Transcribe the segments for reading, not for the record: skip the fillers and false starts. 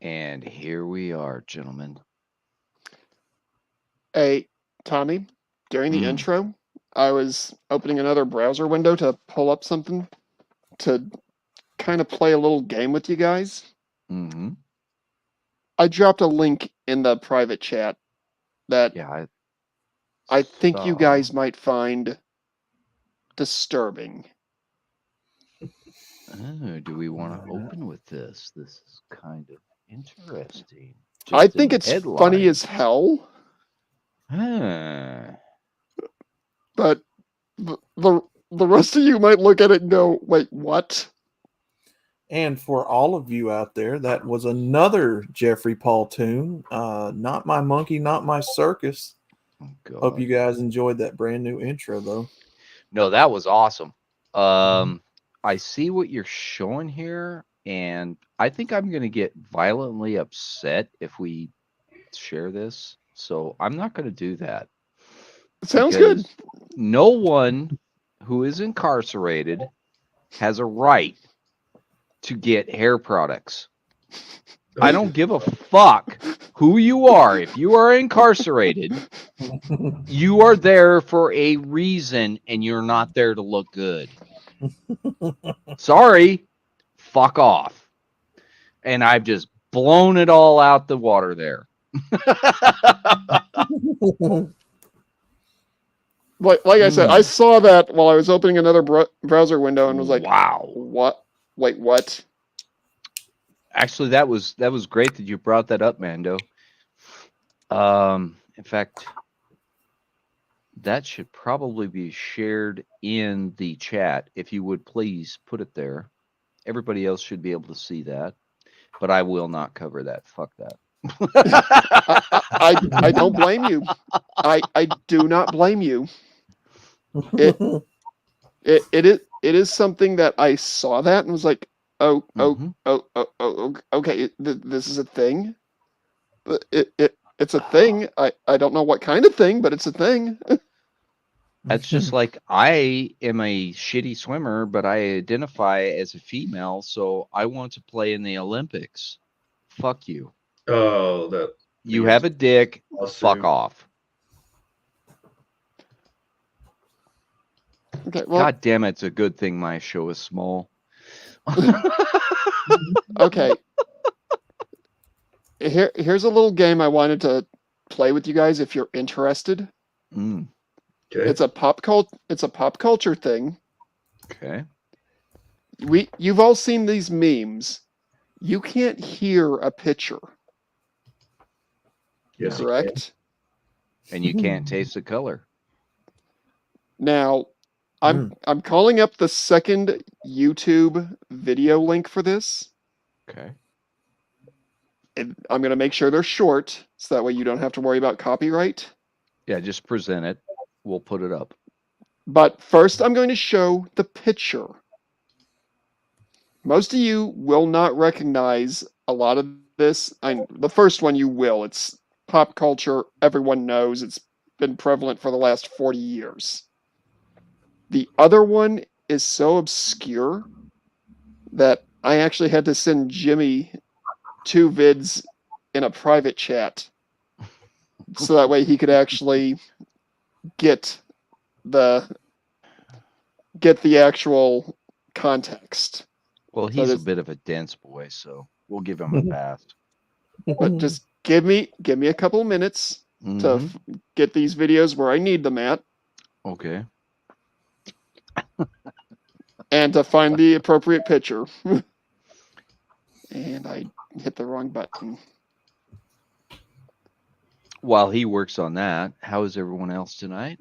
And here we are, gentlemen. Hey, Tommy, during the Mm. intro, I was opening another browser window to pull up something to kind of play a little game with you guys. Hmm. I dropped a link in the private chat that Yeah, I I think you saw. guys might find disturbing. Oh, do we want to open with this? This is kind of interesting. I Just in think the it's funny as headlines. hell, Huh. but the rest of you might look at it and go, "Wait, what?" And for all of you out there, that was another Jeffrey Paul tune. Not My Monkey, Not My Circus. Oh, Hope you God. guys enjoyed that brand new intro, though. No, that was awesome. I see what you're showing here, and I think I'm going to get violently upset if we share this. So I'm not going to do that Sounds good. because no one who is incarcerated has a right to get hair products. I don't give a fuck who you are. If you are incarcerated, you are there for a reason and you're not there to look good. Sorry, fuck off. And I've just blown it all out the water there. Like I said, I saw that while I was opening another browser window and was like, Wow. "What? Wait, what?" Actually, that was great that you brought that up, Mando. In fact, that should probably be shared in the chat. If you would please put it there. Everybody else should be able to see that, but I will not cover that. Fuck that. I don't blame you. I do not blame you. It it is something that I saw that and was like, Hmm. okay, this is a thing. It's a thing. I don't know what kind of thing, but it's a thing. That's just like I am a shitty swimmer, but I identify as a female, so I want to play in the Olympics. Fuck you. Oh, that You have a dick. Fuck lawsuit. off. Okay, well, God damn it, it's a good thing my show is small. okay. Here's a little game I wanted to play with you guys if you're interested. Mm, Okay. It's a pop culture thing. okay. You've all seen these memes. You can't hear a picture, Yes, you can. correct? And you can't taste the color. Now, I'm calling up the second YouTube video link for this. Okay. And I'm going to make sure they're short so that way you don't have to worry about copyright. Yeah, just present it. We'll put it up. But first, I'm going to show the picture. Most of you will not recognize a lot of this. The first one you will. It's pop culture. Everyone knows. It's been prevalent for the last 40 years. The other one is so obscure that I actually had to send Jimmy two vids in a private chat so that way he could actually get the actual context. Well, So he's a bit of a dense boy, so we'll give him a pass. but just give me a couple minutes to get these videos where I need them at, Okay. and to find the appropriate picture. And I hit the wrong button. While he works on that, how is everyone else tonight?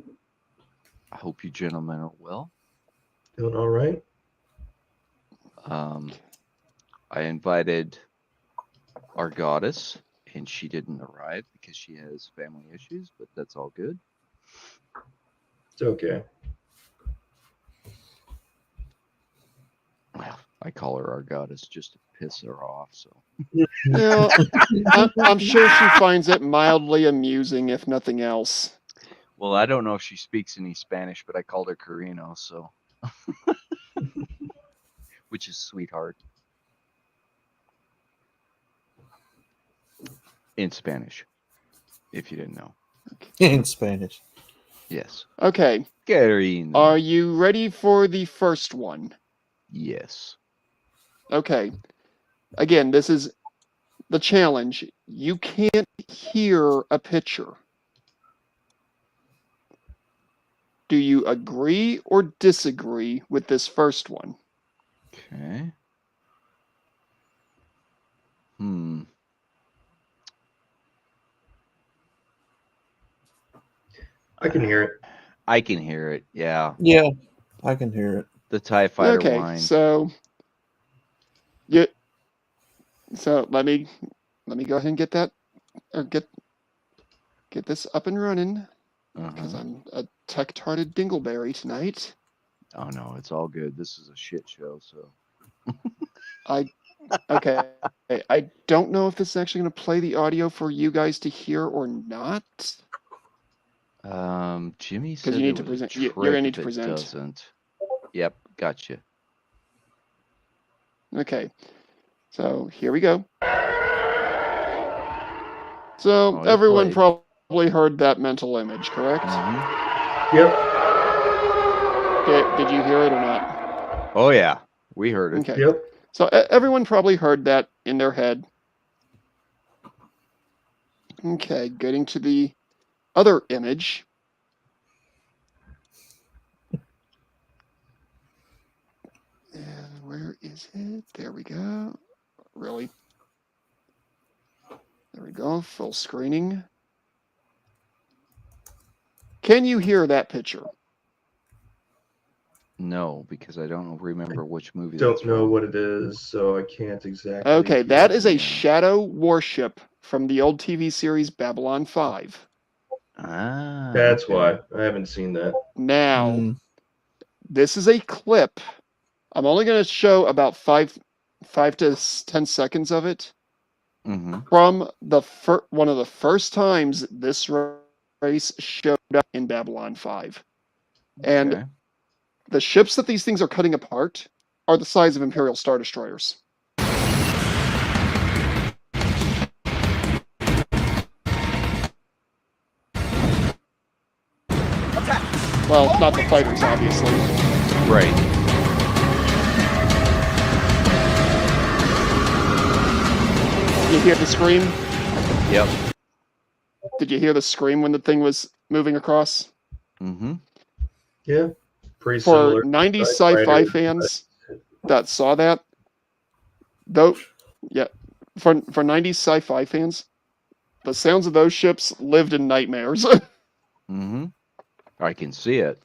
I hope you gentlemen are well. Doing all right. I invited our goddess, and she didn't arrive because she has family issues, but that's all good. It's okay. Well, I call her our goddess just to piss her off. So Yeah, I'm sure she finds it mildly amusing, if nothing else. well, I don't know if she speaks any Spanish, but I called her Carino, so which is sweetheart. in Spanish, if you didn't know. In Spanish. Yes. Okay. Querido. Are you ready for the first one? Yes. Okay. Again, this is the challenge. You can't hear a picture. Do you agree or disagree with this first one? Okay. I can hear it. I can hear it. Yeah. Yeah, I can hear it. The TIE fighter Okay, whine. so let me go ahead and get that or get this up and running because I'm a tech-tarded dingleberry tonight. Oh no, it's all good. This is a shit show, so Okay. I don't know if this is actually going to play the audio for you guys to hear or not. Jimmy 'Cause said you need there to was a present- you're trick gonna need if to it present. doesn't. Yep, gotcha. Okay. So here we go. So Oh, it everyone played. probably heard that mental image, correct? Yep. Did you hear it or not? Oh yeah, we heard it. Okay. Yep. So everyone probably heard that in their head. Okay, getting to the other image. And where is it? There we go. Really? There we go. Full screening. Can you hear that picture? No, because I don't remember which movie Don't that's know from. what it is, so I can't exactly. Okay, that is a Yeah. shadow warship from the old TV series Babylon 5. Ah, That's okay. why I haven't seen that. Now, Mm. this is a clip. I'm only going to show about 5 to 10 seconds of it from the one of the first times this race showed up in Babylon 5. And Okay. the ships that these things are cutting apart are the size of Imperial Star Destroyers. Well, not the fighters, obviously. Right. You hear the scream? Yep. Did you hear the scream when the thing was moving across? Yeah. Pretty For similar. 90s TIE sci-fi fighter, fans that saw that, though, yeah, for 90s sci-fi fans, the sounds of those ships lived in nightmares. I can see it.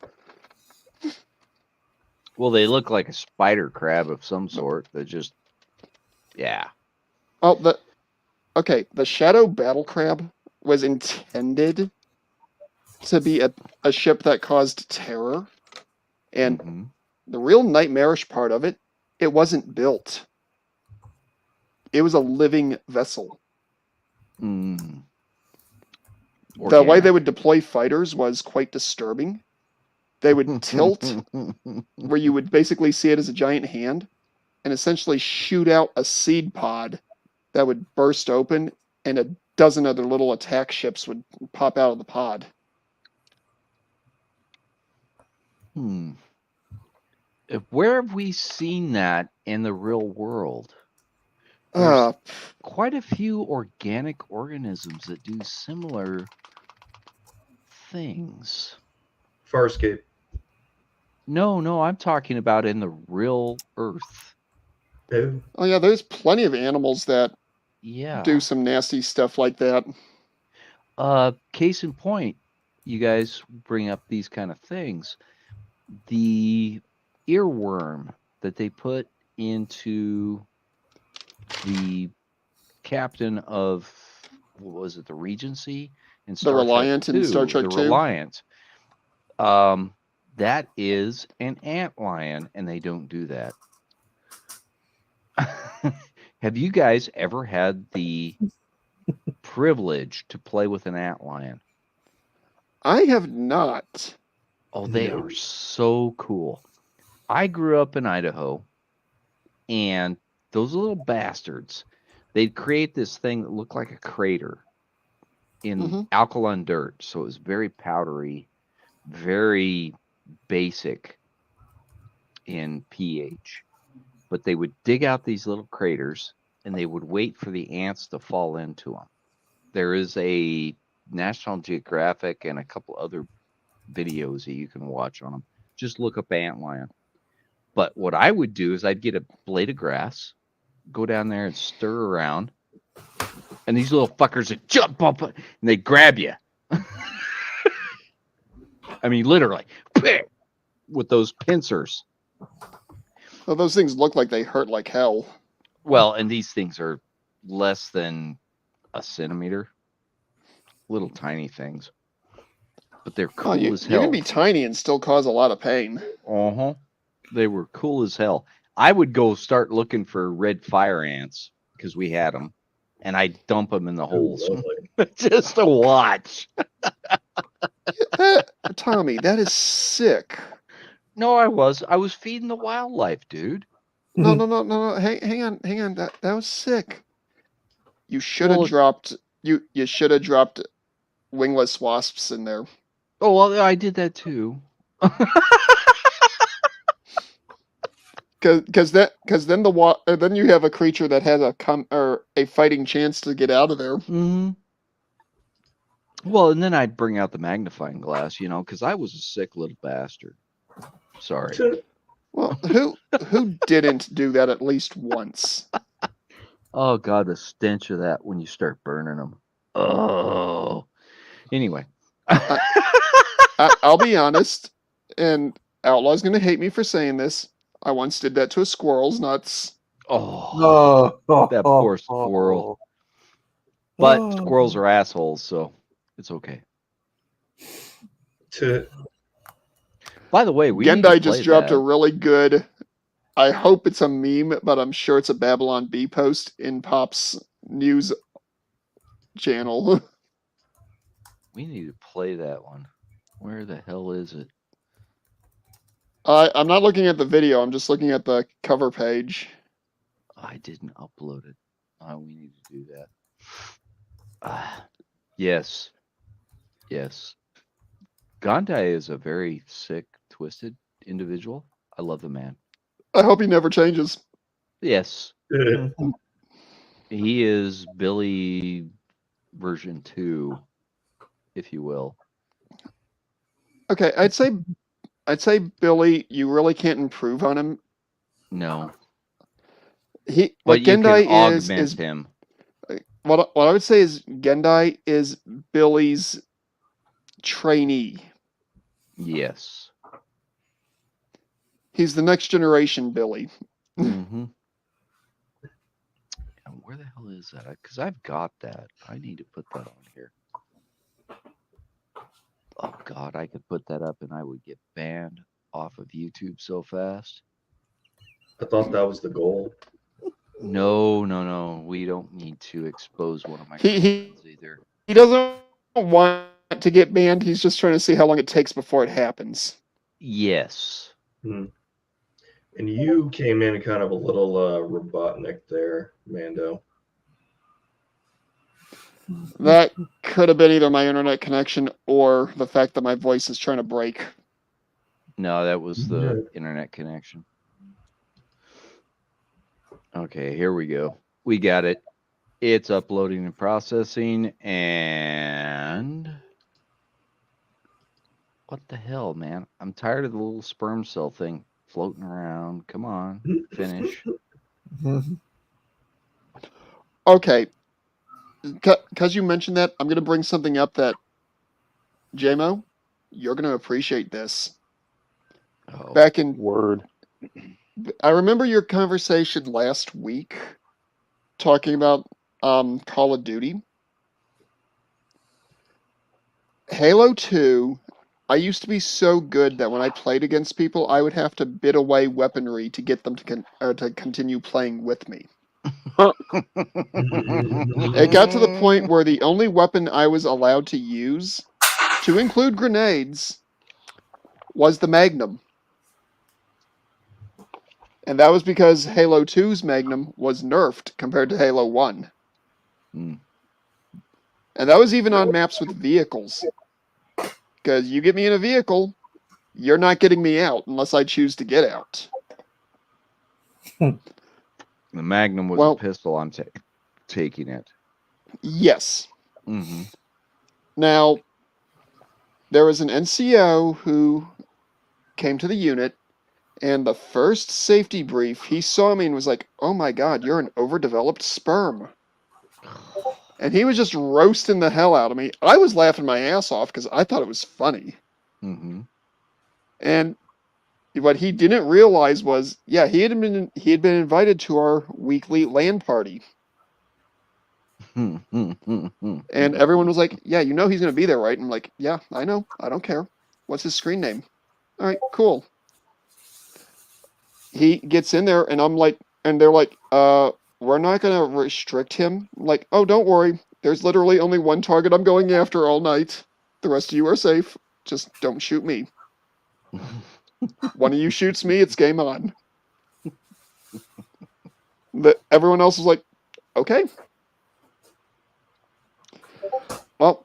Well, they look like a spider crab of some sort. That just, yeah. Well, the Shadow Battle Crab was intended to be a ship that caused terror, and the real nightmarish part of it, it wasn't built. It was a living vessel. The way they would deploy fighters was quite disturbing. They would tilt where you would basically see it as a giant hand and essentially shoot out a seed pod that would burst open and a dozen other little attack ships would pop out of the pod. Where have we seen that in the real world? There's quite a few organic organisms that do similar things. Farscape. No, I'm talking about in the real Earth. Oh yeah, there's plenty of animals that Yeah. do some nasty stuff like that. Case in point, you guys bring up these kind of things. The earworm that they put into the captain of, what was it, the Regency in Star The Reliant Trek in 2, Star Trek the 2. Reliant. That is an antlion, and they don't do that. Have you guys ever had the privilege to play with an antlion? I have not. Oh, they are so cool. I grew up in Idaho, and those little bastards, they'd create this thing that looked like a crater, in Mhm. alkaline dirt, so it was very powdery, very basic in pH. But they would dig out these little craters and they would wait for the ants to fall into them. There is a National Geographic and a couple other videos that you can watch on them. Just look up antlion. But what I would do is I'd get a blade of grass, go down there and stir around, and these little fuckers would jump up and they grab you. I mean, literally, with those pincers. Well, those things look like they hurt like hell. Well, and these things are less than a centimeter, little tiny things, but they're cool you, as you hell. can be tiny and still cause a lot of pain. Uh-huh. They were cool as hell. I would go start looking for red fire ants because we had them, and I'd dump them in the holes Lovely. just to watch. Tommy, that is sick. No, I was feeding the wildlife, dude. No. Hang on. That was sick. You should have Well, dropped. You should have dropped wingless wasps in there. Oh, well, I did that too. Because then you have a creature that has a fighting chance to get out of there. Mm-hmm. Well, and then I'd bring out the magnifying glass, because I was a sick little bastard. Sorry. Well, who didn't do that at least once? Oh God, the stench of that when you start burning them. Oh. Anyway. I'll be honest, and Outlaw's gonna hate me for saying this. I once did that to a squirrel's nuts. Oh, that poor squirrel. But squirrels are assholes, so it's okay. By the way, we Gendai just dropped a really good. I hope it's a meme, but I'm sure it's a Babylon Bee post in Pop's news channel. We need to play that one. Where the hell is it? I'm not looking at the video. I'm just looking at the cover page. I didn't upload it. We need to do that. Yes. Gandai is a very sick, twisted individual. I love the man. I hope he never changes. Yes. He is Billy version 2, if you will. Okay, I'd say Billy, you really can't improve on him. No. What But you Gendai can is augment him. what I would say is Gendai is Billy's trainee. Yes. He's the next generation Billy. Mm-hmm. Where the hell is that? Because I've got that. I need to put that on here. Oh God, I could put that up and I would get banned off of YouTube so fast. I thought that was the goal. No. We don't need to expose one of my He friends either. He doesn't want to get banned. He's just trying to see how long it takes before it happens. Yes. And you came in kind of a little Robotnik there, Mando. That could have been either my internet connection or the fact that my voice is trying to break. No, that was the internet connection. Okay, here we go. We got it. It's uploading and processing, and what the hell, man? I'm tired of the little sperm cell thing floating around. Come on, finish. Okay. Because you mentioned that, I'm going to bring something up that, JMO, you're going to appreciate this. Oh. Back in Word. I remember your conversation last week talking about Call of Duty. Halo 2, I used to be so good that when I played against people, I would have to bid away weaponry to get them to continue playing with me. It got to the point where the only weapon I was allowed to use, to include grenades, was the Magnum. And that was because Halo 2's Magnum was nerfed compared to Halo 1. And that was even on maps with vehicles. Because you get me in a vehicle, you're not getting me out unless I choose to get out. The Magnum was a pistol. I'm taking it. Yes. Mm-hmm. Now, there was an NCO who came to the unit, and the first safety brief, he saw me and was like, "Oh my God, you're an overdeveloped sperm." And he was just roasting the hell out of me. I was laughing my ass off because I thought it was funny. Mm-hmm. And what he didn't realize was, yeah, he had been invited to our weekly LAN party. And everyone was like, "Yeah, you know he's going to be there, right?" And I'm like, "Yeah, I know. I don't care. What's his screen name?" "All right, cool." He gets in there, and I'm like, and they're like, "We're not going to restrict him." I'm like, "Oh, don't worry. There's literally only one target I'm going after all night. The rest of you are safe. Just don't shoot me. One of you shoots me, it's game on." But everyone else was like, "Okay." Well,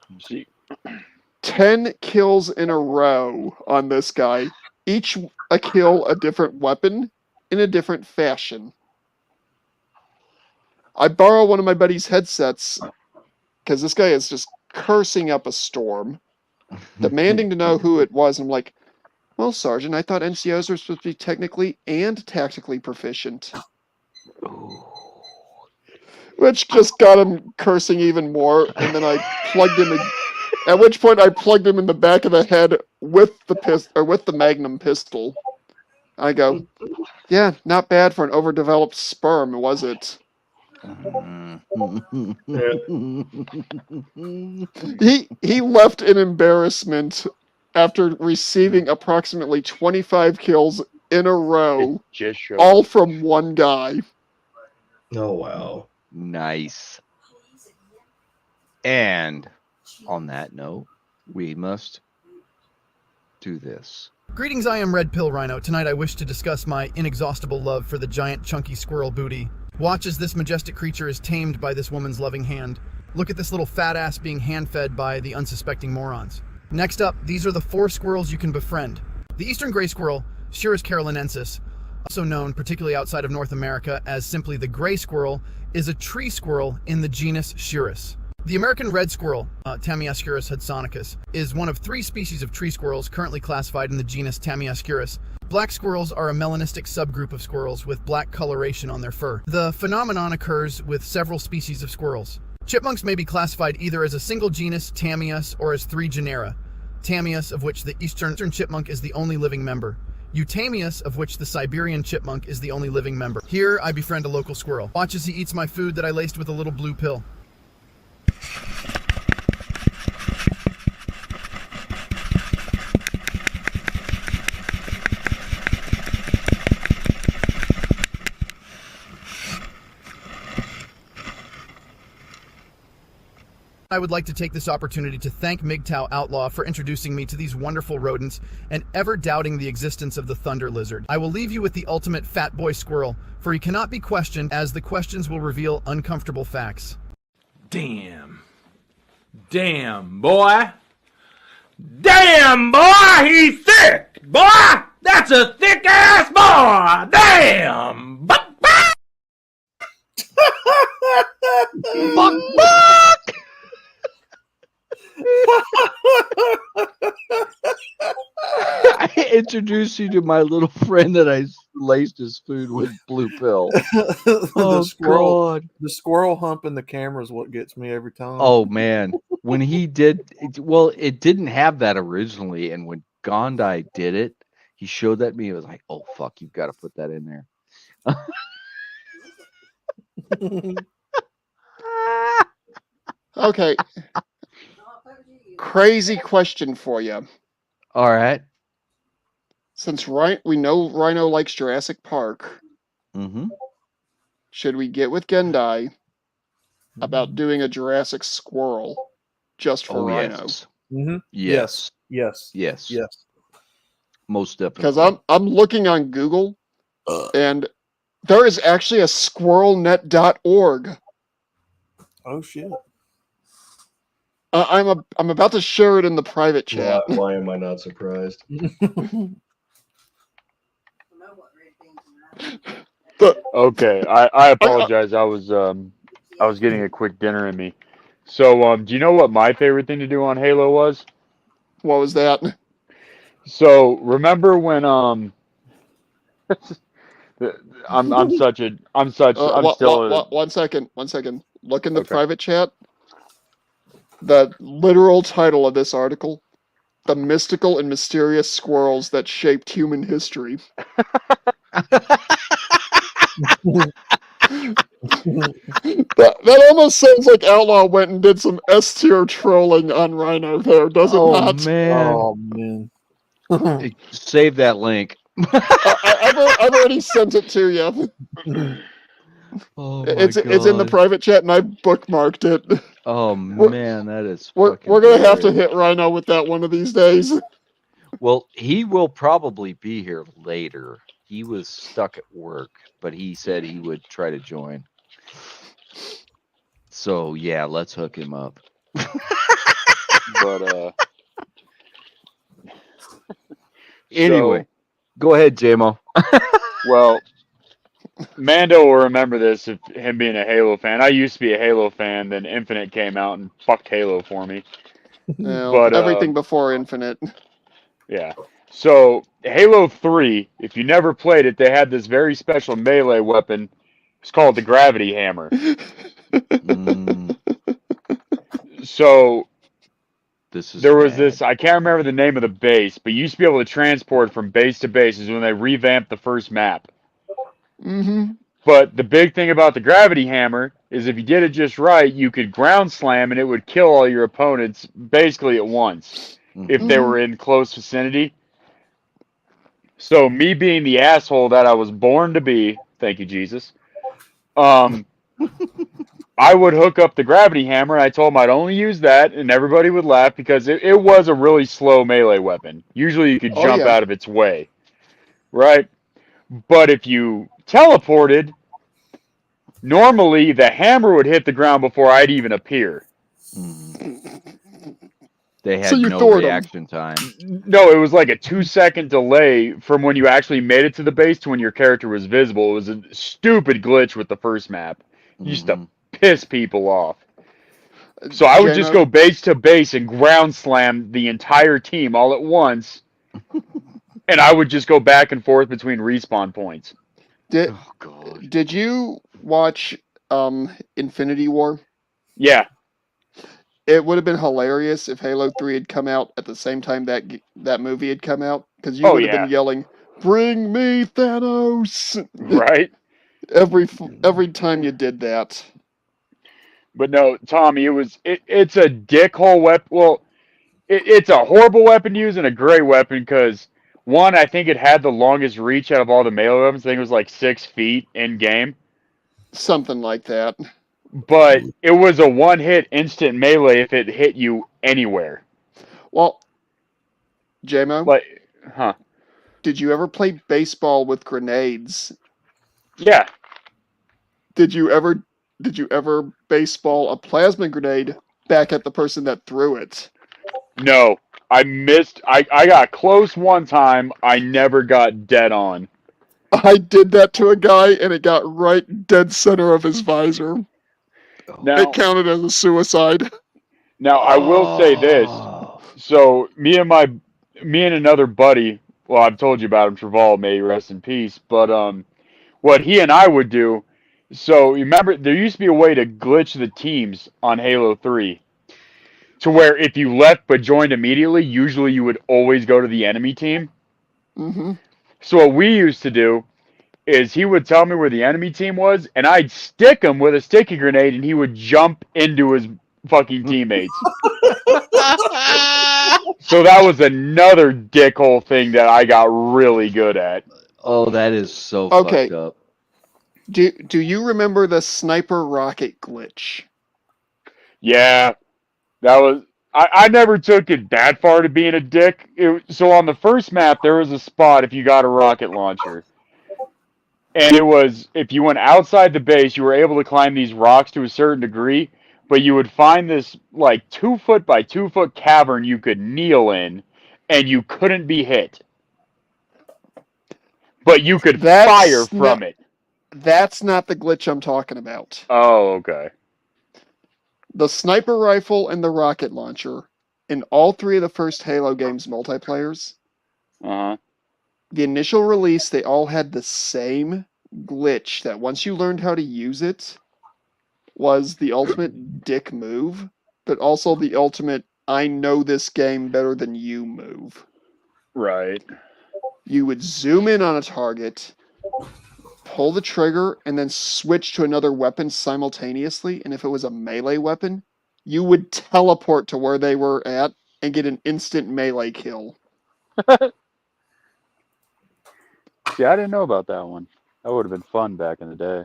10 kills in a row on this guy. Each a kill, a different weapon, in a different fashion. I borrow one of my buddy's headsets because this guy is just cursing up a storm, demanding to know who it was. And I'm like, "Well, Sergeant, I thought NCOs were supposed to be technically and tactically proficient." Which just got him cursing even more, and then I plugged him in. At which point I plugged him in the back of the head with the Magnum pistol. I go, "Yeah, not bad for an overdeveloped sperm, was it?" He left in embarrassment after receiving approximately 25 kills in a row, all from one guy. Oh, wow. Nice. And on that note, we must do this. Greetings, I am Red Pill Rhino. Tonight I wish to discuss my inexhaustible love for the giant chunky squirrel booty. Watch as this majestic creature is tamed by this woman's loving hand. Look at this little fat ass being hand-fed by the unsuspecting morons. Next up, these are the 4 squirrels you can befriend. The eastern gray squirrel, Cirrus carolinensis, also known, particularly outside of North America, as simply the gray squirrel, is a tree squirrel in the genus Cirrus. The American red squirrel, Tamiascurus hudsonicus, is one of 3 species of tree squirrels currently classified in the genus Tamiascurus. Black squirrels are a melanistic subgroup of squirrels with black coloration on their fur. The phenomenon occurs with several species of squirrels. Chipmunks may be classified either as a single genus, Tamias, or as 3 genera. Tamias, of which the eastern chipmunk is the only living member. Eutamias, of which the Siberian chipmunk is the only living member. Here, I befriend a local squirrel. Watch as he eats my food that I laced with a little blue pill. I would like to take this opportunity to thank MGTOW Outlaw for introducing me to these wonderful rodents and ever doubting the existence of the thunder lizard. I will leave you with the ultimate fat boy squirrel, for he cannot be questioned, as the questions will reveal uncomfortable facts. Damn, boy. Damn, boy, he's thick. Boy, that's a thick ass boy. Damn. Buck. I introduced you to my little friend that I laced his food with blue pill. The squirrel humping the camera is what gets me every time. Oh man, when he did, it didn't have that originally, and when Gondai did it, he showed that to me. It was like, "Oh fuck, you've got to put that in there." Okay. Crazy question for you. All right. Since we know Rhino likes Jurassic Park, Mm-hmm. should we get with Gendai about doing a Jurassic Squirrel just for Rhino? Yes. Mm-hmm. Yes. Yes. Most definitely. Because I'm looking on Google, and there is actually a squirrelnet.org. Oh shit. I'm about to share it in the private chat. Why am I not surprised? Okay, I apologize. I was getting a quick dinner in me. So, do you know what my favorite thing to do on Halo was? What was that? So, remember when I'm such a I'm still a, 1 second. 1 second. Look in the okay. private chat. The literal title of this article: "The mystical and mysterious squirrels that shaped human history." That almost sounds like Outlaw went and did some S tier trolling on Rhino there, does it not? Man. Oh man. Hey, save that link. I've already sent it to you. Oh It's in the private chat, and I bookmarked it. Oh man, that is We're fucking gonna have to hilarious. hit Rhino with that one of these days. Well, he will probably be here later. He was stuck at work, but he said he would try to join. So yeah, let's hook him up. But Anyway, go ahead, JMO. well, Mando will remember this if him being a Halo fan. I used to be a Halo fan, then Infinite came out and fucked Halo for me. But Everything before Infinite. yeah. So Halo 3, if you never played it, they had this very special melee weapon. It's called the gravity hammer. Mm, So this is there was bad. this, I can't remember the name of the base, but you used to be able to transport from base to base is when they revamped the first map. Mm-hmm. But the big thing about the gravity hammer is if you did it just right, you could ground slam and it would kill all your opponents basically at once if they were in close vicinity. So me being the asshole that I was born to be, thank you, Jesus, I would hook up the gravity hammer, and I told him I'd only use that, and everybody would laugh because it was a really slow melee weapon. Usually you could Oh, jump yeah. out of its way, right? But if you teleported, normally the hammer would hit the ground before I'd even appear. They had So you no Thored 'em. reaction time. No, it was like a 2-second delay from when you actually made it to the base to when your character was visible. It was a stupid glitch with the first map. You used to piss people off. So I would just JMO, go base to base and ground slam the entire team all at once, and I would just go back and forth between respawn points. Did Oh god. did you watch Infinity War? Yeah. It would have been hilarious if Halo 3 had come out at the same time that movie had come out, because you Oh, would have yeah. been yelling, "Bring me Thanos!" Right? every time you did that. But no, Tommy, it's a dickhole weapon. Well, it's a horrible weapon to use and a great weapon because, one, I think it had the longest reach out of all the melee weapons. I think it was like 6 feet in game. Something like that. But it was a one-hit instant melee if it hit you anywhere. Well, JMO, Like, did you ever play baseball with grenades? Yeah. Did you ever baseball a plasma grenade back at the person that threw it? No. I missed. I got close one time. I never got dead on. I did that to a guy, and it got right dead center of his visor. Now, It counted as a suicide. Now I will say this. So me and another buddy, well, I've told you about him, Traval, may he rest in peace. But what he and I would do. So remember, there used to be a way to glitch the teams on Halo 3, to where if you left but joined immediately, usually you would always go to the enemy team. Mm-hmm. So what we used to do is he would tell me where the enemy team was, and I'd stick him with a sticky grenade, and he would jump into his fucking teammates. So that was another dickhole thing that I got really good at. Oh, that is so Okay. fucked up. Do you remember the sniper rocket glitch? Yeah, that was. I never took it that far to being a dick. So on the first map, there was a spot if you got a rocket launcher. And it was, if you went outside the base, you were able to climb these rocks to a certain degree, but you would find this like 2 foot by 2 foot cavern you could kneel in, and you couldn't be hit, but you could fire from it. That's not the glitch I'm talking about. Oh, okay. The sniper rifle and the rocket launcher in all three of the first Halo games multiplayers, Uh-huh. the initial release, they all had the same glitch that once you learned how to use it was the ultimate dick move, but also the ultimate I know this game better than you move. Right. You would zoom in on a target, pull the trigger, and then switch to another weapon simultaneously, and if it was a melee weapon, you would teleport to where they were at and get an instant melee kill. See, I didn't know about that one. That would have been fun back in the day.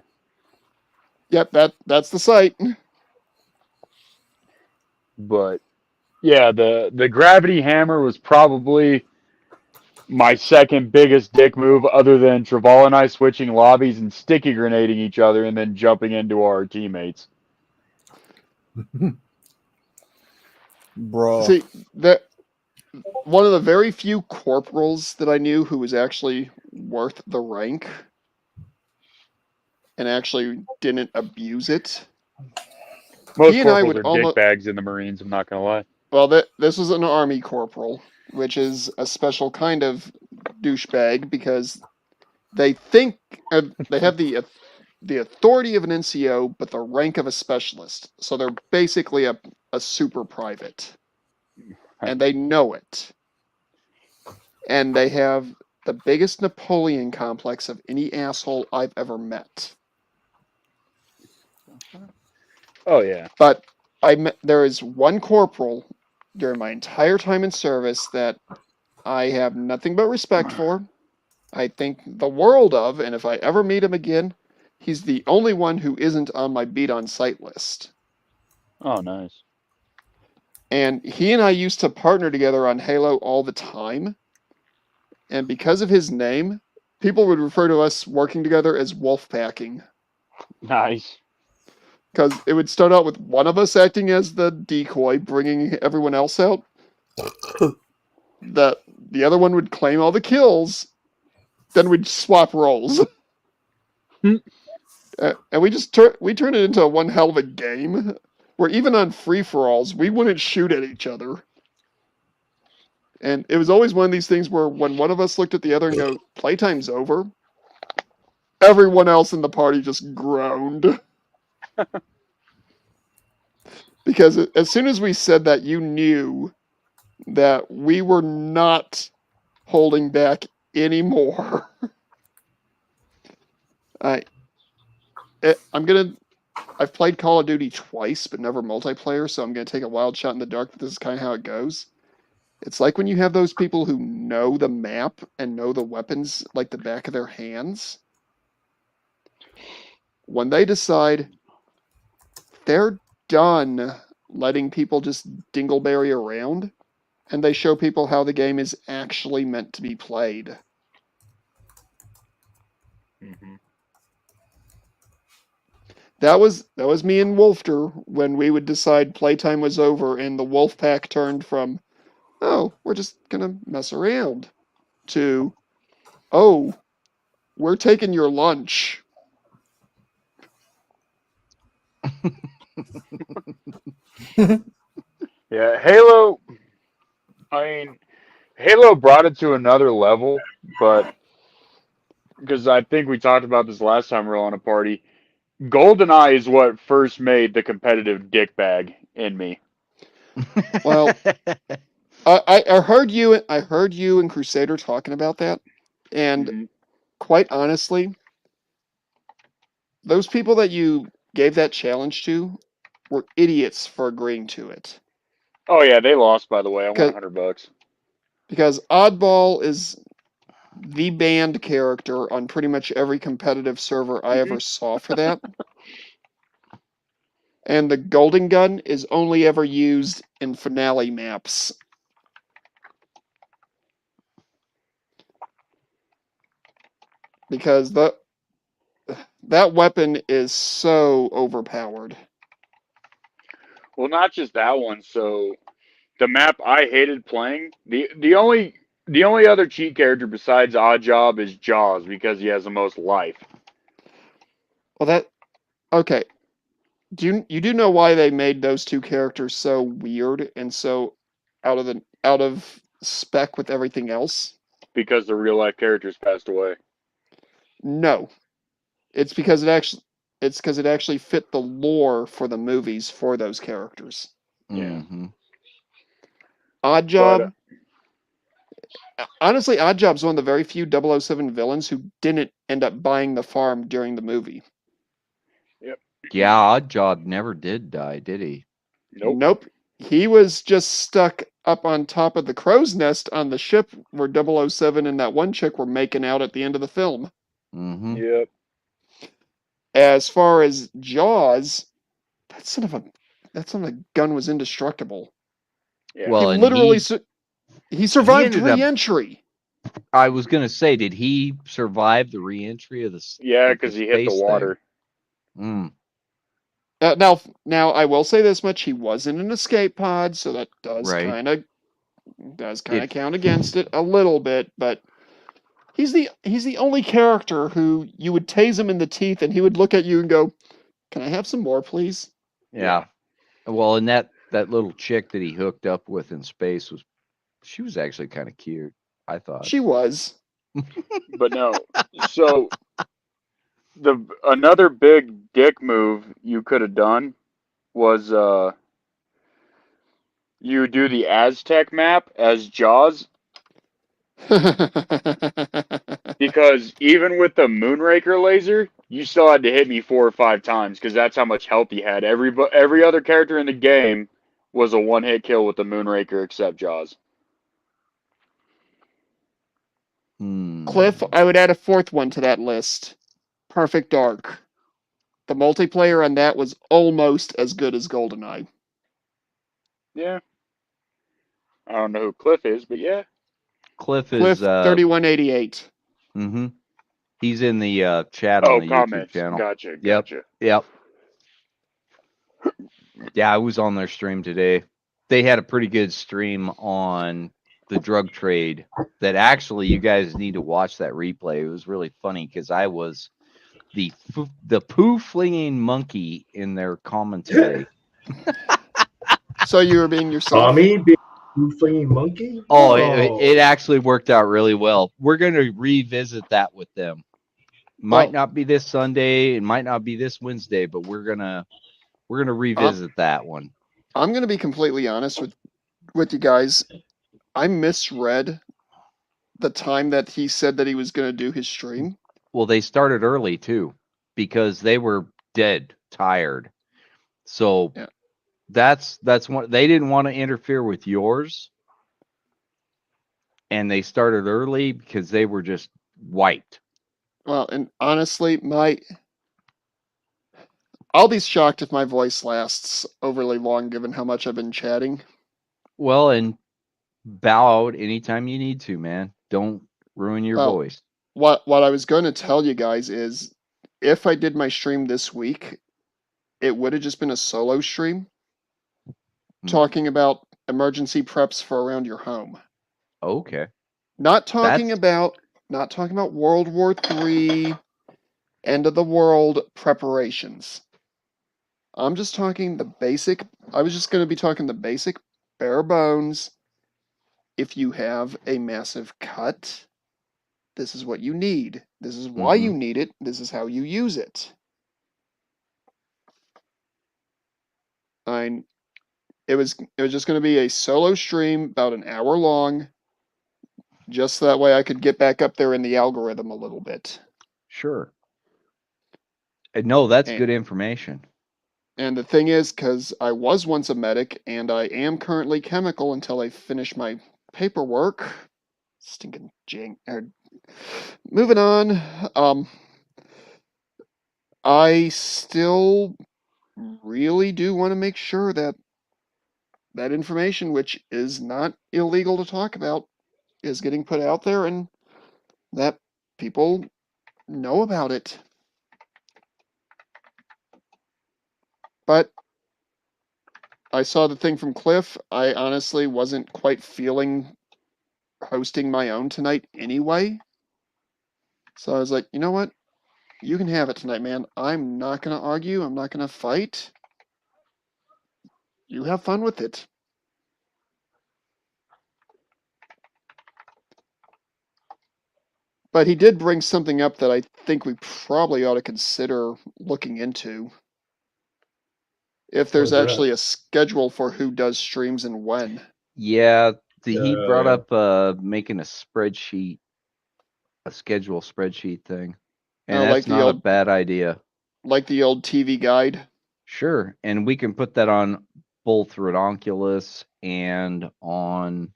Yep, that's the site. But yeah, the gravity hammer was probably my second biggest dick move, other than Traval and I switching lobbies and sticky grenading each other and then jumping into our teammates. Bro. See, that one of the very few corporals that I knew who was actually worth the rank and actually didn't abuse it. Most He and I corporals would are almost dickbags in the Marines, I'm not going to lie. well, this was an army corporal, which is a special kind of douchebag because they think they have the authority of an NCO, but the rank of a specialist. So they're basically a super private, and they know it. And they have the biggest Napoleon complex of any asshole I've ever met. Oh, yeah. But there is one corporal during my entire time in service that I have nothing but respect for. I think the world of, and if I ever meet him again, he's the only one who isn't on my beat on site list. Oh, nice. And he and I used to partner together on Halo all the time. And because of his name, people would refer to us working together as wolf packing. Nice. Because it would start out with one of us acting as the decoy, bringing everyone else out. The other one would claim all the kills. Then we'd swap roles. And we turned it into one hell of a game. Where even on free-for-alls, we wouldn't shoot at each other. And it was always one of these things where when one of us looked at the other and go, playtime's over, everyone else in the party just groaned. Because as soon as we said that, you knew that we were not holding back anymore. I've played Call of Duty twice, but never multiplayer, so I'm going to take a wild shot in the dark, but this is kind of how it goes. It's like when you have those people who know the map and know the weapons like the back of their hands. When they decide they're done letting people just dingleberry around, and they show people how the game is actually meant to be played. Mm-hmm. That was me and Wolfter when we would decide playtime was over and the wolf pack turned from, oh, we're just gonna mess around, to, oh, we're taking your lunch. Yeah, Halo. I mean, Halo brought it to another level, but because I think we talked about this last time we were on a party, GoldenEye is what first made the competitive dickbag in me. Well, I heard you and Crusader talking about that, and Mhm. quite honestly, those people that you gave that challenge to were idiots for agreeing to it. Oh yeah, they lost by the way. I won $100. Because Oddball is the banned character on pretty much every competitive server I ever saw for that. And the Golden Gun is only ever used in finale maps. Because that weapon is so overpowered. Well, not just that one. So the map I hated playing. The only other cheat character besides Oddjob is Jaws because he has the most life. Well, that okay. You do know why they made those two characters so weird and so out of spec with everything else? Because the real life characters passed away. No, it's because it actually fit the lore for the movies for those characters. Yeah. Mhm. Odd But Job, honestly, Odd Job's one of the very few 007 villains who didn't end up buying the farm during the movie. yep. Yeah, Oddjob never did die, did he? Nope. Nope. He was just stuck up on top of the crow's nest on the ship where 007 and that one chick were making out at the end of the film. Mhm. Yep. As far as Jaws, that son of a gun was indestructible. Yeah. Well, he and literally he he survived ended up. re-entry. I was gonna say, did he survive the reentry of Yeah, of the because he hit the space water. thing? Now I will say this much: he was in an escape pod, so that Right. does kind It of count against it a little bit. But he's the only character who you would tase him in the teeth, and he would look at you and go, "Can I have some more, please?" yeah. Well, and that little chick that he hooked up with in space she was actually kind of cute, I thought. She was. But no. So another big dick move you could have done was you do the Aztec map as Jaws, because even with the Moonraker laser, you still had to hit me 4 or 5 times because that's how much health he had. Every other character in the game was a one-hit kill with the Moonraker except Jaws. Cliff, I would add a fourth one to that list. Perfect Dark. The multiplayer on that was almost as good as GoldenEye. Yeah. I don't know who Cliff is, but yeah. Cliff Cliff is 3188. mhm. He's in the chat on Oh, the YouTube comments. channel. Gotcha. Yep. Gotcha. Yep. Yeah, I was on their stream today. They had a pretty good stream on the drug trade that actually you guys need to watch that replay. It was really funny because I was the poo flinging monkey in their commentary. So you were being yourself. Tommy being a flinging monkey? Oh, it actually worked out really well. We're going to revisit that with them. Might not be this Sunday, it might not be this Wednesday, but we're gonna revisit that one. I'm gonna be completely honest with you guys. I misread the time that he said that he was gonna do his stream. Well, they started early too because they were dead tired. So Yeah. that's what they didn't want to interfere with yours, and they started early because they were just wiped. Well, and honestly, I'll be shocked if my voice lasts overly long given how much I've been chatting. Well, and bow out anytime you need to, man. Don't ruin your Well, voice. What I was going to tell you guys is if I did my stream this week, it would have just been a solo stream talking about emergency preps for around your home. Okay. Not talking about World War III, end of the world preparations. I'm just talking the basic. I was just going to be talking the basic bare bones. If you have a massive cut, this is what you need. This is why you need it. This is how you use it. It was just going to be a solo stream about an hour long, just that way I could get back up there in the algorithm a little bit. Sure. No, that's good information. And the thing is, because I was once a medic, and I am currently chemical until I finish my paperwork. Stinking jink. Moving on. I still really do want to make sure that that information, which is not illegal to talk about, is getting put out there and that people know about it. But I saw the thing from Cliff. I honestly wasn't quite feeling hosting my own tonight anyway. So I was like, you know what? You can have it tonight, man. I'm not going to argue. I'm not going to fight. You have fun with it. But he did bring something up that I think we probably ought to consider looking into. If there's What's that? actually a schedule for who does streams and when. Yeah, he brought Yeah. up making a spreadsheet, a schedule spreadsheet thing, and Oh, that's like the not a old- bad idea. Like the old TV guide. Sure, and we can put that on both Redonkulous and on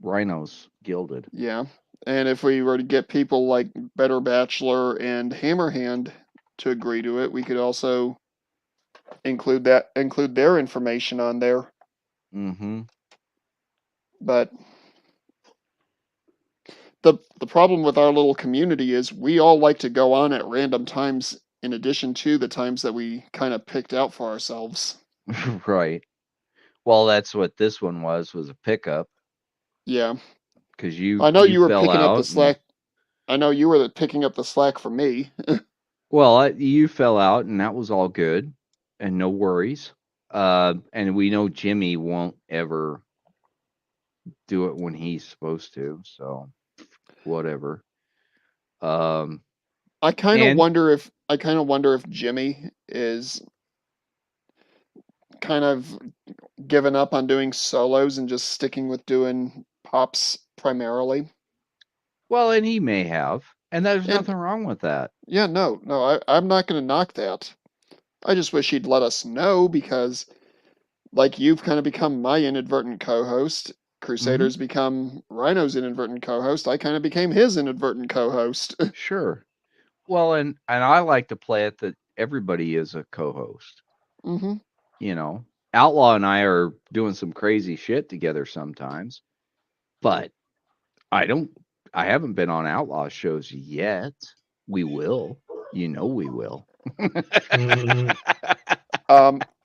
Rhinos Gilded. Yeah. And if we were to get people like Better Bachelor and Hammerhand to agree to it, we could also include their information on there. Mm-hmm. But the problem with our little community is we all like to go on at random times in addition to the times that we kind of picked out for ourselves. Right. Well, that's what this one was a pickup, Yeah. because you I know you were fell picking up out the and- slack. I know you were picking up the slack for me. Well, you fell out, and that was all good, and no worries. And we know Jimmy won't ever do it when he's supposed to, so whatever. I kind of And- wonder if Jimmy is kind of given up on doing solos and just sticking with doing pops primarily. Well, and he may have, and there's And- nothing wrong with that. Yeah, no, I'm not going to knock that. I just wish he'd let us know because, like, you've kind of become my inadvertent co-host. Crusader's become Rhino's inadvertent co-host. I kind of became his inadvertent co-host. Sure. Well, and I like to play it that everybody is a co-host. Mm-hmm. You know, Outlaw and I are doing some crazy shit together sometimes, but I haven't been on Outlaw shows yet. We will. You know we will. Mhm.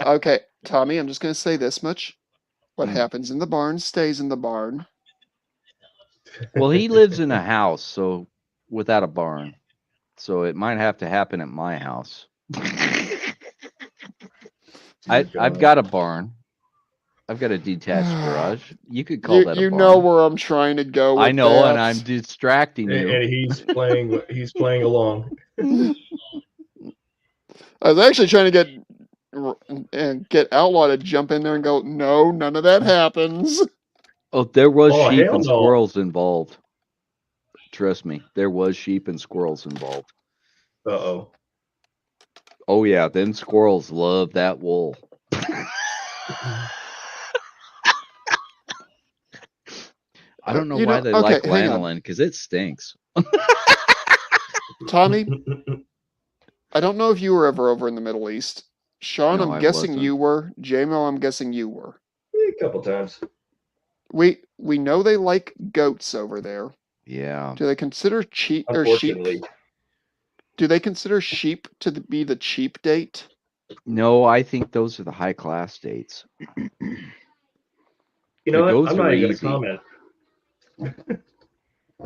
Okay, Tommy, I'm just going to say this much. What Mm. happens in the barn stays in the barn. Well, he lives in a house, so without a barn. So it might have to happen at my house. I've God. got a barn. I've got a detached garage. You could call that a You barn. know where I'm trying to go with I know, that. and I'm distracting And, you. and he's playing along. I was actually trying to get Outlaw to jump in there and go, no, none of that happens. Oh, there was Oh, sheep hell and no. squirrels involved. Trust me, there was sheep and squirrels involved. Uh-oh. Oh yeah, them squirrels love that wool. I don't know You why know- they okay, like hang on. lanolin, because it stinks. Tommy, I don't know if you were ever over in the Middle East. Sean, No, I'm I guessing wasn't. you were. JMO, I'm guessing you were. A couple times. We know they like goats over there. Yeah. Do they consider sheep? Unfortunately. Do they consider sheep to be the cheap date? No, I think those are the high class dates. You The know what? goats I'm not are even easy. going to comment.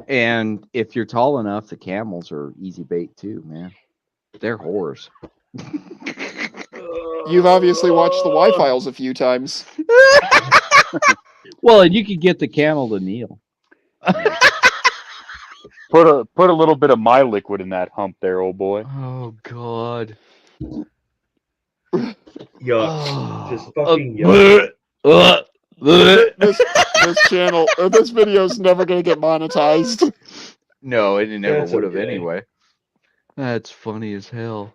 And if you're tall enough, the camels are easy bait too, man. They're whores. You've obviously watched the Y-Files a few times. Well, and you could get the camel to kneel. Put a little bit of my liquid in that hump there, old boy. Oh God. Yuck. Just Oh. fucking yuck. This channel or this video is never going to get monetized. No, it never That's would have okay. anyway. That's funny as hell.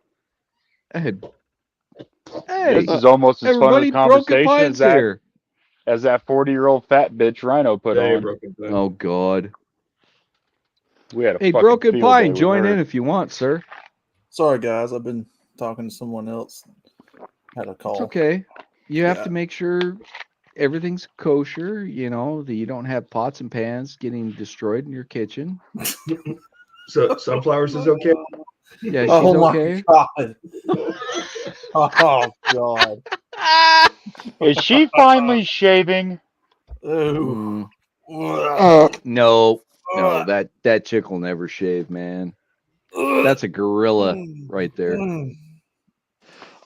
Hey, This is almost as fun everybody, a Broken conversation Pine's here. as that 40-year-old fat bitch Rhino put Hey, on. Broken Pine. Oh God. We had a Hey, fucking Broken field day Pine, with join her. in if you want, sir. Sorry, guys. I've been talking to someone else. Had a call. It's okay. You have Yeah. to make sure everything's kosher, you know, that you don't have pots and pans getting destroyed in your kitchen. So Sunflowers is okay? Yeah, she's Oh my okay. god. Oh god. Is she finally shaving? Ooh. Mm, no, that chick will never shave, man. That's a gorilla right there.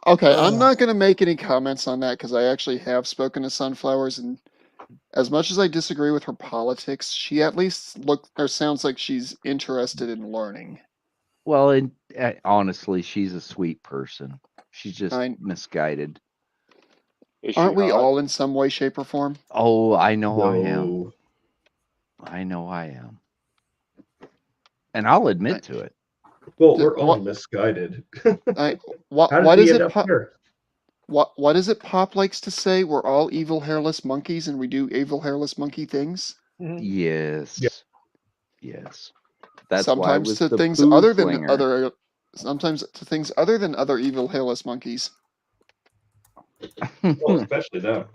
Okay, I'm not going to make any comments on that because I actually have spoken to Sunflowers, and as much as I disagree with her politics, she at least sounds like she's interested in learning. Well, and honestly, she's a sweet person. She's just I, misguided. Is she aren't we hot? all in some way, shape, or form? Oh, I know I am. No. I know I am. And I'll admit to it. Well, D- we're all what- misguided. What How did what we is end it? up here? What is it? Pop likes to say we're all evil hairless monkeys, and we do evil hairless monkey things. Yes. Yeah. Yes. That's why it Sometimes was to the things poo other than flinger. other. Sometimes to things other than other evil hairless monkeys. Well, especially them.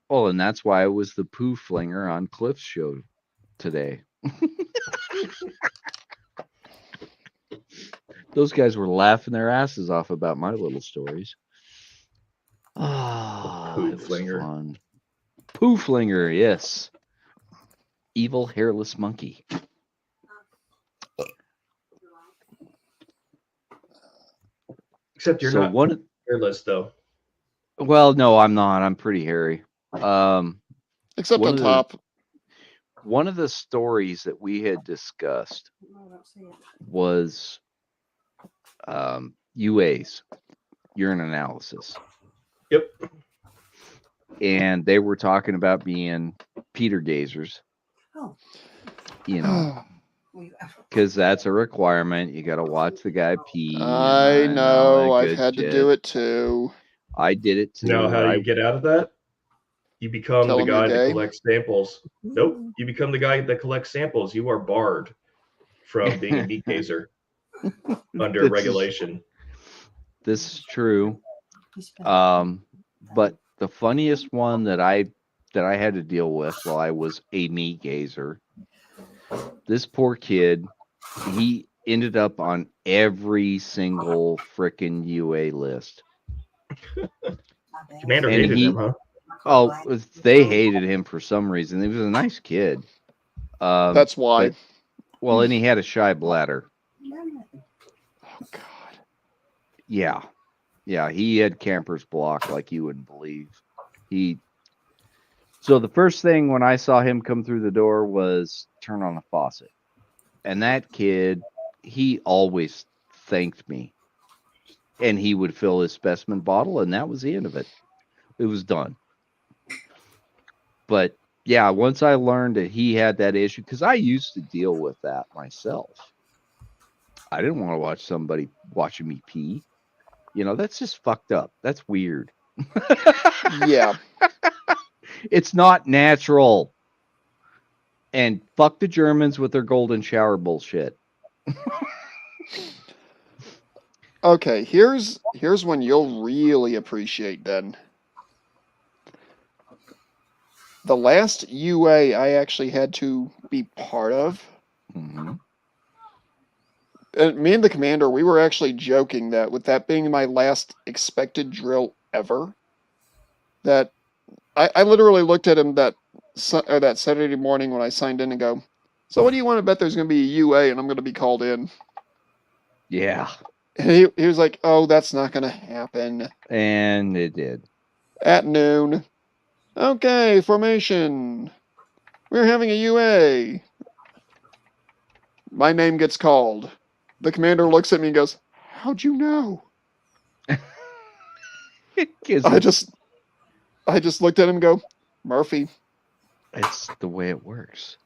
Well, and that's why it was the poo flinger on Cliff's show today. Those guys were laughing their asses off about my little stories. Ah, poo it was flinger. fun. Poo flinger, yes. Evil hairless monkey. Except you're So not one, hairless, though. well, no, I'm not. I'm pretty hairy. Except One on of the- top. One of the stories that we had discussed was UAs, urine analysis. Yep. And they were talking about being Peter gazers. You know, because that's a requirement. You got to watch the guy pee. I and all know. that I've good had to shit. do it too. I did it too. You know how I, you get out of that? You become Tell the 'em you're guy that gay? collects samples. Nope. You become the guy that collects samples. You are barred from being a meat gazer under This is- regulation. This is true. But the funniest one that I had to deal with while I was a meat gazer, this poor kid, he ended up on every single frickin' UA list. Commander And hated him, huh? Oh, they hated him for some reason. He was a nice kid. That's why. but- well, and he had a shy bladder. Oh God. Yeah. Yeah, he had camper's block like you wouldn't believe. So the first thing when I saw him come through the door was turn on the faucet. And that kid, he always thanked me. And he would fill his specimen bottle, and that was the end of it. It was done. But yeah, once I learned that he had that issue, because I used to deal with that myself. I didn't want to watch somebody watching me pee. You know, that's just fucked up. That's weird. Yeah. It's not natural. And fuck the Germans with their golden shower bullshit. Okay, here's when you'll really appreciate then. The last UA I actually had to be part of. Mhm. And me and the commander, we were actually joking that with that being my last expected drill ever, that I literally looked at him that Saturday morning when I signed in and go, so what do you want to bet there's going to be a UA and I'm going to be called in? Yeah. And he was like, oh, that's not going to happen. And it did. At noon. Okay, formation. We're having a UA. My name gets called. The commander looks at me and goes, how'd you know? I just looked at him and go, Murphy. It's the way it works.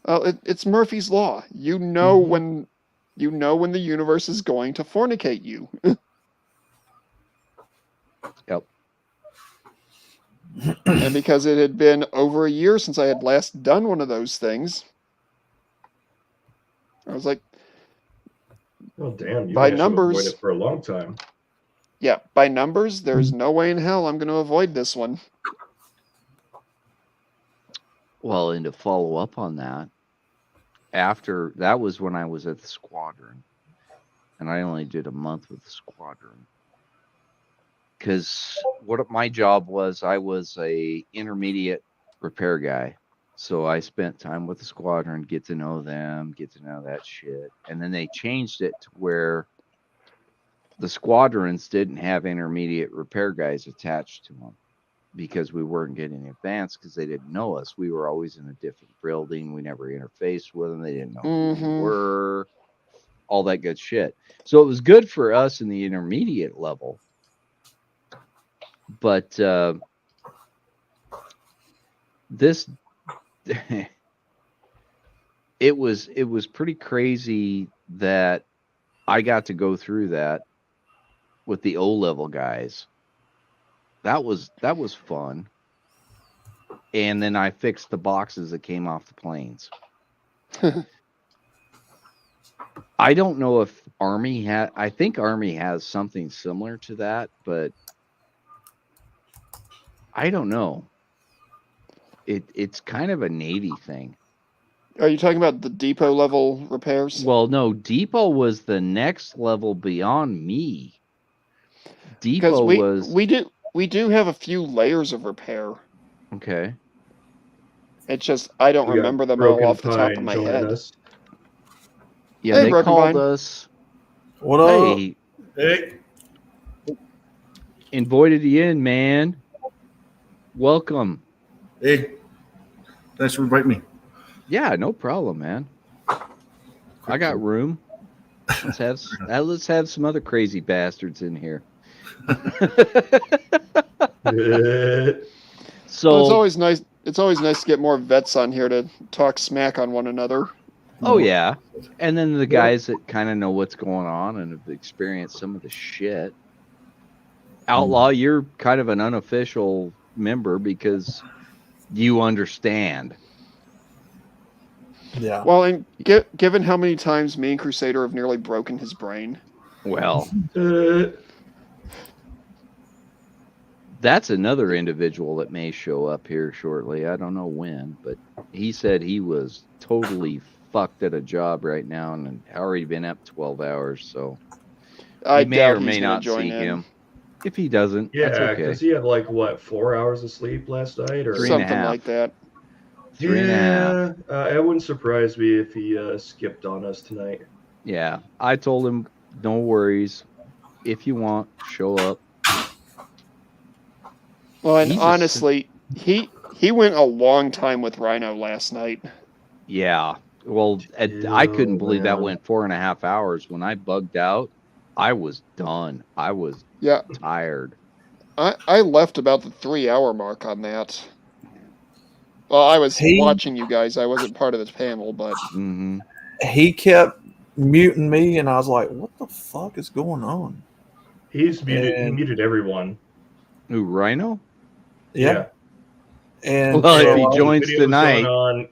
It's Murphy's law. You know when the universe is going to fornicate you. Yep. And because it had been over a year since I had last done one of those things, I was like, Oh, damn. You By managed to avoid numbers. it for a long time. yeah, by numbers, there's no way in hell I'm going to avoid this one. Well, and to follow up on that, after that was when I was at the squadron. and I only did a month with the squadron. Because what my job was, I was a intermediate repair guy. So I spent time with the squadron, get to know them, get to know that shit. And then they changed it to where the squadrons didn't have intermediate repair guys attached to them because we weren't getting advanced because they didn't know us. We were always in a different building. We never interfaced with them. They didn't know who we were, all that good shit. So it was good for us in the intermediate level. But this, it was pretty crazy that I got to go through that with the O-level guys. That was fun. And then I fixed the boxes that came off the planes. I don't know if Army had. I think Army has something similar to that, but I don't know. It's kind of a Navy thing. Are you talking about the depot level repairs? Well, no, depot was the next level beyond me. Because Depot was we do have a few layers of repair. okay. It's just I don't We got remember them all Broken off the top of Pine my joining head. us. Yeah, Hey, they Broken called Pine. us. What up? Hey, Hey, invited you in, man. Welcome. Hey, thanks for inviting me. Yeah, no problem, man. I got room. Let's have some other crazy bastards in here. So Well, it's always nice. It's always nice to get more vets on here to talk smack on one another. oh yeah, and then the guys that kind of know what's going on and have experienced some of the shit. Outlaw, you're kind of an unofficial member because you understand. Yeah. Well, and given how many times me and Crusader have nearly broken his brain, Well, that's another individual that may show up here shortly. I don't know when, but he said he was totally fucked at a job right now and had already been up 12 hours. So I we may doubt or he's may gonna not join see in. him. If he doesn't, that's Yeah, okay. because he had like what 4 hours of sleep last night, or Three and a Something half. like that. 3.5. It wouldn't surprise me if he skipped on us tonight. Yeah, I told him, no worries. If you want, show up. Well, and He's a honestly, he went a long time with Rhino last night. Yeah. Well, I couldn't believe that went 4.5 hours. When I bugged out, I was done. I was Yeah, tired. I left about the 3-hour mark on that. Well, I was watching you guys. I wasn't part of the panel, but Mm-hmm. He kept muting me, and I was like, "What the fuck is going on?" He's muted. He And- muted everyone. Ooh, Rhino? Yeah. And Well, so if he I- joins Videos tonight, going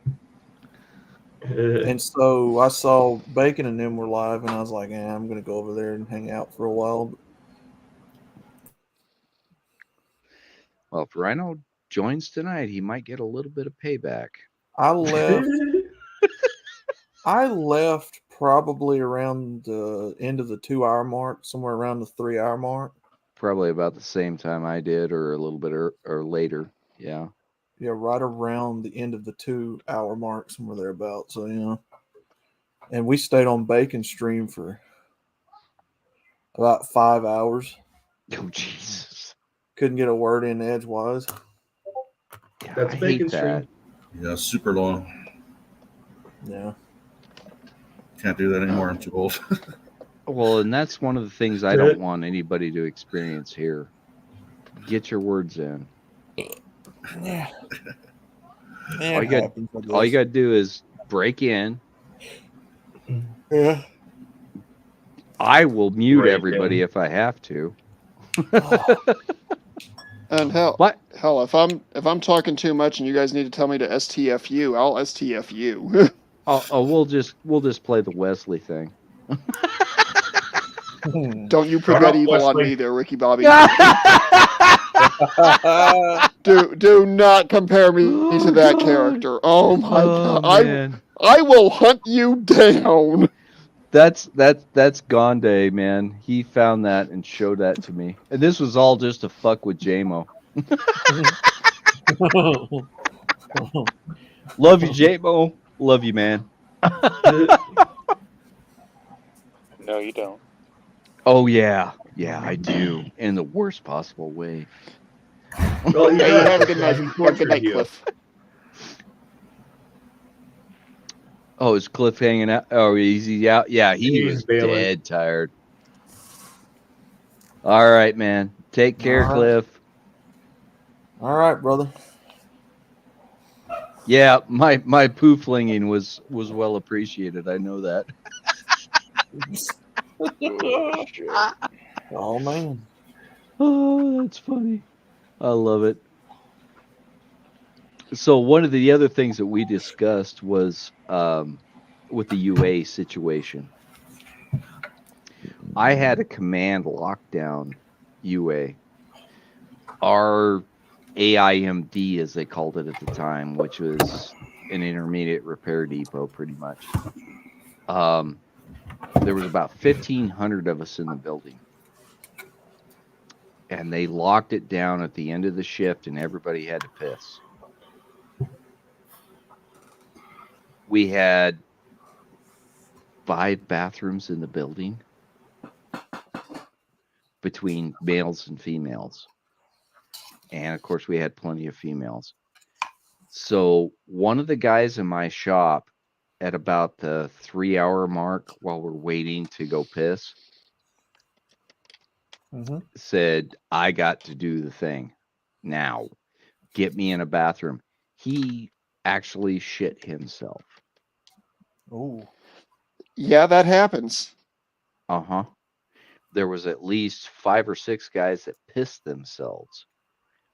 on. and so I saw Bacon and them were live, and I was like, I'm going to go over there and hang out for a while. well, if Rhino joins tonight, he might get a little bit of payback. I left probably around the end of the 2-hour mark, somewhere around the 3-hour mark. Probably about the same time I did, or a little bit or later. Yeah. Yeah, right around the end of the 2-hour mark, somewhere thereabouts. So, yeah. And we stayed on Bacon stream for about 5 hours. Oh, Jesus. Couldn't get a word in edgewise. Yeah, That's I Bacon hate that. Yeah, super long. Yeah. Can't do that anymore. I'm too old. Well, and that's one of the things I don't want anybody to experience here. Get your words in. Yeah. All you got to do is break in. Yeah. I will mute Break everybody in. if I have to. and hell, What? hell, if I'm talking too much and you guys need to tell me to STFU, I'll STFU. Oh, we'll just play the Wesley thing. Don't you put Shut that up, evil on Wesley. me there, Ricky Bobby. do not compare me to that God. character. Oh my Oh, god. man. I will hunt you down. That's Gonde, man. He found that and showed that to me. And this was all just to fuck with JMO. Love you, JMO. Love you, man. No, you don't. Oh yeah. Yeah, I do. In the worst possible way. Well, he Hey, does. have a That's good why night. he Have a tortured good night, you. Cliff. Oh, is Cliff hanging out? Oh, is he out? Yeah, he He's was bailing. dead tired. All right, man. Take care, All right. Cliff. All right, brother. Yeah, my poo flinging was well appreciated. I know that. Oh, shit. Oh man. Oh, that's funny. I love it. So one of the other things that we discussed was with the UA situation. I had a command lockdown UA. Our AIMD, as they called it at the time, which was an intermediate repair depot, pretty much. There was about 1,500 of us in the building. And they locked it down at the end of the shift, and everybody had to piss. We had 5 bathrooms in the building between males and females. And of course, we had plenty of females. So one of the guys in my shop at about the 3-hour mark while we're waiting to go piss said, I got to do the thing now. Get me in a bathroom. He actually shit himself. Oh. Yeah, that happens. Uh-huh. There was at least 5 or 6 guys that pissed themselves.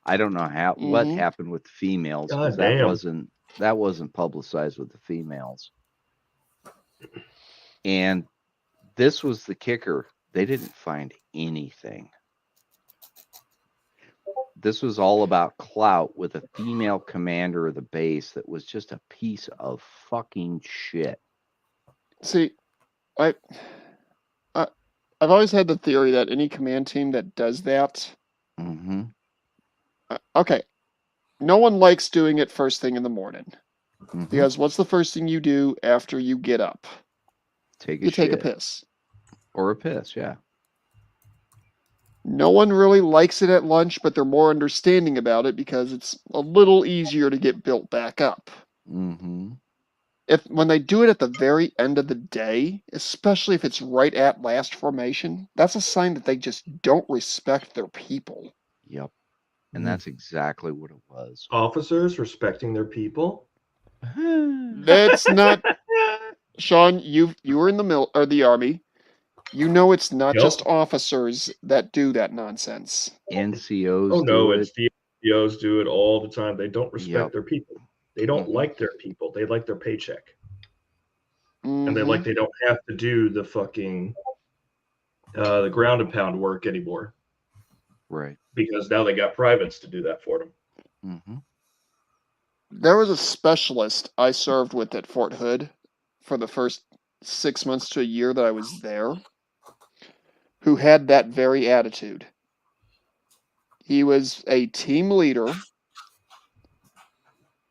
I don't know what Mhm. happened with the females, God because that damn. wasn't publicized with the females. And this was the kicker. They didn't find anything. This was all about clout with a female commander of the base that was just a piece of fucking shit. See, I've always had the theory that any command team that does that, Mm-hmm. Okay, no one likes doing it first thing in the morning. Mm-hmm. Because what's the first thing you do after you get up? Take a You shit. take a piss. Or a piss, yeah. No one really likes it at lunch, but they're more understanding about it because it's a little easier to get built back up. Mm-hmm. When they do it at the very end of the day, especially if it's right at last formation, that's a sign that they just don't respect their people. Yep. And that's exactly what it was. Officers respecting their people. That's not, Sean. You were in the army. You know it's not Yep. just officers that do that nonsense. NCOs Oh do no, it. it's the NCOs do it all the time. They don't respect Yep. their people. They don't Mhm. like their people. They like their paycheck. And Mhm. they don't have to do the fucking the ground and pound work anymore. Right. Because now they got privates to do that for them. Mm-hmm. There was a specialist I served with at Fort Hood for the first 6 months to a year that I was there, who had that very attitude. He was a team leader,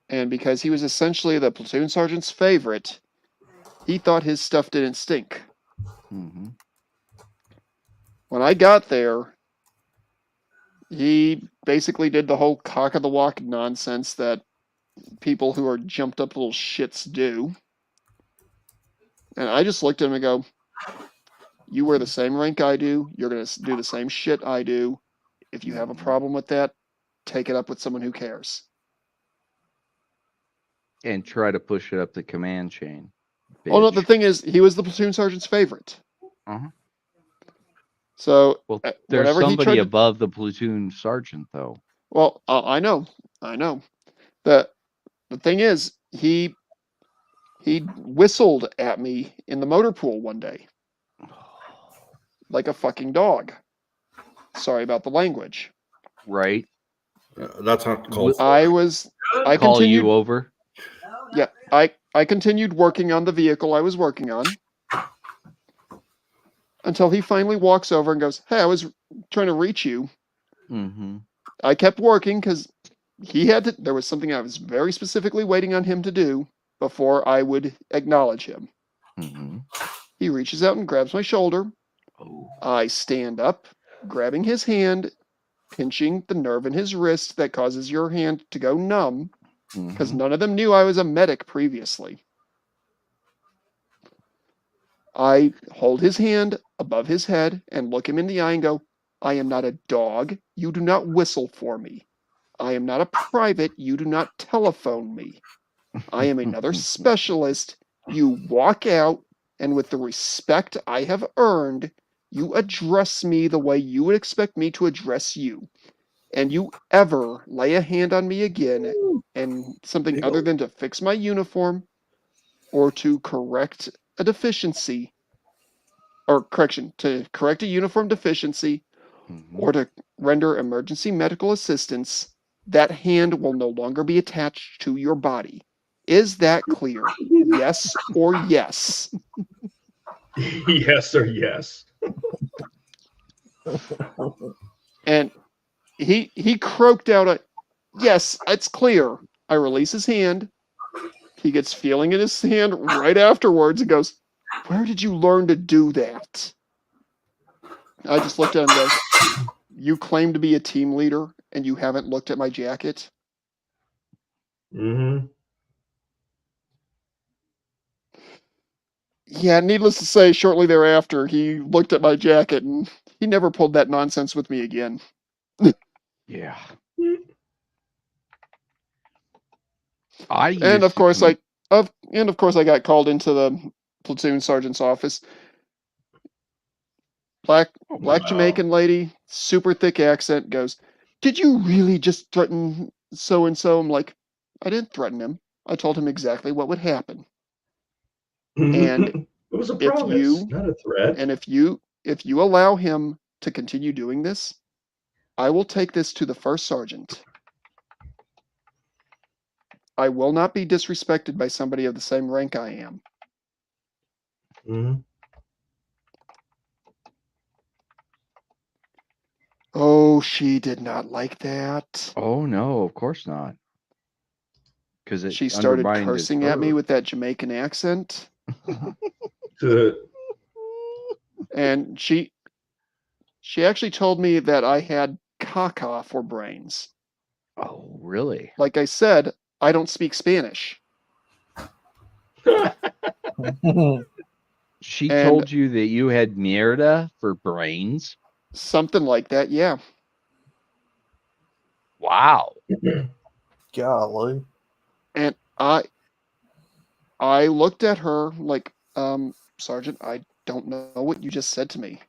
and because he was essentially the platoon sergeant's favorite, he thought his stuff didn't stink. Mm-hmm. When I got there, he basically did the whole cock of the walk nonsense that people who are jumped up little shits do. And I just looked at him and go, you wear the same rank I do. You're going to do the same shit I do. If you have a problem with that, take it up with someone who cares. And try to push it up the command chain. Well, no, the bitch. thing is, he was the platoon sergeant's favorite. Uh-huh. So, Well, there's whatever he somebody tried to... above the platoon sergeant, though. Well, I know. The thing is, he whistled at me in the motor pool one day. Like a fucking dog. Sorry about the language. Right. That's not called for. I Call continued, you over. Yeah, I continued working on the vehicle I was working on. until he finally walks over and goes, "Hey, I was trying to reach you." Mm-hmm. I kept working because there was something I was very specifically waiting on him to do before I would acknowledge him. Mm-hmm. He reaches out and grabs my shoulder. Oh. I stand up, grabbing his hand, pinching the nerve in his wrist that causes your hand to go numb, because none of them knew I was a medic previously. I hold his hand above his head and look him in the eye and go, "I am not a dog. You do not whistle for me. I am not a private. You do not telephone me. I am another specialist. You walk out, and with the respect I have earned, you address me the way you would expect me to address you. And you ever lay a hand on me again, and something other than to fix my uniform or to correct a deficiency, or correction, to correct a uniform deficiency or to render emergency medical assistance, that hand will no longer be attached to your body. Is that clear? Yes or yes?" Yes or yes. And he croaked out a, "Yes, it's clear." I release his hand. He gets feeling in his hand right afterwards and goes, "Where did you learn to do that?" I just looked at him and go, "You claim to be a team leader and you haven't looked at my jacket?" Mm-hmm. Yeah, needless to say, shortly thereafter, he looked at my jacket and he never pulled that nonsense with me again. Yeah. And of course, I got called into the platoon sergeant's office. Black Jamaican lady, super thick accent, goes, "Did you really just threaten so and so?" I'm like, "I didn't threaten him. I told him exactly what would happen. And It was a if promise, you not a threat. and if you allow him to continue doing this, I will take this to the first sergeant. I will not be disrespected by somebody of the same rank I am." Mm-hmm. Oh, she did not like that. Oh no, of course not. Because it She started undermined his cursing at me her. with that Jamaican accent. To And she actually told me that I had caca for brains. Oh, really? Like I said, I don't speak Spanish. She And told you that you had mierda for brains? something like that, yeah. Wow. Golly. And I looked at her like, "Sergeant, I don't know what you just said to me.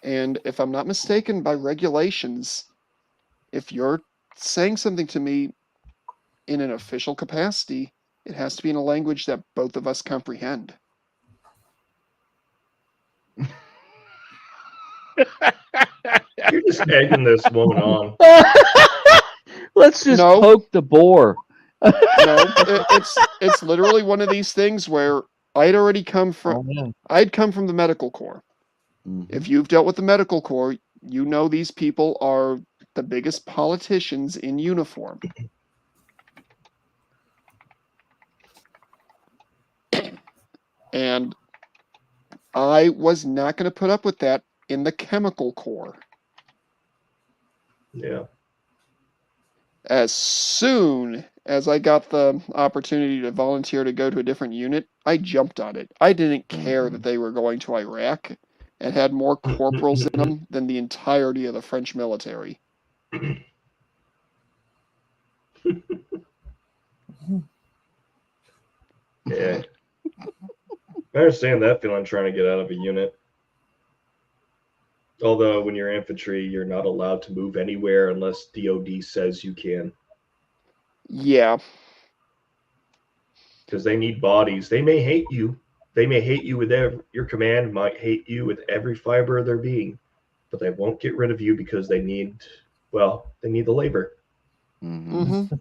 And if I'm not mistaken, by regulations, if you're saying something to me in an official capacity, it has to be in a language that both of us comprehend." You're just egging this woman on. Let's just poke the boar. No, it's literally one of these things where I'd already come from. I'd come from the medical corps. If you've dealt with the medical corps, you know these people are the biggest politicians in uniform. And I was not going to put up with that in the chemical corps. Yeah. As soon as I got the opportunity to volunteer to go to a different unit, I jumped on it. I didn't care that they were going to Iraq and had more corporals in them than the entirety of the French military. Yeah. I understand that feeling trying to get out of a unit. Although when you're infantry, you're not allowed to move anywhere unless DOD says you can. Yeah. Because they need bodies. They may hate you. They may hate you with your command might hate you with every fiber of their being, but they won't get rid of you because they need the labor. Mm-hmm.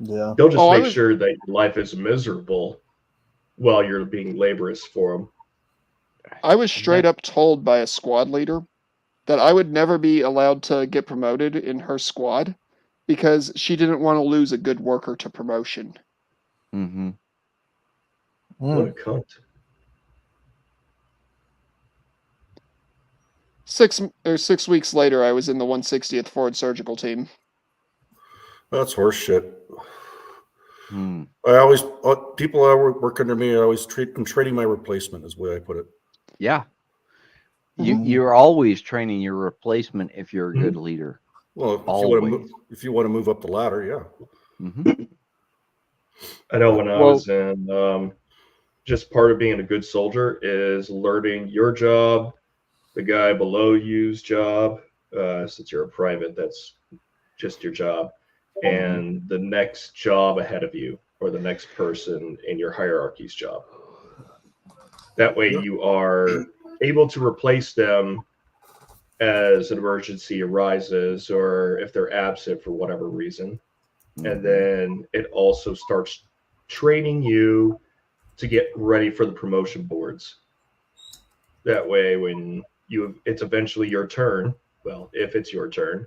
Yeah. They'll just make sure that your life is miserable while you're being laborious for them. I was straight up told by a squad leader that I would never be allowed to get promoted in her squad because she didn't want to lose a good worker to promotion. Mm-hmm. What a cunt. 6 weeks later, I was in the 160th Forward Surgical Team. That's horse shit. Hmm. I always people that work under me. I always I'm trading my replacement, is the way I put it. Yeah. Mhm. You're always training your replacement if you're a good leader. Well, Always. if you want to move up the ladder, yeah. Mm-hmm. I know when I Well- was in, just part of being a good soldier is learning your job, the guy below you's job. Since you're a private, that's just your job, and the next job ahead of you, or the next person in your hierarchy's job. That way, you are able to replace them as an emergency arises, or if they're absent for whatever reason. And then it also starts training you to get ready for the promotion boards. That way, when it's eventually your turn, well, if it's your turn,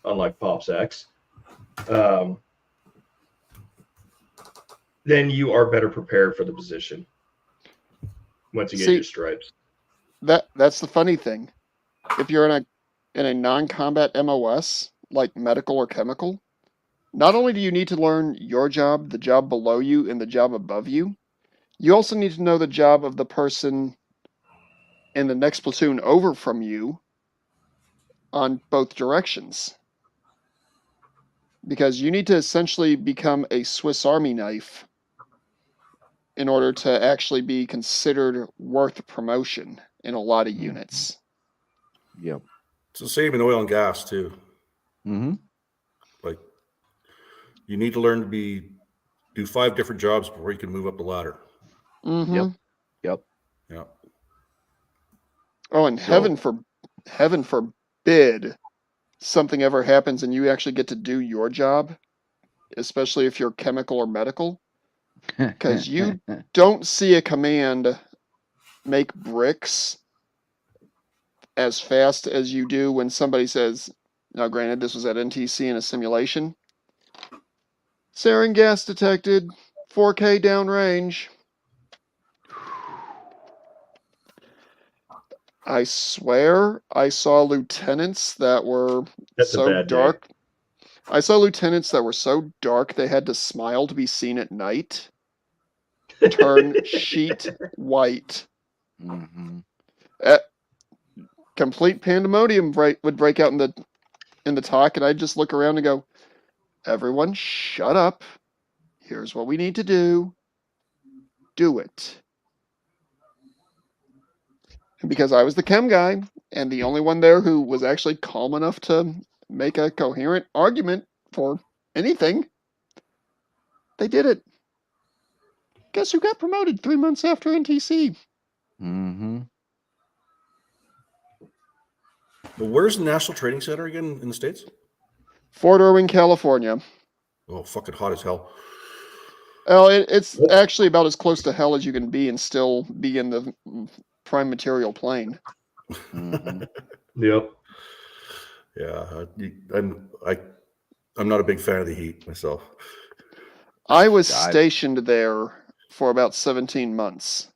unlike Pops X, then you are better prepared for the position once you get your stripes. That's the funny thing. If you're in a non-combat MOS like medical or chemical, not only do you need to learn your job, the job below you, and the job above you, you also need to know the job of the person in the next platoon over from you on both directions. Because you need to essentially become a Swiss Army knife in order to actually be considered worth promotion in a lot of units. Yep. It's the same in oil and gas too. Mm-hmm. Like, you need to learn to do 5 different jobs before you can move up the ladder. Mm-hmm. Yep. Yeah. Oh, and heaven forbid something ever happens and you actually get to do your job, especially if you're chemical or medical, because you don't see a command make bricks as fast as you do when somebody says, now granted this was at NTC in a simulation, sarin gas detected, 4K downrange. I swear I saw lieutenants that were That's a so bad day. dark. I saw lieutenants that were so dark they had to smile to be seen at night. Turn sheet white. Mm-hmm. Complete pandemonium would break out in the talk, and I'd just look around and go, "Everyone, shut up. Here's what we need to do. Do it." And because I was the chem guy and the only one there who was actually calm enough to make a coherent argument for anything, they did it. Guess who got promoted 3 months after NTC? Mm-hmm. But where's the National Training Center again in the States? Fort Irwin, California. Oh, fucking hot as hell. Well, it's actually about as close to hell as you can be and still be in the prime material plane. Mm-hmm. Yep. Yeah, I'm not a big fan of the heat myself. I was stationed there for about 17 months.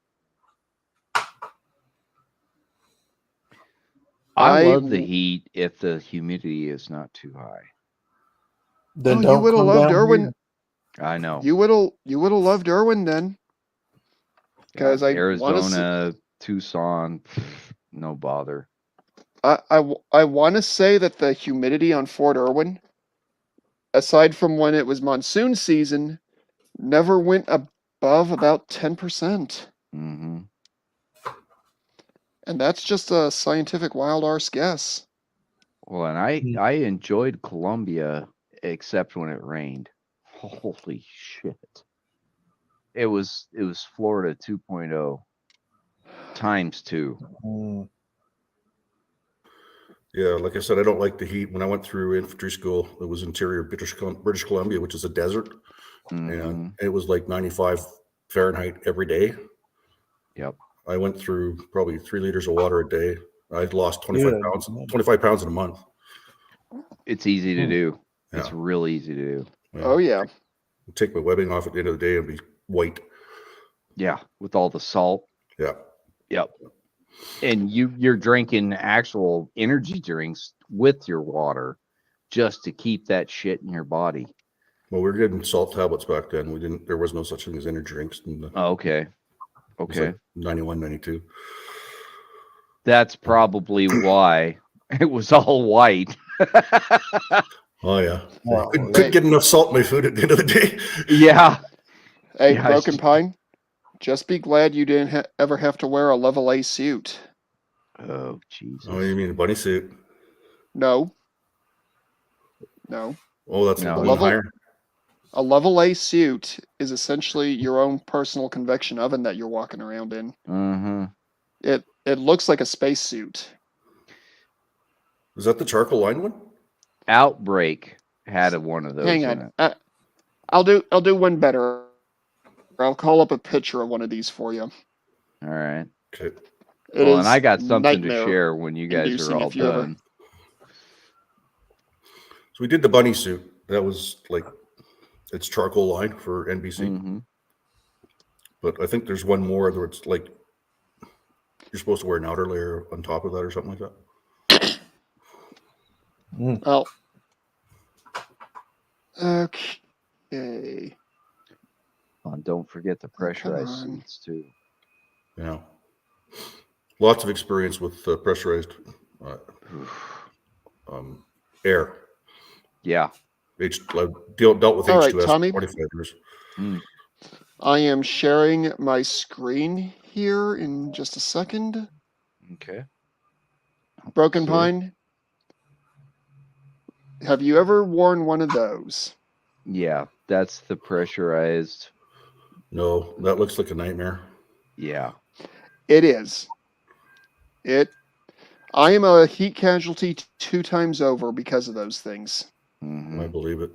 I love the heat if the humidity is not too high. Then you would have loved Irwin. I know. You would have loved Irwin then. Because Arizona, Tucson, no bother. I want to say that the humidity on Fort Irwin, aside from when it was monsoon season, never went above about 10%. Mm-hmm. And that's just a scientific wild arse guess. Well, and I enjoyed Columbia except when it rained. Holy shit. It was Florida 2.0 times 2. Mm. Yeah, like I said, I don't like the heat. When I went through infantry school, it was interior British Columbia, which is a desert, and it was like 95 Fahrenheit every day. Yep. I went through probably 3 liters of water a day. I lost 25 Good. pounds. 25 pounds in a month. It's easy to do. Yeah. It's real easy to do. Oh yeah. Take my webbing off at the end of the day and be white. Yeah, with all the salt. Yeah. Yep. And you're drinking actual energy drinks with your water just to keep that shit in your body. Well, we were getting salt tablets back then. There was no such thing as energy drinks. Oh, okay. It was Okay. like 91, 92. That's probably why it was all white. Oh, yeah. Wow. Couldn't get enough salt in my food at the end of the day. Yeah. Hey, Yeah, Broken Pine, just be glad you didn't ever have to wear a level A suit. Oh, Jesus. Oh, you mean a bunny suit? No. No. Oh, that's No. a little Level- higher. A level A suit is essentially your own personal convection oven that you're walking around in. Mm-hmm. It looks like a space suit. Is that the charcoal line one? Outbreak had one of those Hang in on. it. I'll do one better. I'll call up a picture of one of these for you. All right. Okay. It Well, and is I got something to nightmare share when you guys are inducing all if you ever- done. So we did the bunny suit. That was like, it's charcoal line for NBC. Mm-hmm. But I think there's one more where it's like, you're supposed to wear an outer layer on top of that or something like that. Well, okay. And don't forget the pressurized on. suits too. Yeah. Lots of experience with pressurized air. Yeah. I've dealt with All right, H2S Tommy. for 25 years. I am sharing my screen here in just a second. Okay. Broken Sure. Pine, have you ever worn one of those? Yeah, that's the pressurized. No, that looks like a nightmare. Yeah. It is. I am a heat casualty 2 times over because of those things. Mhm. I believe it.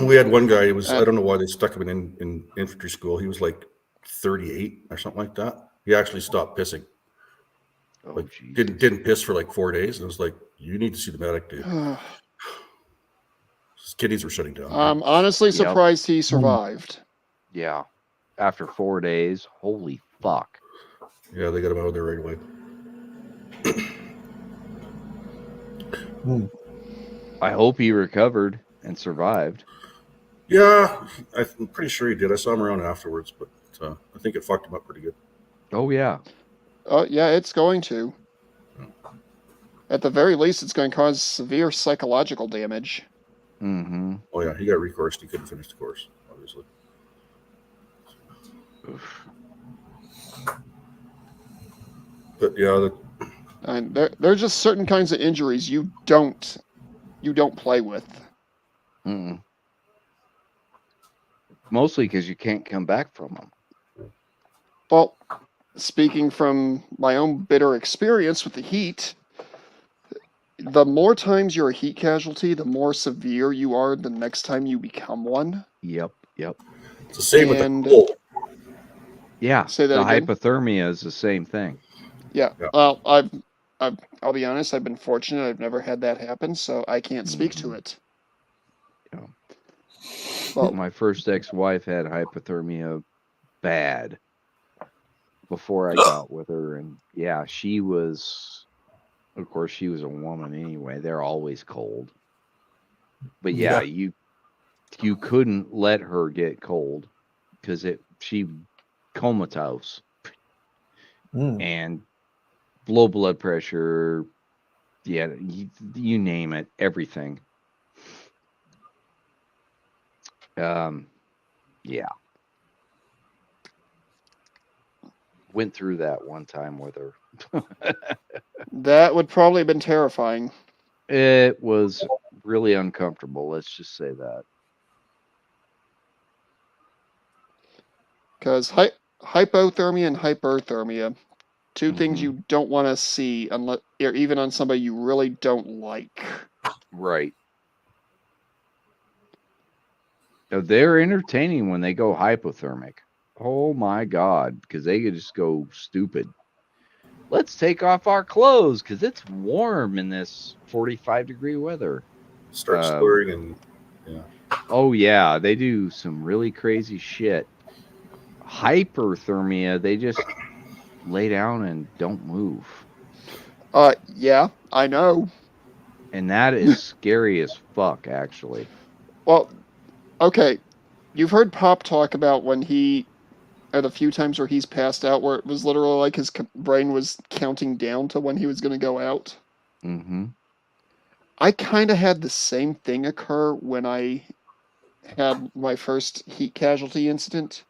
We had one guy, I don't know why they stuck him in infantry school. He was like 38 or something like that. He actually stopped pissing. Oh, Like geez. didn't piss for like 4 days. And it was like, you need to see the medic, dude. His kidneys were shutting down. I'm honestly Yep. surprised he survived. Yeah. After 4 days, holy fuck. Yeah, they got him out of there right away. I hope he recovered and survived. Yeah, I'm pretty sure he did. I saw him around afterwards, but I think it fucked him up pretty good. Oh yeah. Yeah, it's going to. At the very least, it's going to cause severe psychological damage. Mm-hmm. Oh yeah, he got recoursed. He couldn't finish the course, obviously. But yeah, And there are just certain kinds of injuries you don't play with. Mm-mm. Mostly because you can't come back from them. Well, speaking from my own bitter experience with the heat, the more times you're a heat casualty, the more severe you are the next time you become one. Yep. it's the same with And- the cold. Yeah. Say that the again? hypothermia is the same thing. Yeah. Yeah. Well, I'll be honest. I've been fortunate. I've never had that happen, so I can't speak to it. Yeah. Well, My first ex-wife had hypothermia bad before I got with her, and yeah, she was. Of course, she was a woman anyway. They're always cold. But yeah, you couldn't let her get cold because she comatose and low blood pressure. Yeah, you name it, everything. Yeah. Went through that one time with her. that would probably have been terrifying. It was really uncomfortable. Let's just say that. Because hypothermia and hyperthermia, two things Mhm. you don't want to see unless, or even on somebody you really don't like. Right. They're entertaining when they go hypothermic. Oh my God, because they could just go stupid. Let's take off our clothes because it's warm in this 45-degree weather. Start slurring and yeah. Oh yeah, they do some really crazy shit. Hyperthermia, they just lay down and don't move. Yeah, I know. And that is scary as fuck, actually. Well, okay. You've heard Pop talk about when he, at a few times where he's passed out, where it was literally like his brain was counting down to when he was going to go out. Mm-hmm. I kind of had the same thing occur when I had my first heat casualty incident.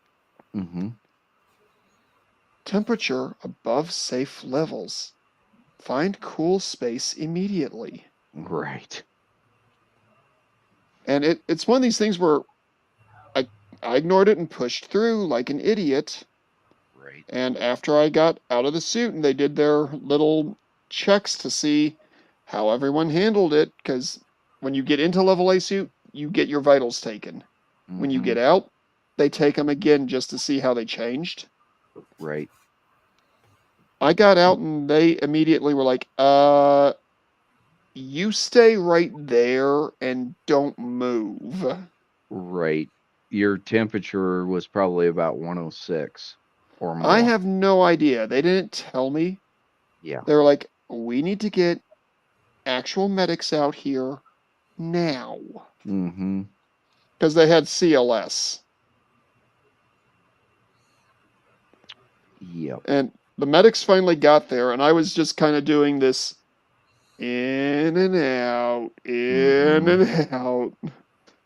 Mm-hmm. Temperature above safe levels. Find cool space immediately. Right. And it's one of these things where I ignored it and pushed through like an idiot. Right. And after I got out of the suit and they did their little checks to see how everyone handled it, because when you get into level A suit, you get your vitals taken. Mm-hmm. When you get out, they take them again just to see how they changed. Right. I got out and they immediately were like, you stay right there and don't move. Right. Your temperature was probably about 106 or more. I have no idea. They didn't tell me. Yeah. They were like, we need to get actual medics out here now. Mm-hmm. Because they had CLS. Yep. And the medics finally got there, and I was just kind of doing this in and out, in and out.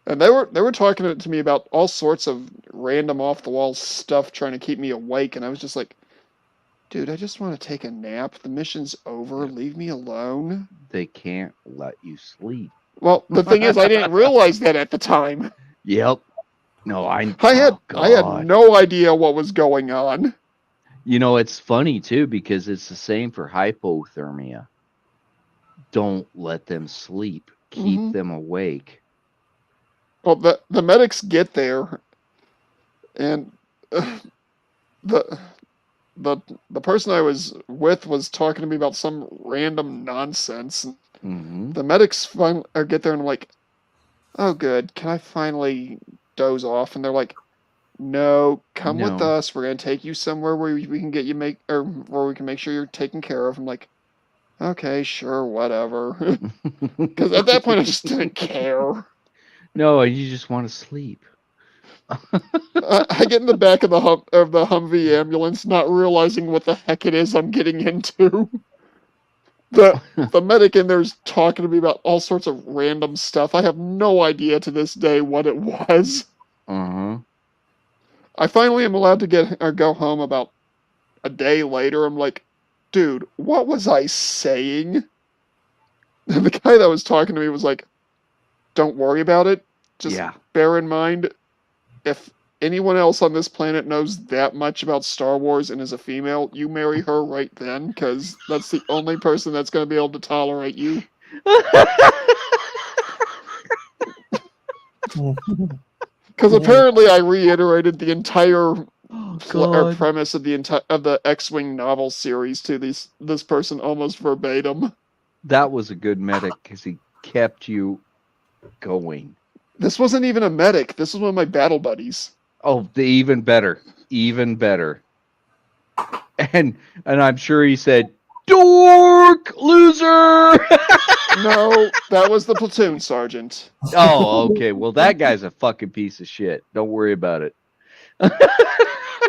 And they were talking to me about all sorts of random off the wall stuff trying to keep me awake, and I was just like, dude, I just want to take a nap. The mission's over. Leave me alone. They can't let you sleep. Well, the thing is, I didn't realize that at the time. Yep. No, I had no idea what was going on. You know, it's funny too because it's the same for hypothermia. Don't let them sleep. Keep them awake. Well, the medics get there, and the person I was with was talking to me about some random nonsense. Mm-hmm. The medics get there, and I'm like, "Oh, good. Can I finally doze off?" And they're like, "No, come with us. We're gonna take you somewhere where we can get you where we can make sure you're taken care of." I'm like, "Okay, sure, whatever." Because at that point, I just didn't care. No, you just want to sleep. I get in the back of the Humvee ambulance, not realizing what the heck it is I'm getting into. The medic in there's talking to me about all sorts of random stuff. I have no idea to this day what it was. Uh-huh. I finally am allowed to go home about a day later. I'm like, dude, what was I saying? And the guy that was talking to me was like, don't worry about it. Just bear in mind, if anyone else on this planet knows that much about Star Wars and is a female, you marry her right then, because that's the only person that's going to be able to tolerate you. Because apparently I reiterated the entire premise of the X-Wing novel series to this person almost verbatim. That was a good medic because he kept you going. This wasn't even a medic. This was one of my battle buddies. Oh, even better. Even better. And I'm sure he said, "Dork loser." No, that was the platoon sergeant. Oh, okay. Well, that guy's a fucking piece of shit. Don't worry about it.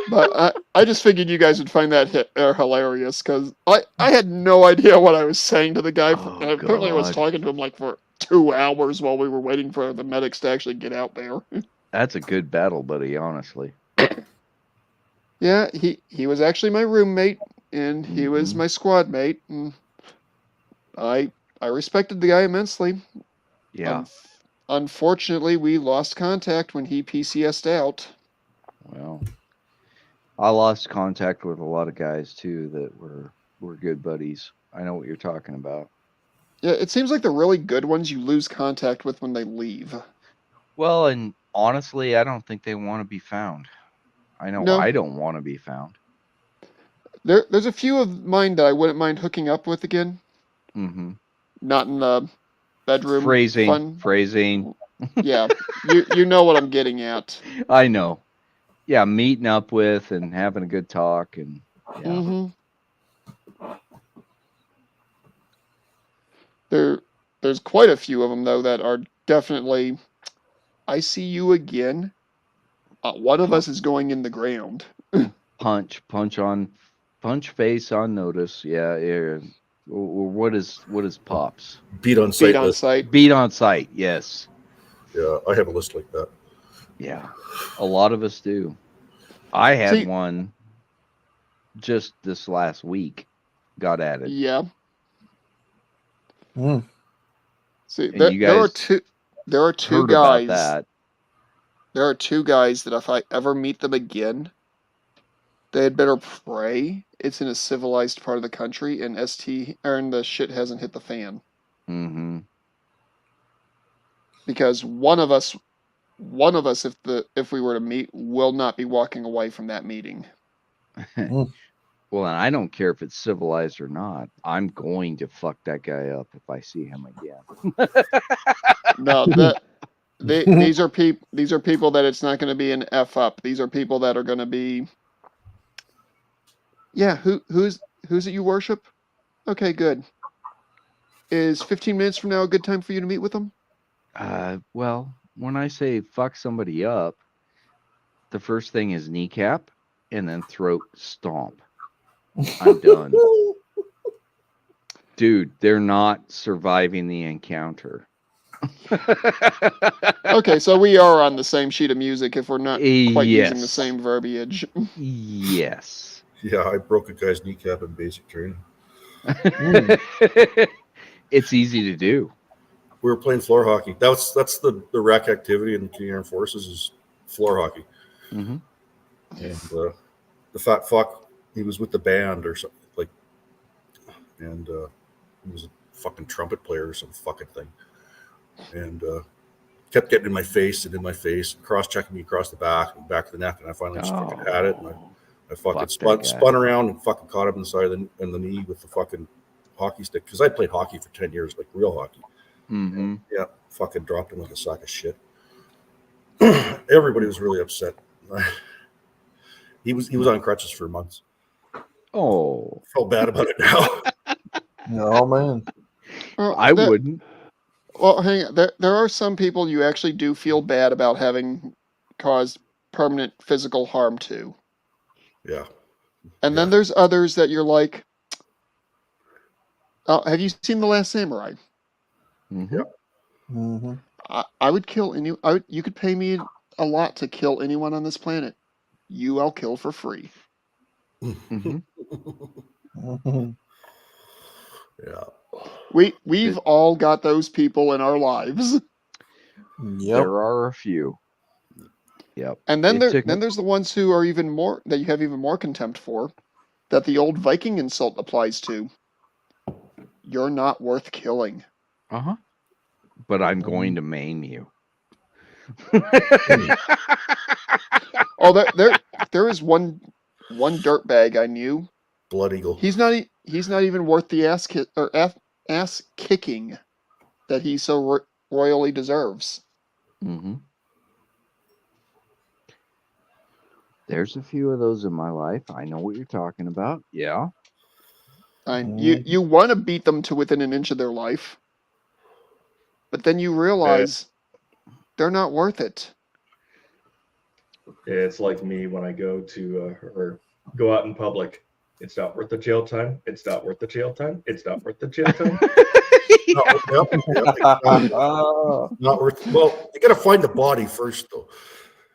But I just figured you guys would find that hilarious because I had no idea what I was saying to the guy. Apparently, I was talking to him like for 2 hours while we were waiting for the medics to actually get out there. That's a good battle buddy, honestly. Yeah, he was actually my roommate, and he was my squad mate, and I respected the guy immensely. Yeah. Unfortunately, we lost contact when he PCS'd out. Well, I lost contact with a lot of guys too that were good buddies. I know what you're talking about. Yeah, it seems like the really good ones you lose contact with when they leave. Well, and honestly, I don't think they want to be found. I know No. I don't want to be found. There's a few of mine that I wouldn't mind hooking up with again. Mm-hmm. Not in the bedroom. Phrasing. Yeah, you know what I'm getting at. I know. Yeah, meeting up with and having a good talk and yeah. Mm-hmm. There's quite a few of them though that are definitely. I see you again. One of us is going in the ground. Punch face on notice. Yeah, yeah. Or what is pops? Beat on Beat sight on list. sight. Beat on sight. Yes. Yeah, I have a list like that. Yeah. A lot of us do. I had See- one just this last week. Got added. Yeah. Mm. See, And you there are guys two. There are two heard about guys. that. There are two guys that if I ever meet them again, they had better pray it's in a civilized part of the country and the shit hasn't hit the fan. Mm-hmm. Because one of us, if we were to meet, will not be walking away from that meeting. Well, and I don't care if it's civilized or not. I'm going to fuck that guy up if I see him again. No, these are people that it's not going to be an F up. These are people that are going to be. Yeah, who's it you worship? Okay, good. Is 15 minutes from now a good time for you to meet with them? Well, when I say fuck somebody up, the first thing is kneecap and then throat stomp. I'm done. Dude, they're not surviving the encounter. Okay, so we are on the same sheet of music if we're not quite using the Yes. same verbiage. Yes. Yeah, I broke a guy's kneecap in basic training. It's easy to do. We were playing floor hockey. That's the rec activity in the Canadian Armed Forces is floor hockey. Mm-hmm. And the fat fuck, he was with the band or something like, and he was a fucking trumpet player or some fucking thing, and kept getting in my face, cross checking me across the back of the neck, and I finally just fucking had it, and I fucking spun around and fucking caught him in the side of the knee with the fucking hockey stick because I played hockey for 10 years, like real hockey. Mm-hmm. Yeah, fucking dropped him like a sack of shit. Everybody was really upset. He was on crutches for months. Oh, Felt bad about it now. Oh man. I wouldn't. Well, hang on. There are some people you actually do feel bad about having caused permanent physical harm to. Yeah. And then there's others that you're like, have you seen The Last Samurai? Mm-hmm. Mm-hmm. I would kill you could pay me a lot to kill anyone on this planet. I'll kill for free. Mm-hmm. Mm-hmm. Yeah. We've all got those people in our lives. Yep. There are a few. Yep. And then there's the ones who are even more that you have even more contempt for, that the old Viking insult applies to. You're not worth killing. Uh-huh. But I'm going to maim you. Oh, there is one dirtbag I knew. Blood Eagle. He's not even worth the ass kicking that he so royally deserves. Mm-hmm. There's a few of those in my life. I know what you're talking about. Yeah. You want to beat them to within an inch of their life, but then you realize they're not worth it. It's like me when I go to or go out in public. It's not worth the jail time. It's not worth the jail time. It's not worth the jail time. Not worth. Well, you got to find the body first, though.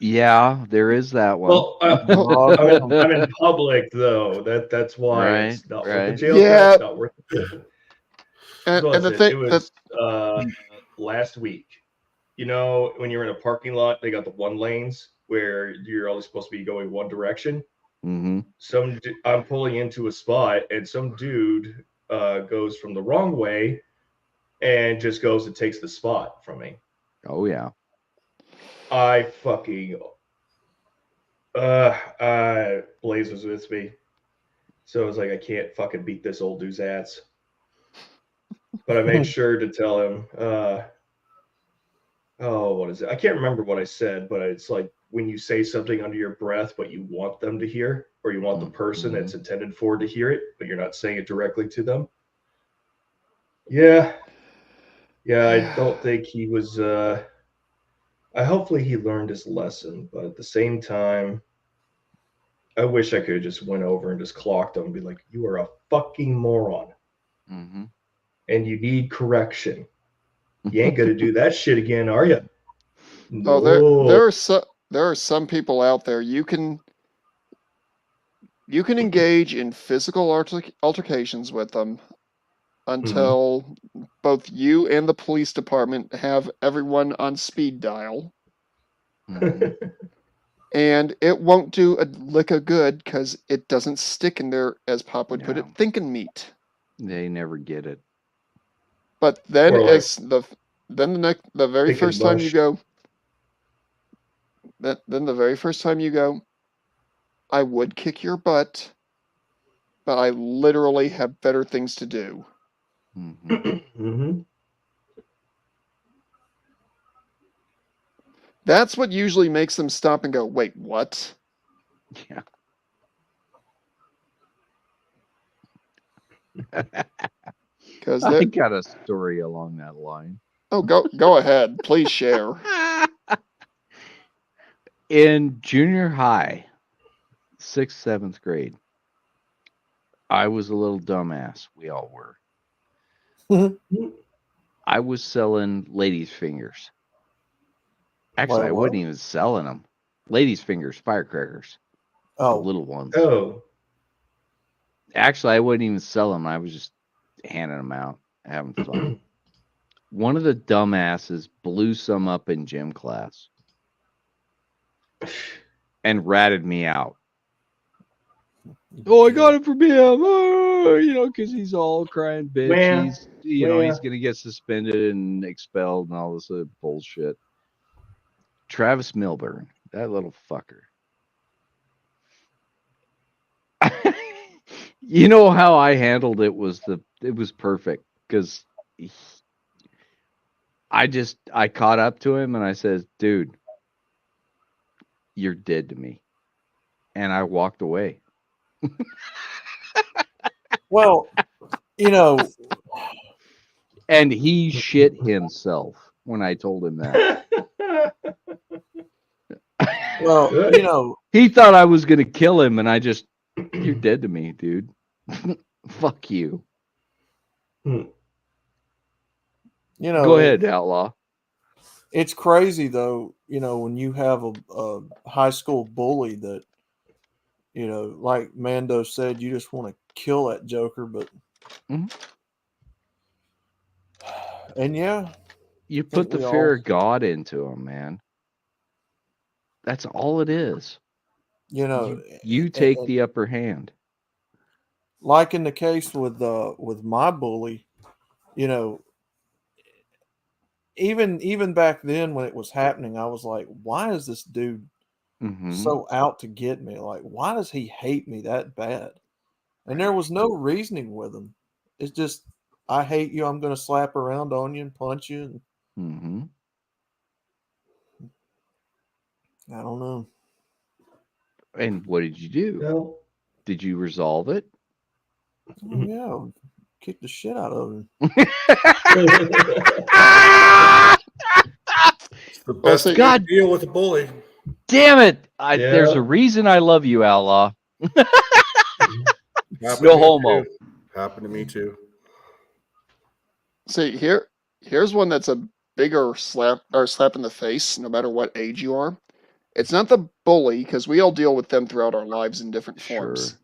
Yeah, there is that one. Well, I'm in public though. That's why it's not worth the jail time. It's not worth the jail time. And the thing it was last week. You know, when you're in a parking lot, they got the one lanes where you're only supposed to be going one direction. Mm-hmm. I'm pulling into a spot, and some dude goes from the wrong way and just goes and takes the spot from me. Oh yeah. I fucking Blaze was with me, so I was like, I can't fucking beat this old dude's ass. But I made sure to tell him, oh, what is it? I can't remember what I said, but it's like when you say something under your breath, but you want them to hear, or you want the person that's intended for to hear it, but you're not saying it directly to them. Yeah. Yeah, I don't think he was, hopefully he learned his lesson, but at the same time, I wish I could have just went over and just clocked him and be like, you are a fucking moron. Mm-hmm. And you need correction. You ain't gonna do that shit again, are you? No. Oh, there are some people out there you can engage in physical altercations with them until both you and the police department have everyone on speed dial, and it won't do a lick of good because it doesn't stick in there, as Pop would put it, thinking meat. They never get it. But then, Or like as the very thinking first time you mush. go, then the very first time you go, I would kick your butt, but I literally have better things to do. That's what usually makes them stop and go, wait, what? Yeah. Because I got a story along that line. Oh, go ahead. Please share. In junior high, 6th, 7th grade, I was a little dumbass. We all were. I was selling ladies' fingers. Actually, I wasn't even selling them. Ladies' fingers, firecrackers. The little ones. Oh. Actually, I wouldn't even sell them. I was just handing them out, having fun. One of the dumbasses blew some up in gym class and ratted me out. Oh, I got it from him. Oh, you know, because he's all crying bitch. Well, He's, you know, he's going to get suspended and expelled and all this other bullshit. Travis Milburn, that little fucker. You know how I handled it was perfect because I caught up to him and I said, dude, you're dead to me. And I walked away. Well, you know. And he shit himself when I told him that. Well, you know. He thought I was going to kill him and I just, you're dead to me, dude. Fuck you. You know, go ahead, Outlaw. It's crazy though, you know, when you have a high school bully that, you know, like Mando said, you just want to kill that joker, but and yeah, you put the fear of God into him, man. That's all it is. You know, you take the upper hand. Like in the case with my bully, you know, even back then when it was happening, I was like, why is this dude so out to get me? Like, why does he hate me that bad? And there was no reasoning with him. It's just, I hate you. I'm going to slap around on you and punch you. And, I don't know. And what did you do? No. Did you resolve it? Oh, yeah. Kick the shit out of him. It's the best God deal with a bully. Damn it! There's a reason I love you, Outlaw. No homo. Happened to me too. See, here's one that's a bigger slap in the face, no matter what age you are. It's not the bully, because we all deal with them throughout our lives in different forms.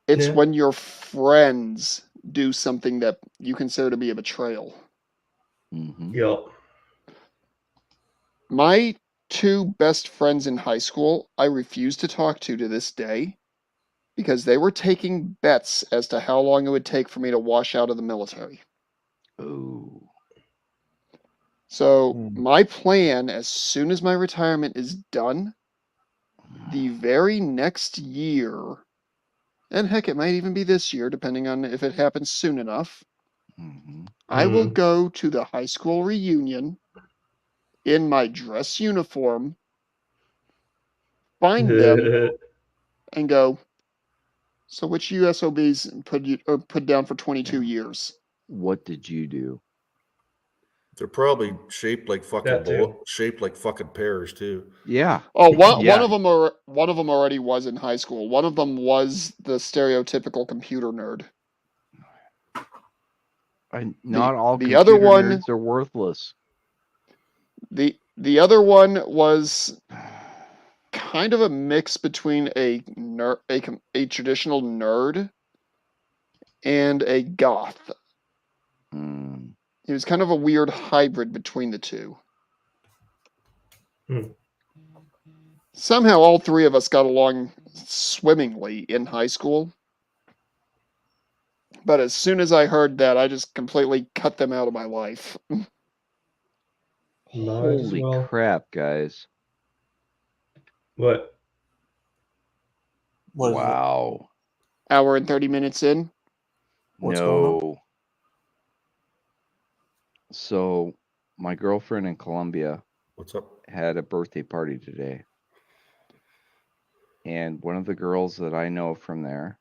It's when your friends do something that you consider to be a betrayal. Yep. My two best friends in high school, I refuse to talk to this day, because they were taking bets as to how long it would take for me to wash out of the military. Oh. So my plan, as soon as my retirement is done, the very next year, and heck, it might even be this year, depending on if it happens soon enough, I will go to the high school reunion in my dress uniform, find them, and go, so which USOBs put down for 22 years? What did you do? They're probably shaped like That too. fucking pears too. Yeah. Oh, one Yeah. of them already was in high school. One of them was the stereotypical computer nerd. Not all the computer other one- nerds are worthless. The other one was kind of a mix between a traditional nerd and a goth. Mm. He was kind of a weird hybrid between the two. Somehow all three of us got along swimmingly in high school. But as soon as I heard that, I just completely cut them out of my life. Holy crap, guys. What? What is it? Wow. Hour and 30 minutes in. What's going on? No. So, my girlfriend in Colombia What's up? had a birthday party today. And one of the girls that I know from there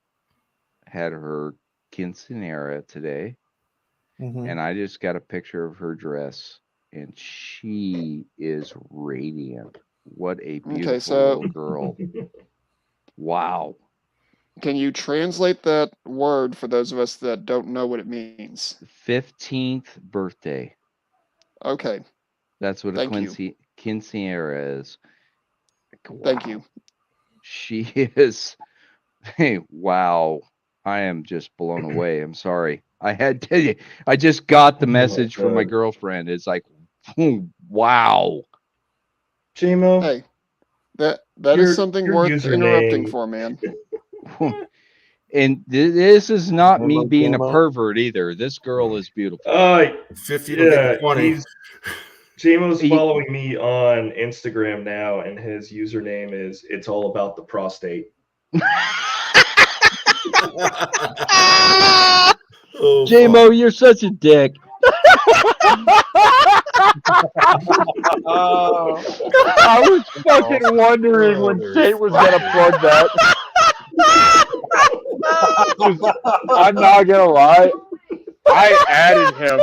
had her quinceanera today. And I just got a picture of her dress, and she is radiant. What a beautiful little girl. Wow. Can you translate that word for those of us that don't know what it means? 15th birthday. Okay. That's what Thank a you. quinceanera is. Thank you. She is. Hey, wow. I am just blown away. I'm sorry. I just got the message from my girlfriend. It's like, wow. JMO. Hey, that is something your worth username- interrupting for, man. And this is not me Hello, being a Gammo. pervert either. This girl is beautiful. 50 to get 20. JMO's You- following me on Instagram now, and his username is "It's all about the prostate." Oh, JMO, you're such a dick. I was fucking wondering when Tate was gonna plug that. 'Cause I'm not gonna lie, I added him.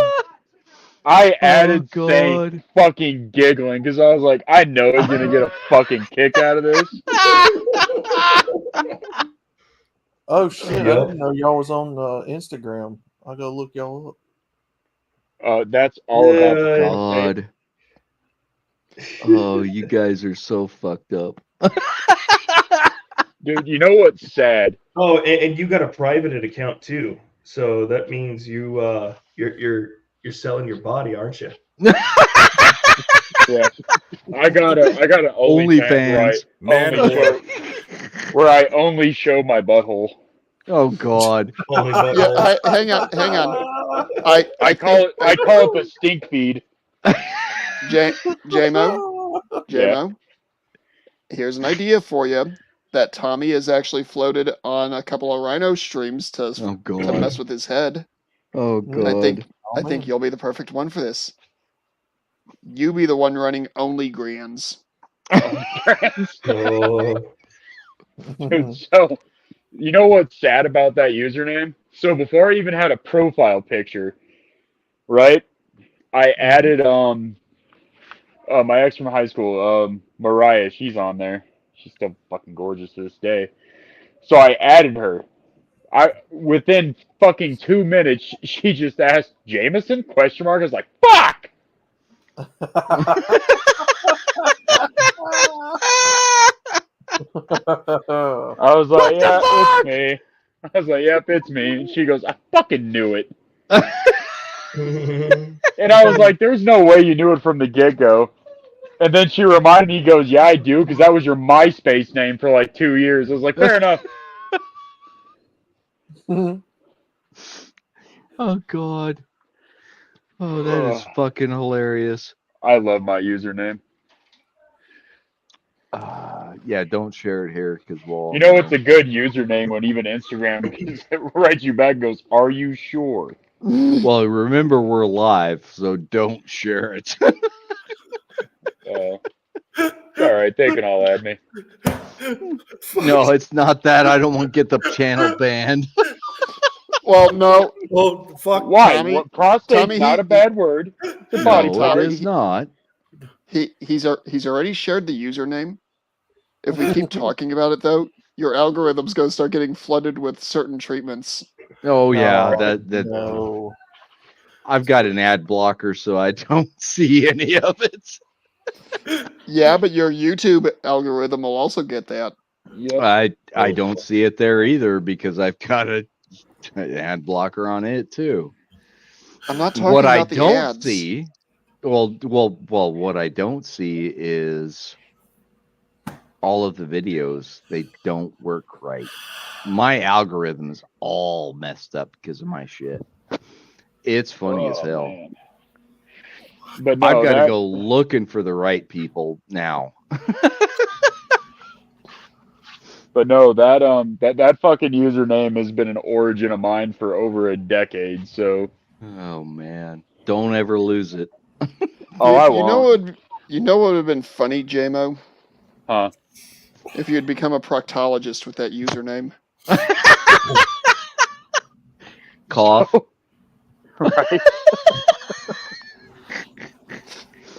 I added Saint fucking giggling because I was like, I know he's gonna get a fucking kick out of this. Oh shit! I Yep. didn't know y'all was on Instagram. I'll go look y'all up. That's all about the prostate. God. Oh, you guys are so fucked up. Dude, you know what's sad? Oh, and you got a private account too, so that means you're selling your body, aren't you? Yeah, I got an OnlyFans where I only show my butthole. Oh God. Yeah, hang on. I call it the stink feed. JMO, Yeah. here's an idea for you. That Tommy has actually floated on a couple of Rhino streams to mess with his head. Oh God. I think you'll be the perfect one for this. You be the one running only Grans. Dude, so, you know what's sad about that username? So before I even had a profile picture, right? I added my ex from high school, Mariah. She's on there. She's still fucking gorgeous to this day. So I added her. Within fucking 2 minutes, she just asked Jameson ? I was like, fuck. I was like, yeah, it's me. I was like, yep, it's me. And she goes, I fucking knew it. And I was like, there's no way you knew it from the get-go. And then she reminded me, goes, yeah, I do, because that was your MySpace name for like 2 years. I was like, fair enough. Oh God. Oh, that is fucking hilarious. I love my username. Yeah, don't share it here because we'll. You know, it's a good username when even Instagram writes you back and goes, "Are you sure?" Well, remember we're live, so don't share it. It's all right. They can all add me. No, it's not that. I don't want to get the channel banned. Well, no, Well, fuck. Why? Tommy- What, prostate's Tommy, not a bad word. It's a body No, part. it is not. he's already shared the username. If we keep talking about it, though, your algorithm's going to start getting flooded with certain treatments. Oh yeah, Oh, that No. I've got an ad blocker, so I don't see any of it. Yeah, but your YouTube algorithm will also get that. Yep. I don't see it there either because I've got an ad blocker on it too. I'm not talking What I about the don't ads. see, what I don't see is all of the videos. They don't work right. My algorithm is all messed up because of my shit. It's funny as hell. Man. But no, I've got to that- go looking for the right people now. But no, that fucking username has been an origin of mine for over a decade. So Oh man, don't ever lose it. I You know won't. what? You know what would have been funny, JMO? Huh? If you had become a proctologist with that username. Cough. Right.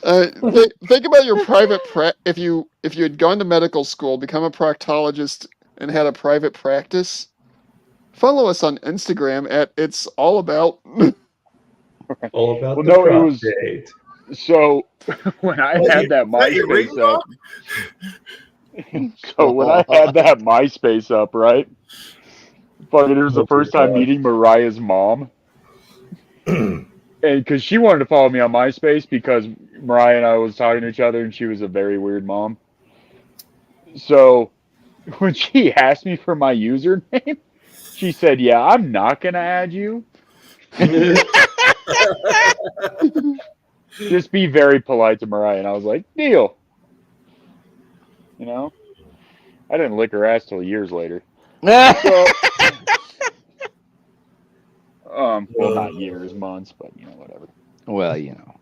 Think about your private if you had gone to medical school, become a proctologist, and had a private practice. Follow us on Instagram at It's All About. All about Well, the no, it was- prostate. So when I had that MySpace up, so when I had that MySpace up, right? Fucking, it was the Oh, first time God. meeting Mariah's mom, and because she wanted to follow me on MySpace because Mariah and I was talking to each other, and she was a very weird mom. So when she asked me for my username, she said, "Yeah, I'm not gonna add you. Just be very polite to Mariah." And I was like, "Deal." You know, I didn't lick her ass till years later. So, well, not years, months, but you know, whatever. Well, you know,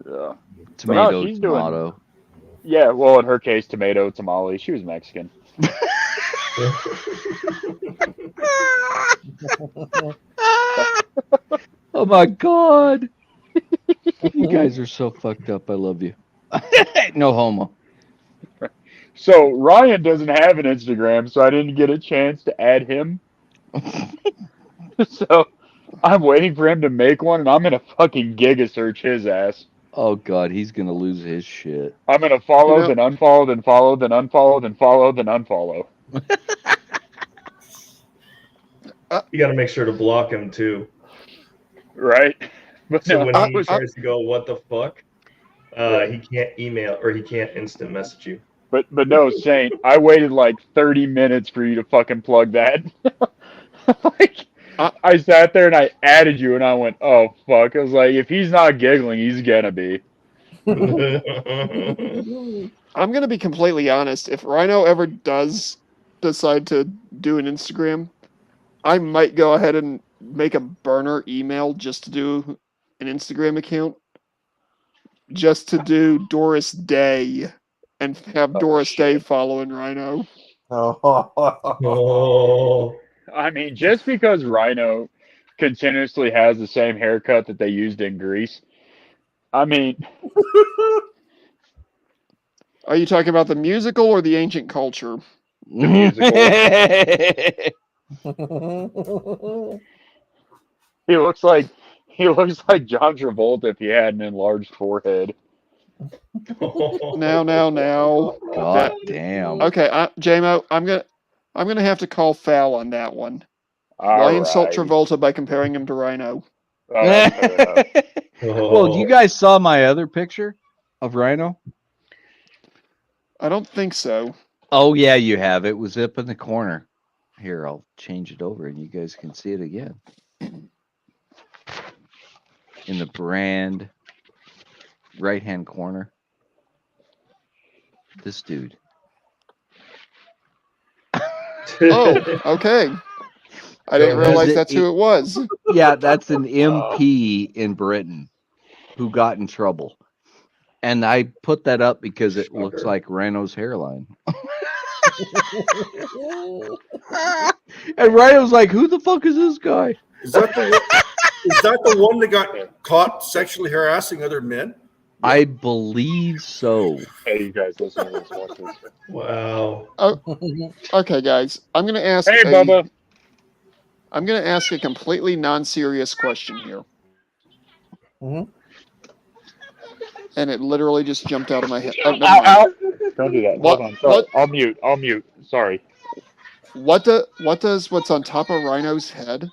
Yeah. tomato, she's doing- tomato. Yeah, well, in her case, tomato, tamale. She was Mexican. Oh my god, you guys are so fucked up. I love you. No homo. So Ryan doesn't have an Instagram, so I didn't get a chance to add him. So I'm waiting for him to make one, and I'm gonna fucking giga search his ass. Oh god, he's gonna lose his shit. I'm gonna follow, You know- then unfollow, then follow, then unfollow, then follow, then unfollow. You got to make sure to block him too. Right? But So no, when I he was- tries to go, what the fuck? He can't email or he can't instant message you. but no, Saint, I waited like 30 minutes for you to fucking plug that. Like, I sat there and I added you, and I went, "Oh fuck!" I was like, "If he's not giggling, he's gonna be." I'm gonna be completely honest. If Rhino ever does decide to do an Instagram, I might go ahead and make a burner email just to do an Instagram account, just to do Doris Day, and have Doris Day following Rhino. Oh. I mean, just because Rhino continuously has the same haircut that they used in Greece, I mean, Are you talking about the musical or the ancient culture? the musical. He looks like John Travolta if he had an enlarged forehead. Now. God damn. Okay, JMO, I'm gonna have to call foul on that one. Why insult Travolta by comparing him to Rhino? Oh, that's fair enough. Well, you guys saw my other picture of Rhino? I don't think so. Oh yeah, you have. It was up in the corner. Here, I'll change it over and you guys can see it again. In the brand right-hand corner. This dude. Oh, okay. I didn't realize that's who it was. Yeah, that's an MP in Britain who got in trouble. And I put that up because it looks like Rhino's hairline. And Rhino's like, who the fuck is this guy? Is that the one that got caught sexually harassing other men? I believe so. Hey, you guys, listen to this. Watch this. Wow. Okay, guys. I'm gonna ask. Hey, Bubba. I'm gonna ask a completely non-serious question here, and it literally just jumped out of my head. Oh, never mind. Ow. Don't do that. What- Hold on. Sorry. what- I'll mute. Sorry. What does what's on top of Rhino's head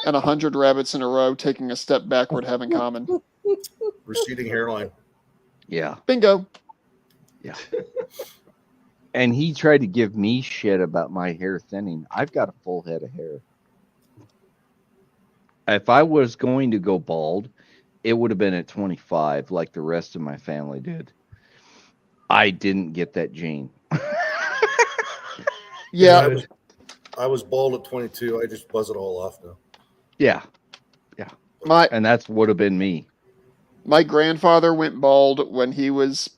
and 100 rabbits in a row taking a step backward have in common? Receding hairline. Yeah. Bingo. Yeah. And he tried to give me shit about my hair thinning. I've got a full head of hair. If I was going to go bald, it would have been at 25 like the rest of my family did. I didn't get that gene. Yeah. I was bald at 22. I just buzz it all off now. Yeah. And that's would have been me. My grandfather went bald when he was,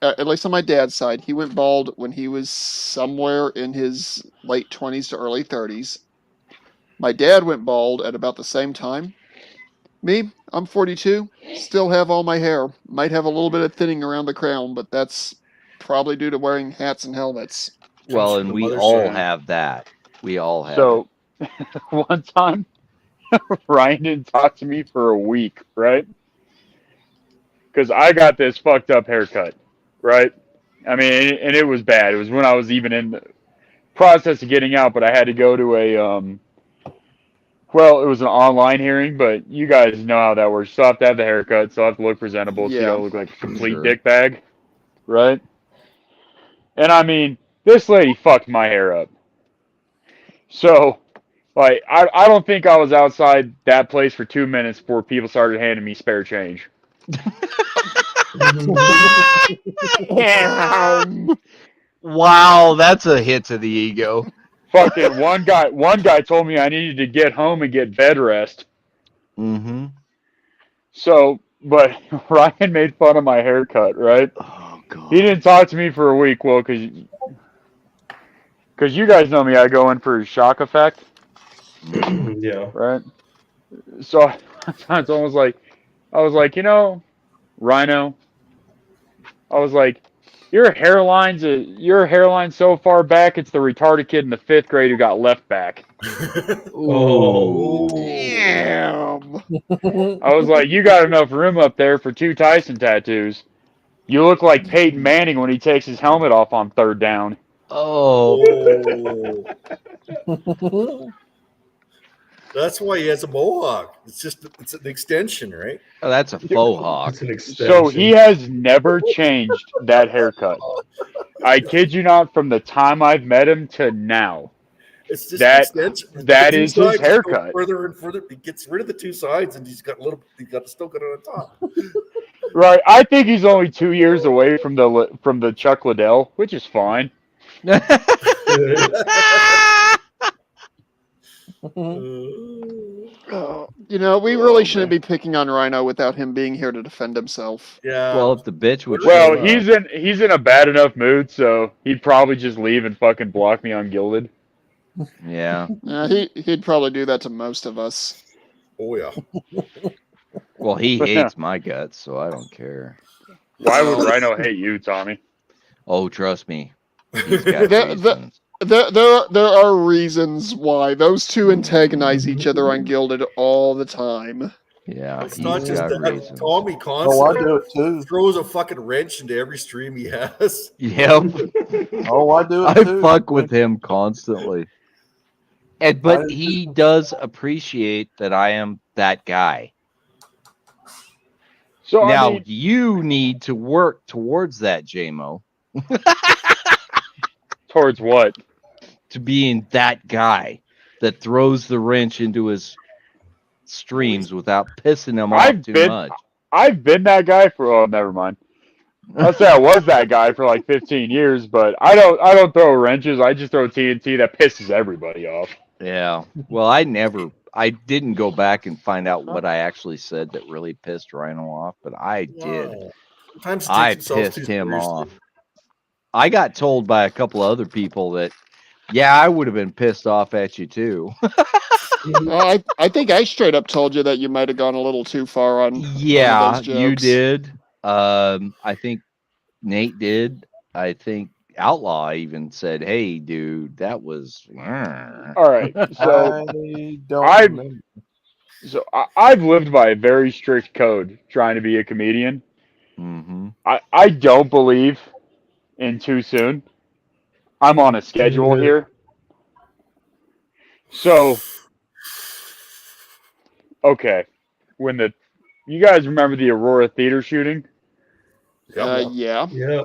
at least on my dad's side, he went bald when he was somewhere in his late 20s to early 30s. My dad went bald at about the same time. Me, I'm 42, still have all my hair. Might have a little bit of thinning around the crown, but that's probably due to wearing hats and helmets. Well, from and the we mother's all side. have that. We all have. So one time, Ryan didn't talk to me for a week, right? Because I got this fucked up haircut, right? I mean, and it was bad. It was when I was even in the process of getting out, but I had to go to a well, it was an online hearing, but you guys know how that works. Still have to have the haircut, still have to look presentable, so you Yeah. don't look like a complete Sure. dick bag, right? And I mean, this lady fucked my hair up. So, like, I don't think I was outside that place for 2 minutes before people started handing me spare change. Wow, that's a hit to the ego. Fucking one guy told me I needed to get home and get bed rest. Mm-hmm. So, but Ryan made fun of my haircut, right? Oh god. He didn't talk to me for a week, well, because you guys know me, I go in for shock effect, Yeah. right? So I was like, you know, Rhino, I was like, your hairline's so far back, it's the retarded kid in the 5th grade who got left back. Oh. Damn. I was like, you got enough room up there for 2 Tyson tattoos. You look like Peyton Manning when he takes his helmet off on 3rd down. Oh. That's why he has a mohawk. It's an extension, right? Oh, that's a faux hawk. It's an extension. So he has never changed that haircut. I kid you not, from the time I've met him to now. It's just That- an extension. that The two is his sides go haircut. Further and further, he gets rid of the 2 sides, and he's still got it on top. Right, I think he's only 2 years away from the Chuck Liddell, which is fine. You know, we really shouldn't be picking on Rhino without him being here to defend himself. Yeah. Well, if the bitch would. Well, show up. he's in a bad enough mood, so he'd probably just leave and fucking block me on Gilded. Yeah. He'd probably do that to most of us. Oh yeah. Well, he hates my guts, so I don't care. Why would Rhino hate you, Tommy? Oh, trust me. He's got The- reasons. There are reasons why those two antagonize each other on Gilded all the time. Yeah, It's he's not just got that. reasons. Tommy Oh, I constantly do it too. throws a fucking wrench into every stream he has. Yep. Oh, I do it I too. fuck with him constantly. But he does appreciate that I am that guy. So Now, I mean, you need to work towards that, JMO, towards what? to being that guy that throws the wrench into his streams without pissing him off I've too been- much. I've been that guy for. Oh, never mind. I'll say I was that guy for like 15 years, but I don't throw wrenches. I just throw TNT that pisses everybody off. Yeah. Well, I didn't go back and find out what I actually said that really pissed Rhino off, but I did. Wow. Sometimes it I takes itself pissed too him seriously. off. I got told by a couple other people that, yeah, I would have been pissed off at you too. I think I straight up told you that you might have gone a little too far on one of Yeah, those you jokes. did. I think Nate did. I think Outlaw even said, "Hey, dude, that was." All right, so I don't I remember. I've lived by a very strict code trying to be a comedian. Mm-hmm. I don't believe in too soon. I'm on a schedule here. So, okay, when you guys remember the Aurora Theater shooting? Yeah. Yeah.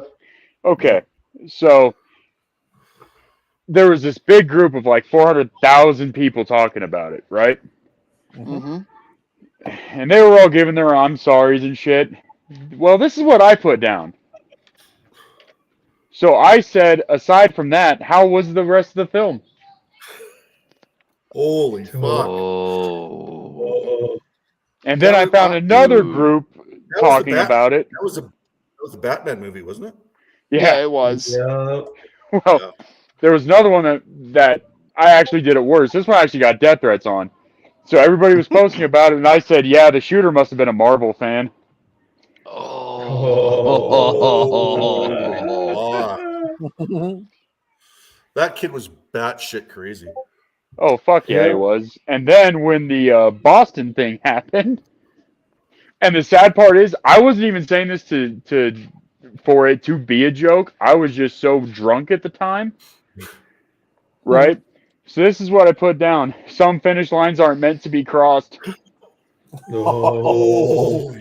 Okay, so there was this big group of like 400,000 people talking about it, right? Mm-hmm. And they were all giving their I'm sorries and shit. Well, this is what I put down. So I said, aside from that, how was the rest of the film? Holy fuck. Oh. And then I found another group talking about it. That was the Batman movie, wasn't it? Yeah, it was. Yeah. Well, there was another one that I actually did it worse. This one actually got death threats on. So everybody was posting about it, and I said, yeah, the shooter must have been a Marvel fan. Oh. That kid was batshit crazy. Oh, fuck yeah, he was. And then when the Boston thing happened, and the sad part is, I wasn't even saying this for it to be a joke. I was just so drunk at the time. Right? So this is what I put down. Some finish lines aren't meant to be crossed. Oh.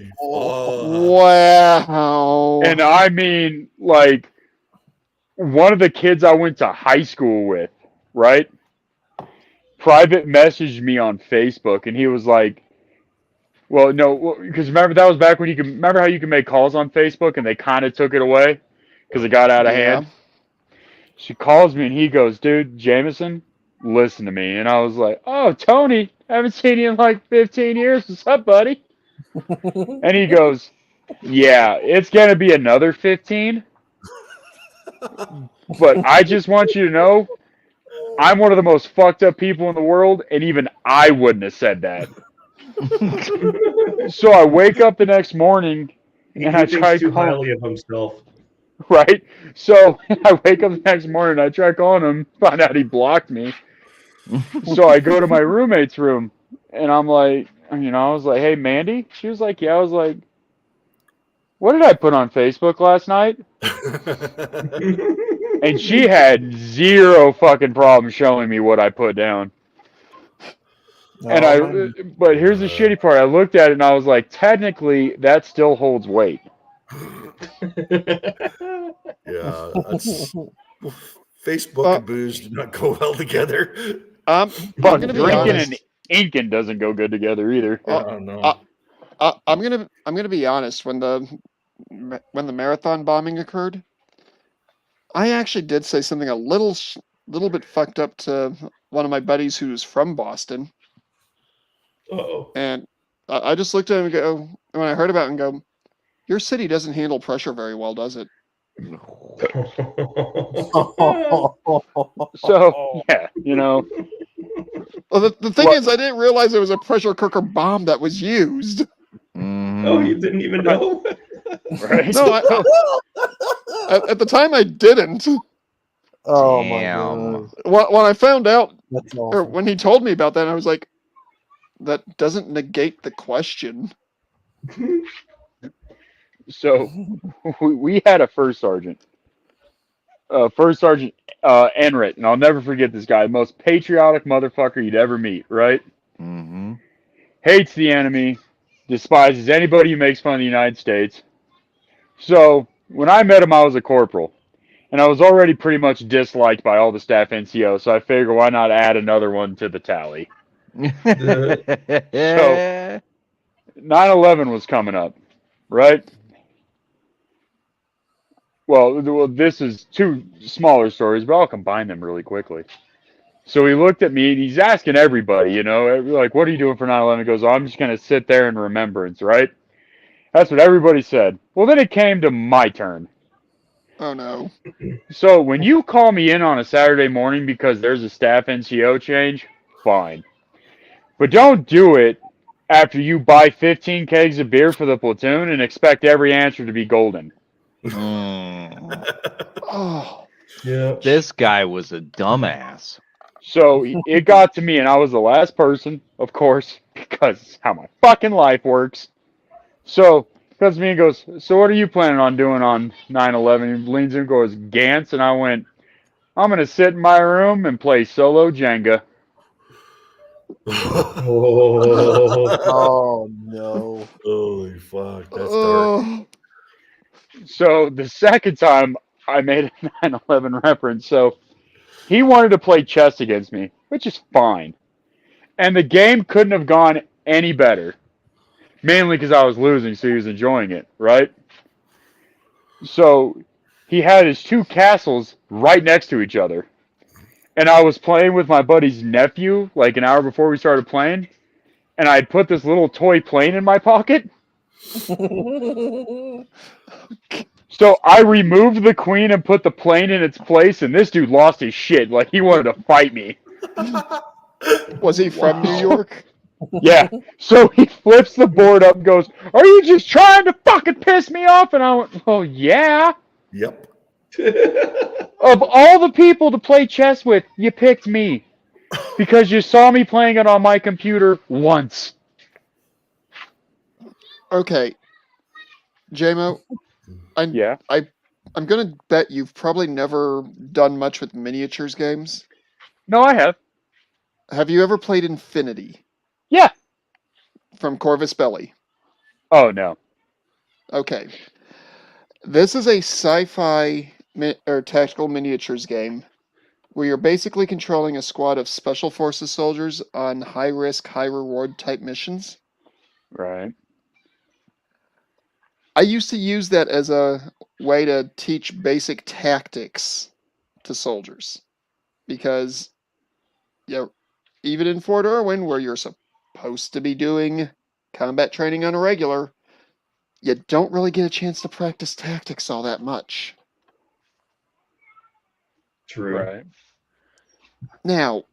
Wow. And I mean, like, one of the kids I went to high school with, right? Private messaged me on Facebook, and he was like, well, no, because remember, that was back when remember how you could make calls on Facebook, and they kind of took it away because it got out of hand? She calls me, and he goes, dude, Jameson, listen to me. And I was like, oh, Tony, haven't seen you in like 15 years. What's up, buddy? And he goes, yeah, it's going to be another 15. But I just want you to know, I'm one of the most fucked up people in the world, and even I wouldn't have said that. So I wake up the next morning, and I try too calling. highly of himself. Right? So I wake up the next morning, I try calling him, find out he blocked me. So I go to my roommate's room, and I'm like, I was like, hey, Mandy? She was like, yeah. I was like, what did I put on Facebook last night? And she had zero fucking problem showing me what I put down. But here's the shitty part. I looked at it and I was like, technically, that still holds weight. Yeah, that's Facebook and booze do not go well together. I'm gonna be drinking honest. and inking doesn't go good together either. I'm gonna be honest. When the marathon bombing occurred, I actually did say something a little bit fucked up to one of my buddies who's from Boston. Uh-oh. And I just looked at him and go, when I heard about it, and go, your city doesn't handle pressure very well, does it? So, yeah, Well, the thing is, I didn't realize it was a pressure cooker bomb that was used. Oh, you didn't even know? Right? No, at the time I didn't. Oh Damn. my god. When I found out, That's or awful. when he told me about that, I was like, that doesn't negate the question. So, we had a first sergeant. Enrit, and I'll never forget this guy. The most patriotic motherfucker you'd ever meet, right? Mm-hmm. Hates the enemy, despises anybody who makes fun of the United States. So, when I met him, I was a corporal. And I was already pretty much disliked by all the staff NCO, so I figured why not add another one to the tally. So, 9/11 was coming up, right? Well, this is two smaller stories, but I'll combine them really quickly. So he looked at me and he's asking everybody, like, what are you doing for 9/11? He goes, oh, I'm just going to sit there in remembrance, right? That's what everybody said. Well, then it came to my turn. Oh no. So when you call me in on a Saturday morning because there's a staff NCO change, fine. But don't do it after you buy 15 kegs of beer for the platoon and expect every answer to be golden. Oh. Yeah. This guy was a dumbass. So it got to me, and I was the last person, of course, because it's how my fucking life works. So he comes to me and goes, so what are you planning on doing on 9/11? He leans in and goes, Gantz, and I went, I'm going to sit in my room and play solo Jenga. Oh. Oh no. Holy fuck, that's dark. Oh. So the second time I made a 9/11 reference, so he wanted to play chess against me, which is fine. And the game couldn't have gone any better. Mainly because I was losing, so he was enjoying it, right? So he had his two castles right next to each other. And I was playing with my buddy's nephew like an hour before we started playing. And I had put this little toy plane in my pocket. So I removed the queen and put the plane in its place, and this dude lost his shit. Like, he wanted to fight me. Was he from New York? Yeah. So he flips the board up and goes, are you just trying to fucking piss me off? And I went, well, yeah. Yep. Of all the people to play chess with, you picked me. Because you saw me playing it on my computer once. Okay. JMO, Yeah. I'm gonna bet you've probably never done much with miniatures games. No, I have. Have you ever played Infinity Yeah. from Corvus Belli? Oh, no. Okay. This is a sci-fi or tactical miniatures game where you're basically controlling a squad of special forces soldiers on high-risk, high-reward type missions. Right. I used to use that as a way to teach basic tactics to soldiers because, even in Fort Irwin, where you're supposed to be doing combat training on a regular, you don't really get a chance to practice tactics all that much. True. Right. Now,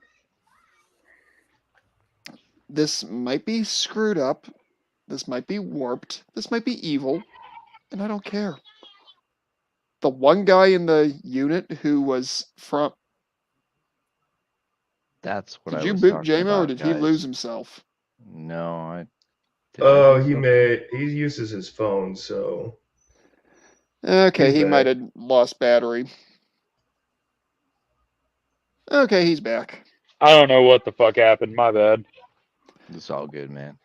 this might be screwed up, this might be warped, this might be evil, and I don't care. The one guy in the unit who was from... That's what Did I you was boot talking JMO, or about, did he guys. lose himself? No, I. Oh, he uses his phone, so Okay, He's he back. might have lost battery. Okay, he's back. I don't know what the fuck happened. My bad. It's all good, man.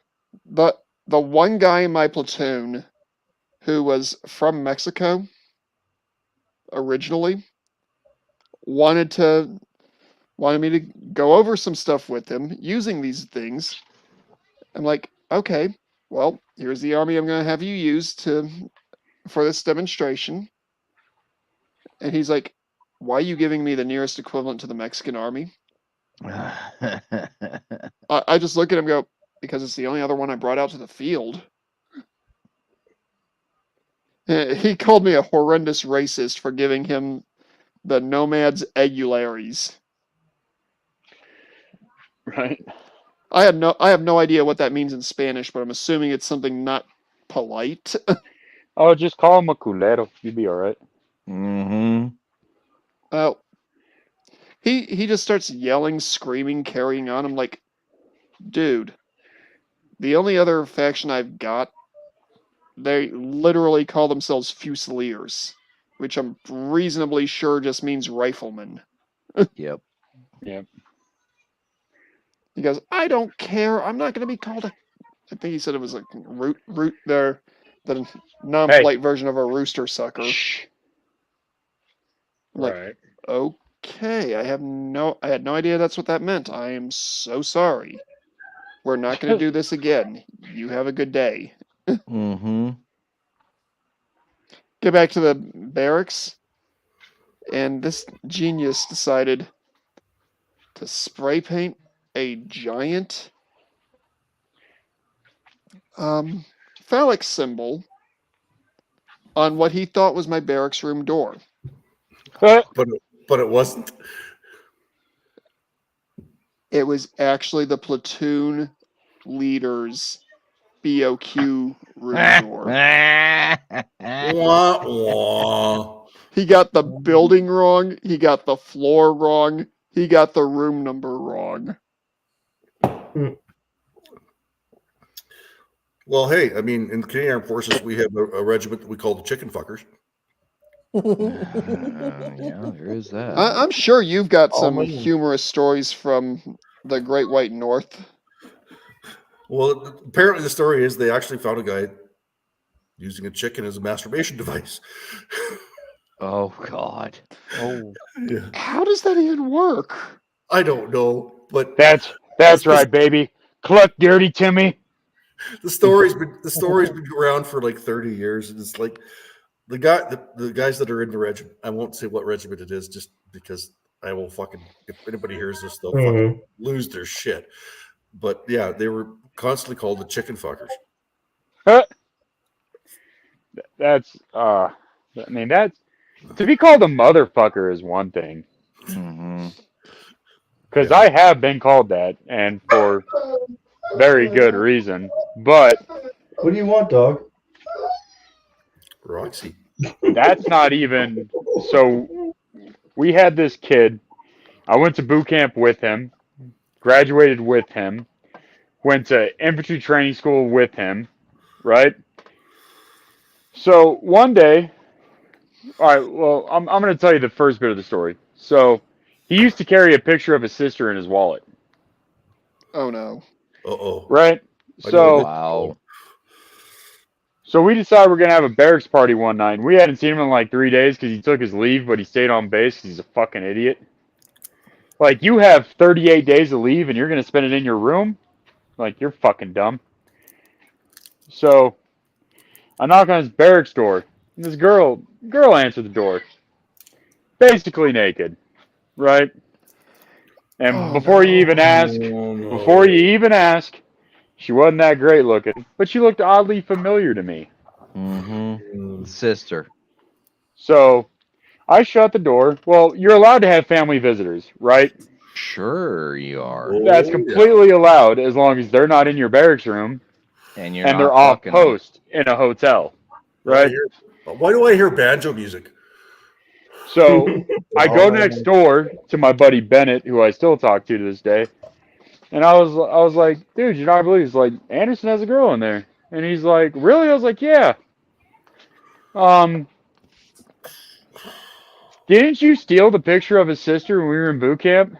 But the one guy in my platoon who was from Mexico originally wanted me to go over some stuff with him using these things. I'm like, okay, well, here's the army I'm going to have you use for this demonstration. And he's like, why are you giving me the nearest equivalent to the Mexican army? I just look at him and go, because it's the only other one I brought out to the field. He called me a horrendous racist for giving him the nomads egularies. Right. I have no idea what that means in Spanish, but I'm assuming it's something not polite. Oh, just call him a culero. You'll be all right. Mm-hmm. Well, he just starts yelling, screaming, carrying on. I'm like, dude, the only other faction I've got, they literally call themselves Fusiliers, which I'm reasonably sure just means riflemen. Yep. Yeah. He goes, I don't care. I'm not going to be called a... I think he said it was like root there, the non-polite version of a rooster sucker. Shh. I'm like, Right. okay, I had no idea that's what that meant. I am so sorry. We're not going to do this again. You have a good day. Mm-hmm. get back to the barracks, and this genius decided to spray paint a giant phallic symbol on what he thought was my barracks room door. But it wasn't. It was actually the platoon leader's BOQ room door. Wah, wah. He got the building wrong. He got the floor wrong. He got the room number wrong. Well, hey, I mean, in the Canadian Armed Forces, we have a regiment that we call the Chicken Fuckers. Yeah, there is that. I'm sure you've got some man. humorous stories from the Great White North. Well, apparently the story is they actually found a guy using a chicken as a masturbation device. Oh God. Oh, Yeah. How does that even work? I don't know, but That's right, baby. Cluck dirty Timmy. the story's been around for like 30 years, and it's like the guys that are in the regiment. I won't say what regiment it is, just because I will fucking, if anybody hears this, they'll fucking lose their shit. But yeah, they were constantly called the Chicken Fuckers. That's I mean, that's to be called a motherfucker is one thing. Mm-hmm. Because I have been called that, and for very good reason. But What do you want, dog? Roxy. that's not even. So we had this kid. I went to boot camp with him, graduated with him, went to infantry training school with him, right? So one day, all right, well, I'm going to tell you the first bit of the story. So he used to carry a picture of his sister in his wallet, Oh no. Uh-oh. right? I know So this. Wow. So we decided we're going to have a barracks party one night. We hadn't seen him in like 3 days because he took his leave, but he stayed on base because he's a fucking idiot. Like, you have 38 days of leave and you're going to spend it in your room? Like, you're fucking dumb. So I knock on his barracks door, and this girl answered the door. Basically naked, right? And Oh, before you even ask, she wasn't that great looking, but she looked oddly familiar to me. Mm-hmm. Sister. So I shut the door. Well, you're allowed to have family visitors, right? Sure you are. That's completely allowed as long as they're not in your barracks room And you're and not they're off fucking them. post in a hotel, right? Why do I hear banjo music? So I go next door to my buddy Bennett, who I still talk to this day, and I was like, dude, you're not believe? He's like, Anderson has a girl in there, and he's like, really? I was like, yeah. Didn't you steal the picture of his sister when we were in boot camp?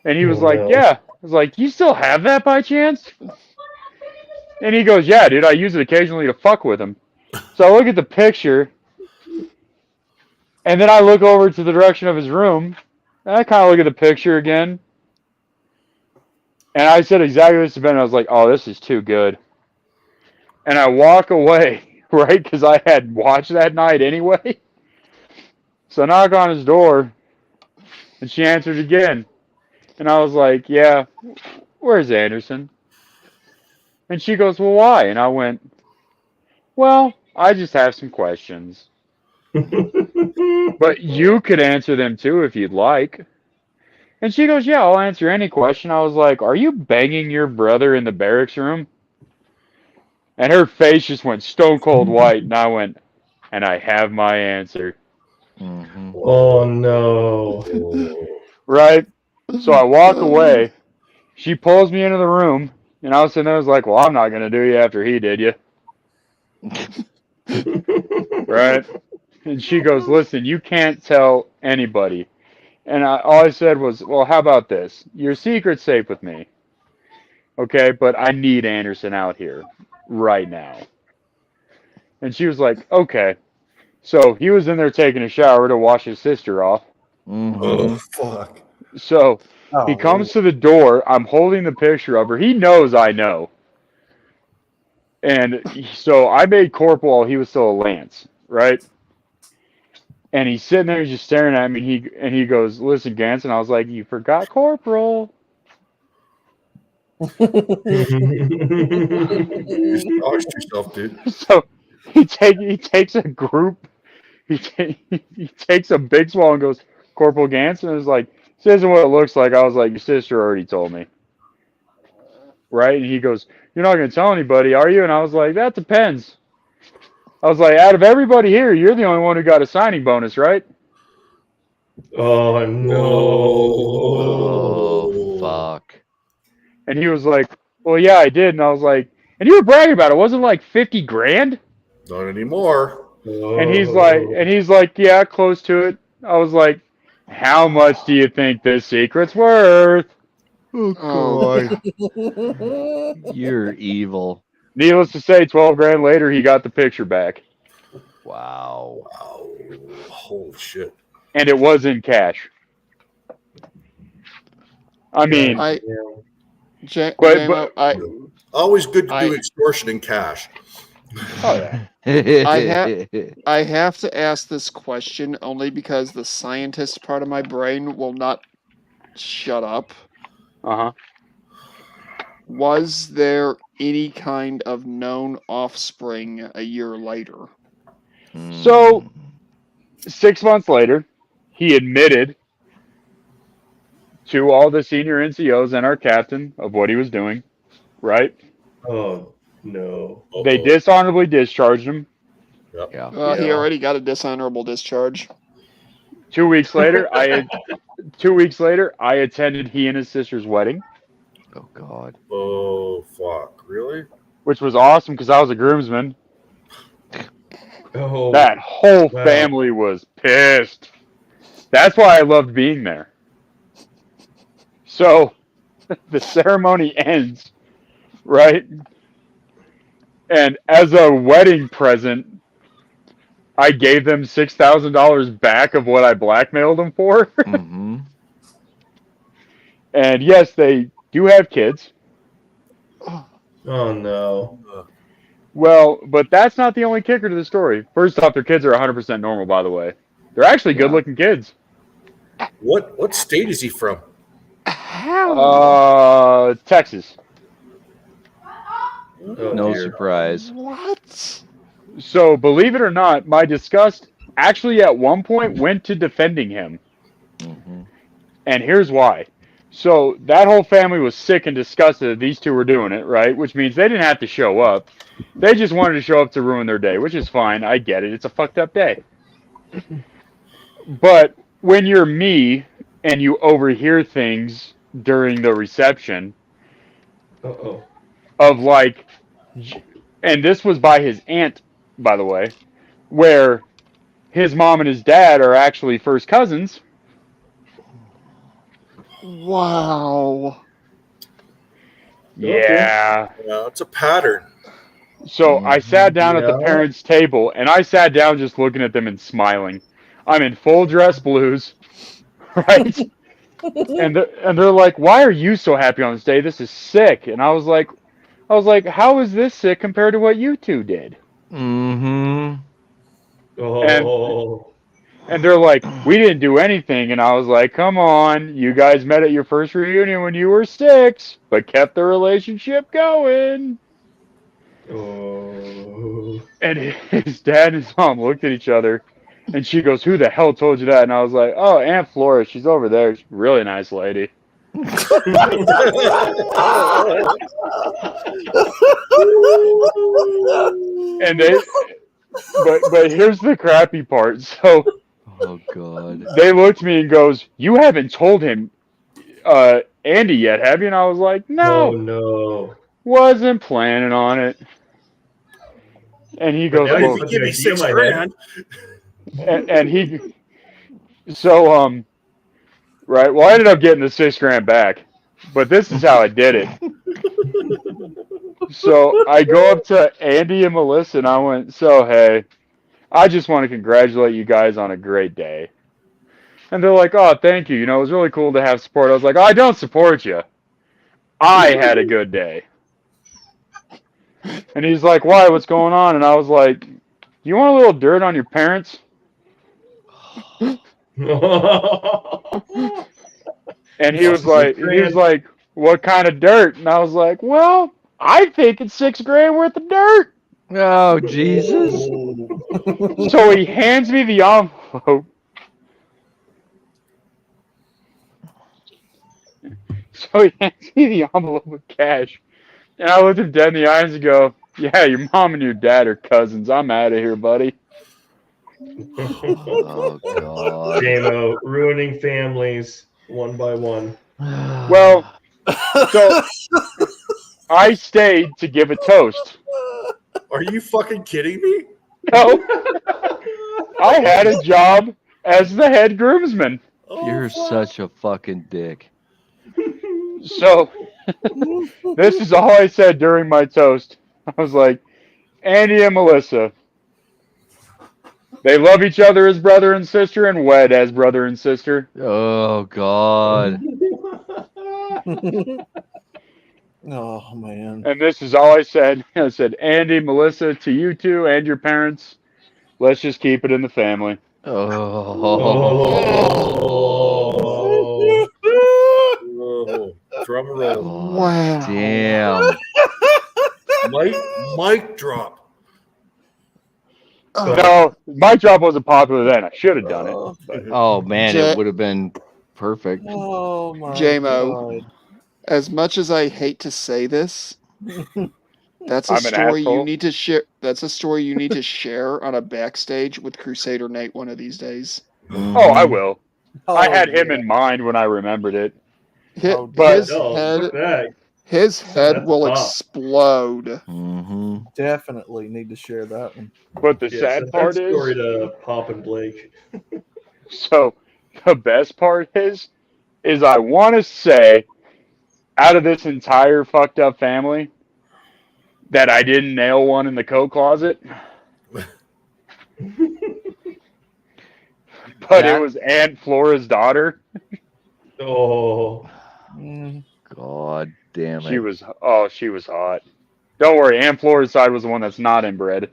And he was like, no. yeah. I was like, you still have that by chance? And he goes, yeah, dude, I use it occasionally to fuck with him. So I look at the picture, and then I look over to the direction of his room, and I kind of look at the picture again. And I said exactly this to Ben. I was like, oh, this is too good. And I walk away, right, because I had watched that night anyway. So I knock on his door, and she answered again. And I was like, yeah, where's Anderson? And she goes, well, why? And I went, well, I just have some questions. But you could answer them too if you'd like. And she goes, yeah, I'll answer any question. I was like, are you banging your brother in the barracks room? And her face just went stone cold white. And I went, and I have my answer. Mm-hmm. Oh no. Right? So I walk away. She pulls me into the room. And I was sitting there, I was like, well, I'm not going to do you after he did you. Right? And she goes, listen, you can't tell anybody. And all I said was, well, how about this? Your secret's safe with me. Okay, but I need Anderson out here right now. And she was like, okay. So he was in there taking a shower to wash his sister off. Mm-hmm. Oh, fuck. So he comes to the door. I'm holding the picture of her. He knows I know. And so I made corporal while he was still a lance. right? And he's sitting there, he's just staring at me, and he goes, "Listen, Gans," and I was like, "You forgot Corporal." You stashed yourself, dude. So he takes a group, he takes a big swallow and goes, "Corporal Gans," and it was like, "This isn't what it looks like." I was like, "Your sister already told me." Right? And he goes, "You're not going to tell anybody, are you?" And I was like, "That depends." I was like, "Out of everybody here, you're the only one who got a signing bonus, right?" Oh no! Oh, fuck. And he was like, "Well, yeah, I did." And I was like, "And you were bragging about it. Wasn't it like 50 grand?" Not anymore. And he's like, "Yeah, close to it." I was like, "How much do you think this secret's worth?" Oh, God. You're evil. Needless to say, 12 grand later, he got the picture back. Wow. Wow. Holy shit. And it was in cash. I mean, Always good to do extortion in cash. Oh yeah. I have to ask this question only because the scientist part of my brain will not shut up. Uh-huh. Was there any kind of known offspring a year later? So, 6 months later, he admitted to all the senior NCOs and our captain of what he was doing, right? Oh, no. They dishonorably discharged him. Yeah. He already got a dishonorable discharge. 2 weeks later, I attended he and his sister's wedding. Oh, God. Oh, fuck. Really? Which was awesome because I was a groomsman. Oh, that whole family was pissed. That's why I loved being there. So, the ceremony ends, right? And as a wedding present, I gave them $6,000 back of what I blackmailed them for. Mm-hmm. And yes, they do have kids. Oh, no. Well, but that's not the only kicker to the story. First off, their kids are 100% normal, by the way. They're actually good-looking kids. What state is he from? Texas. Oh, No dear. surprise. What? So, believe it or not, my disgust actually at one point went to defending him. Mm-hmm. And here's why. So, that whole family was sick and disgusted that these two were doing it, right? Which means they didn't have to show up. They just wanted to show up to ruin their day, which is fine. I get it. It's a fucked up day. But when you're me and you overhear things during the reception Uh-oh. of like, and this was by his aunt, by the way, where his mom and his dad are actually first cousins. Wow. Yeah. Yeah, it's a pattern. So I sat down at the parents' table, and I sat down just looking at them and smiling. I'm in full dress blues, right? and they're like, "Why are you so happy on this day? This is sick." And I was like, "How is this sick compared to what you two did?" Mm-hmm. Oh. And they're like, "We didn't do anything." And I was like, "Come on, you guys met at your first reunion when you were 6, but kept the relationship going." Oh. And his dad and his mom looked at each other, and she goes, "Who the hell told you that?" And I was like, "Oh, Aunt Flora, she's over there. She's a really nice lady." And but here's the crappy part. So, oh God, they looked at me and goes, "You haven't told him, Andy yet, have you?" And I was like, "No, Oh, no. wasn't planning on it." And he goes, now "Well, give me $6,000." And he, so right. Well, I ended up getting the $6,000 back, but this is how I did it. So I go up to Andy and Melissa, and I went, "So hey, I just want to congratulate you guys on a great day." And they're like, "Oh, thank you. You know, it was really cool to have support." I was like, "Oh, I don't support you. I had a good day." And he's like, "Why? What's going on?" And I was like, you want a little dirt on your parents? And he was like, what kind of dirt? And I was like, well, I think it's $6,000 worth of dirt. Oh, Jesus. So he hands me the envelope. So he hands me the envelope with cash. And I looked him dead in the eyes and go, yeah, your mom and your dad are cousins. I'm out of here, buddy. Oh, God. JMO, ruining families one by one. Well, so I stayed to give a toast. Are you fucking kidding me? No. I had a job as the head groomsman. You're such a fucking dick. So this is all I said during my toast. I was like, Andy and Melissa, they love each other as brother and sister and wed as brother and sister. Oh, God. Oh man. And this is all I said. I said, Andy, Melissa, to you two and your parents, let's just keep it in the family. Oh, drum roll. Wow. Damn. Mic drop. No, my job wasn't popular then. I should have done it. But Oh, man, Ja- it would have been perfect. Oh my JMO. God. As much as I hate to say this, that's a I'm an story you asshole. need to share. That's a story you need to share on a backstage with Crusader Nate one of these days. oh, I will. I Oh, had him yeah. in mind when I remembered it. Oh, His No, head, look back. his head That's will tough. explode. Mm-hmm. Definitely need to share that one. But the Yeah, sad send that part story is, to Pop and Blake. so the best part is I want to say, out of this entire fucked up family, that I didn't nail one in the coat closet. But it was Aunt Flora's daughter. Oh, Mm. God damn She it. was hot. Don't worry, Aunt Flora's side was the one that's not inbred.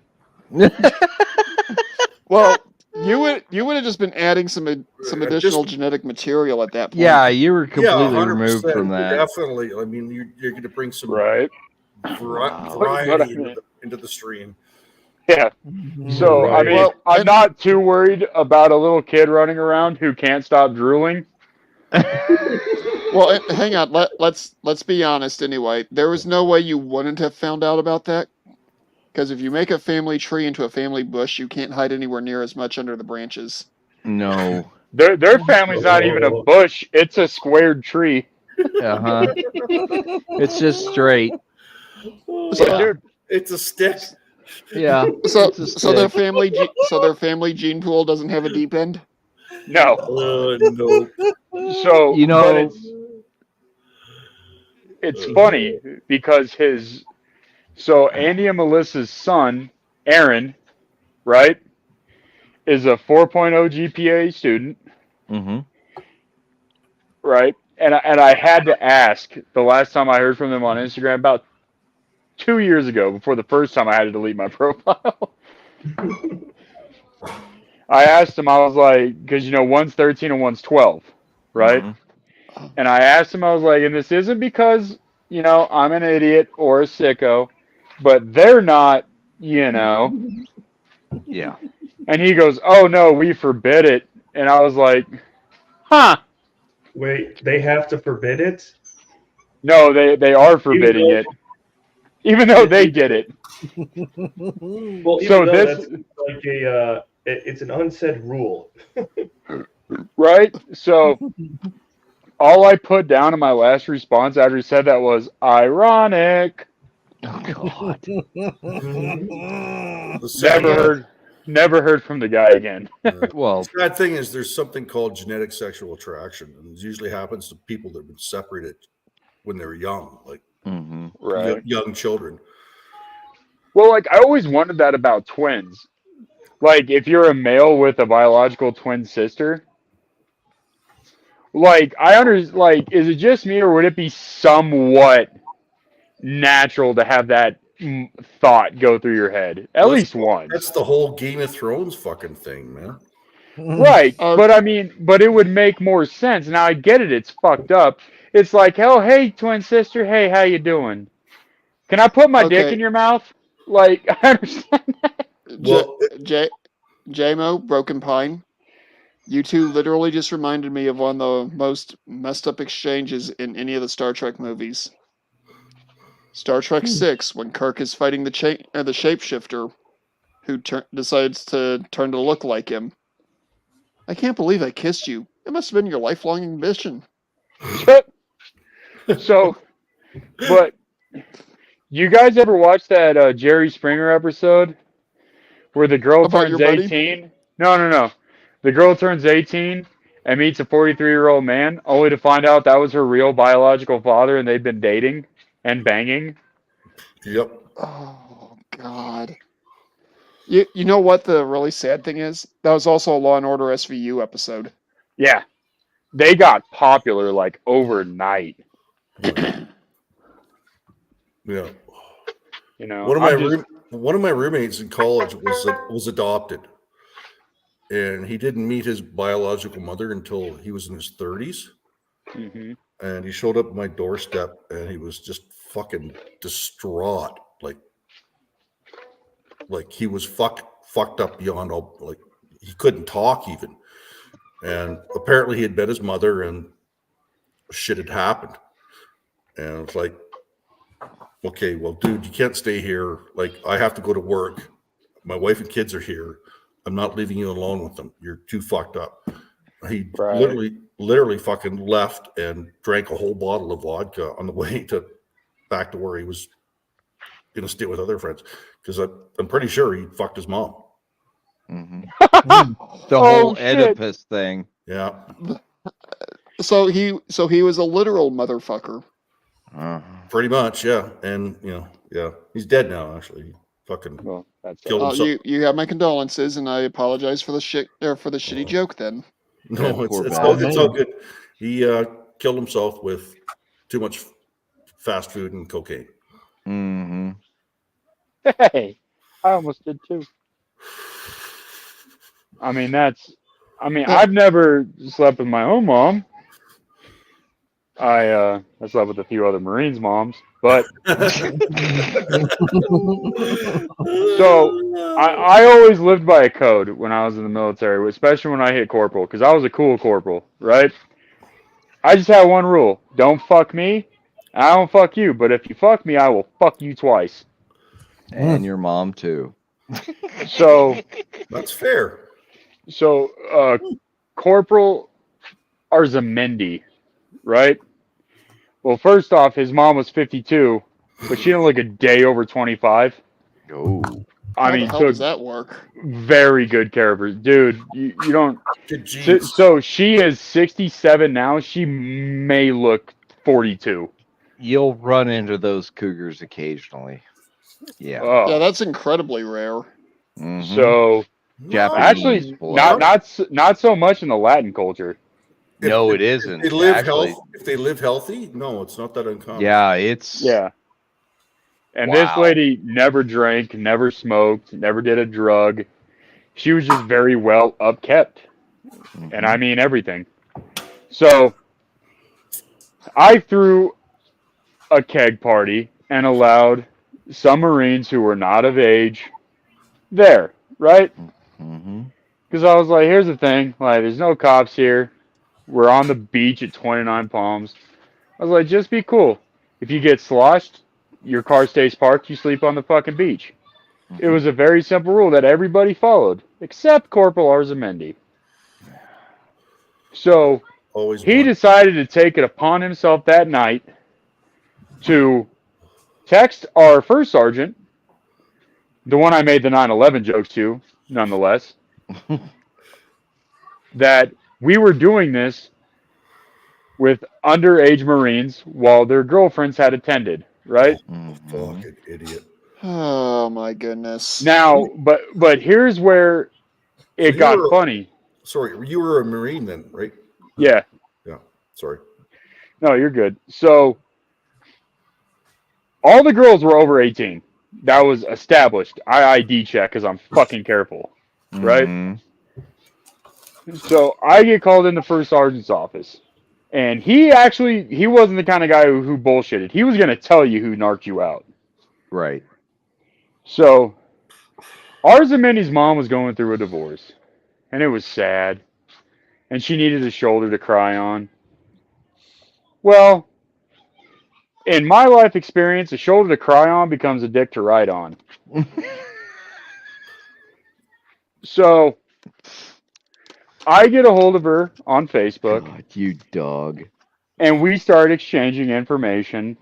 Well, you would have just been adding some additional genetic material at that point. Yeah, you were Yeah, completely 100%. removed from that. Definitely. I mean, you're going to bring some Right? variety into the stream. Yeah. So, I Right. mean, Well, I'm and- not too worried about a little kid running around who can't stop drooling. Well, hang on. Let's be honest. Anyway, there was no way you wouldn't have found out about that. Because if you make a family tree into a family bush, you can't hide anywhere near as much under the branches. No. Their family's not even a bush; it's a squared tree. Uh-huh. It's just straight. Yeah, dude. It's a stick. Yeah. So It's a their stick. family gene pool doesn't have a deep end. No. No. So You know- but it's funny because Andy and Melissa's son, Aaron, right, is a 4.0 GPA student, Mm-hmm. right? And I had to ask the last time I heard from them on Instagram about 2 years ago, before the first time I had to delete my profile. I asked him, I was like, because one's 13 and one's 12, right? Mhm. And I asked him, I was like, and this isn't because I'm an idiot or a sicko, but they're not, Yeah. And he goes, oh no, we forbid it. And I was like, huh? wait, they have to forbid it? No, they are forbidding it, even though they did it. Well, even So though this- that's like it's an unsaid rule. Right? So all I put down in my last response after he said that was ironic. Oh, God. The sad, Never heard from the guy again. Well, the sad thing is there's something called genetic sexual attraction, and it usually happens to people that have been separated when they were young, like mhm. Right. young children. Well, like I always wondered that about twins. Like if you're a male with a biological twin sister, like is it just me or would it be somewhat natural to have that thought go through your head. At least one. That's the whole Game of Thrones fucking thing, man. Right. But I mean, but it would make more sense. Now I get it. It's fucked up. It's like, oh, hey, twin sister. Hey, how you doing? Can I put my dick in your mouth? Like, I understand that. Well, J-Mo, Broken Pine, you two literally just reminded me of one of the most messed up exchanges in any of the Star Trek movies. Star Trek 6, when Kirk is fighting the shapeshifter, who decides to turn to look like him. I can't believe I kissed you. It must have been your lifelong ambition. So, but you guys ever watch that Jerry Springer episode where the girl About turns your buddy? 18? No. The girl turns 18 and meets a 43-year-old man, only to find out that was her real biological father and they'd been dating and banging. Yep. Oh, God. You know what the really sad thing is? That was also a Law & Order SVU episode. Yeah. They got popular like overnight. Yeah. You know, one of my roommates in college was adopted, and he didn't meet his biological mother until he was in his 30s. Mm-hmm. And he showed up at my doorstep, and he was just fucking distraught, like he was fucked up beyond all, like he couldn't talk even. And apparently he had met his mother, and shit had happened. And it's like, okay, well, dude, you can't stay here. Like, I have to go to work. My wife and kids are here. I'm not leaving you alone with them. You're too fucked up. He literally fucking left and drank a whole bottle of vodka on the way back to where he was going to stay with other friends. Because I'm pretty sure he fucked his mom. Mm-hmm. The whole Oedipus thing. Yeah. So he was a literal motherfucker. Pretty much, yeah. And he's dead now. Actually, he fucking killed himself. You have my condolences, and I apologize for the shitty joke. Then no, it's all good. He killed himself with too much fast food and cocaine. Mm-hmm. Hey, I almost did too. I mean, I've never slept with my own mom. I slept with a few other Marines' moms, but so I always lived by a code when I was in the military, especially when I hit corporal, because I was a cool corporal, right? I just had one rule: don't fuck me, I don't fuck you. But if you fuck me, I will fuck you twice. And your mom too. So that's fair. So Corporal Arzamendi, right? Well, first off, his mom was 52, but she didn't look a day over 25. Oh. How the hell does that work? Very good care of her. Dude, you don't... So she is 67 now. She may look 42. You'll run into those cougars occasionally. Yeah. Oh. Yeah, that's incredibly rare. Mm-hmm. So... Japanese actually, not so much in the Latin culture. No, it isn't. If they live healthy, no, it's not that uncommon. Yeah, it's And this lady never drank, never smoked, never did a drug. She was just very well upkept, and I mean everything. So I threw a keg party and allowed some Marines who were not of age there, right? Because I was like, here's the thing, like, there's no cops here. We're on the beach at 29 Palms. I was like, just be cool. If you get sloshed, your car stays parked, you sleep on the fucking beach. It was a very simple rule that everybody followed, except Corporal Arzamendi. So he decided to take it upon himself that night to text our first sergeant, the one I made the 9/11 jokes to, nonetheless, that we were doing this with underage Marines while their girlfriends had attended, right? Fucking idiot. Oh my goodness. Now, but here's where it got funny. Sorry, you were a Marine then, right? Yeah. Yeah. Sorry. No, you're good. So all the girls were over 18, That was established. I ID check because I'm fucking careful, right? Mhm. So I get called in the first sergeant's office, and he wasn't the kind of guy who bullshitted. He was gonna tell you who narked you out. Right. So ours and Minnie's mom was going through a divorce, and it was sad, and she needed a shoulder to cry on. Well, in my life experience, a shoulder to cry on becomes a dick to ride on. So I get a hold of her on Facebook, God, you dog. and we start exchanging information.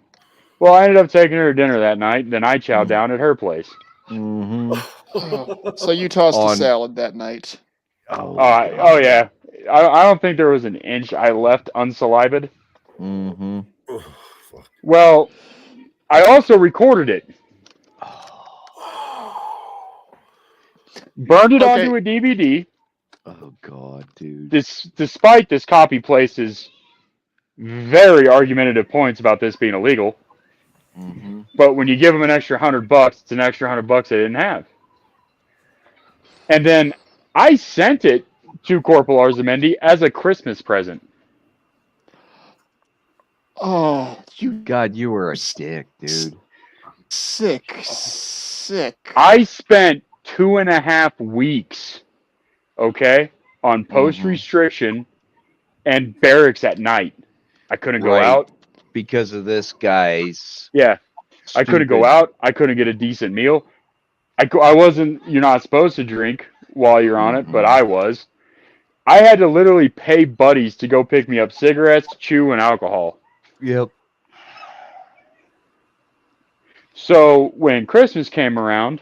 Well, I ended up taking her to dinner that night. Then I chowed down at her place. Mm-hmm. So you tossed a On- salad that night. Oh yeah. I don't think there was an inch I left unsalived. Mm-hmm. Oh, fuck. Well, I also recorded it. Burned it Okay. onto a DVD. Oh God, dude. Despite this copy place's very argumentative points about this being illegal. Mm-hmm. But when you give them an extra $100, it's an extra $100 they didn't have. And then I sent it to Corporal Arzamendi as a Christmas present. Oh, you God, you were a dick, dude. sick. I spent 2.5 weeks, okay, on post restriction and barracks at night. I couldn't go Right. out. Because of this guy's. Yeah, I couldn't go stupid- out. I couldn't get a decent meal. I wasn't, you're not supposed to drink while you're on it, but I was. I had to literally pay buddies to go pick me up cigarettes, chew, and alcohol. Yep. So when Christmas came around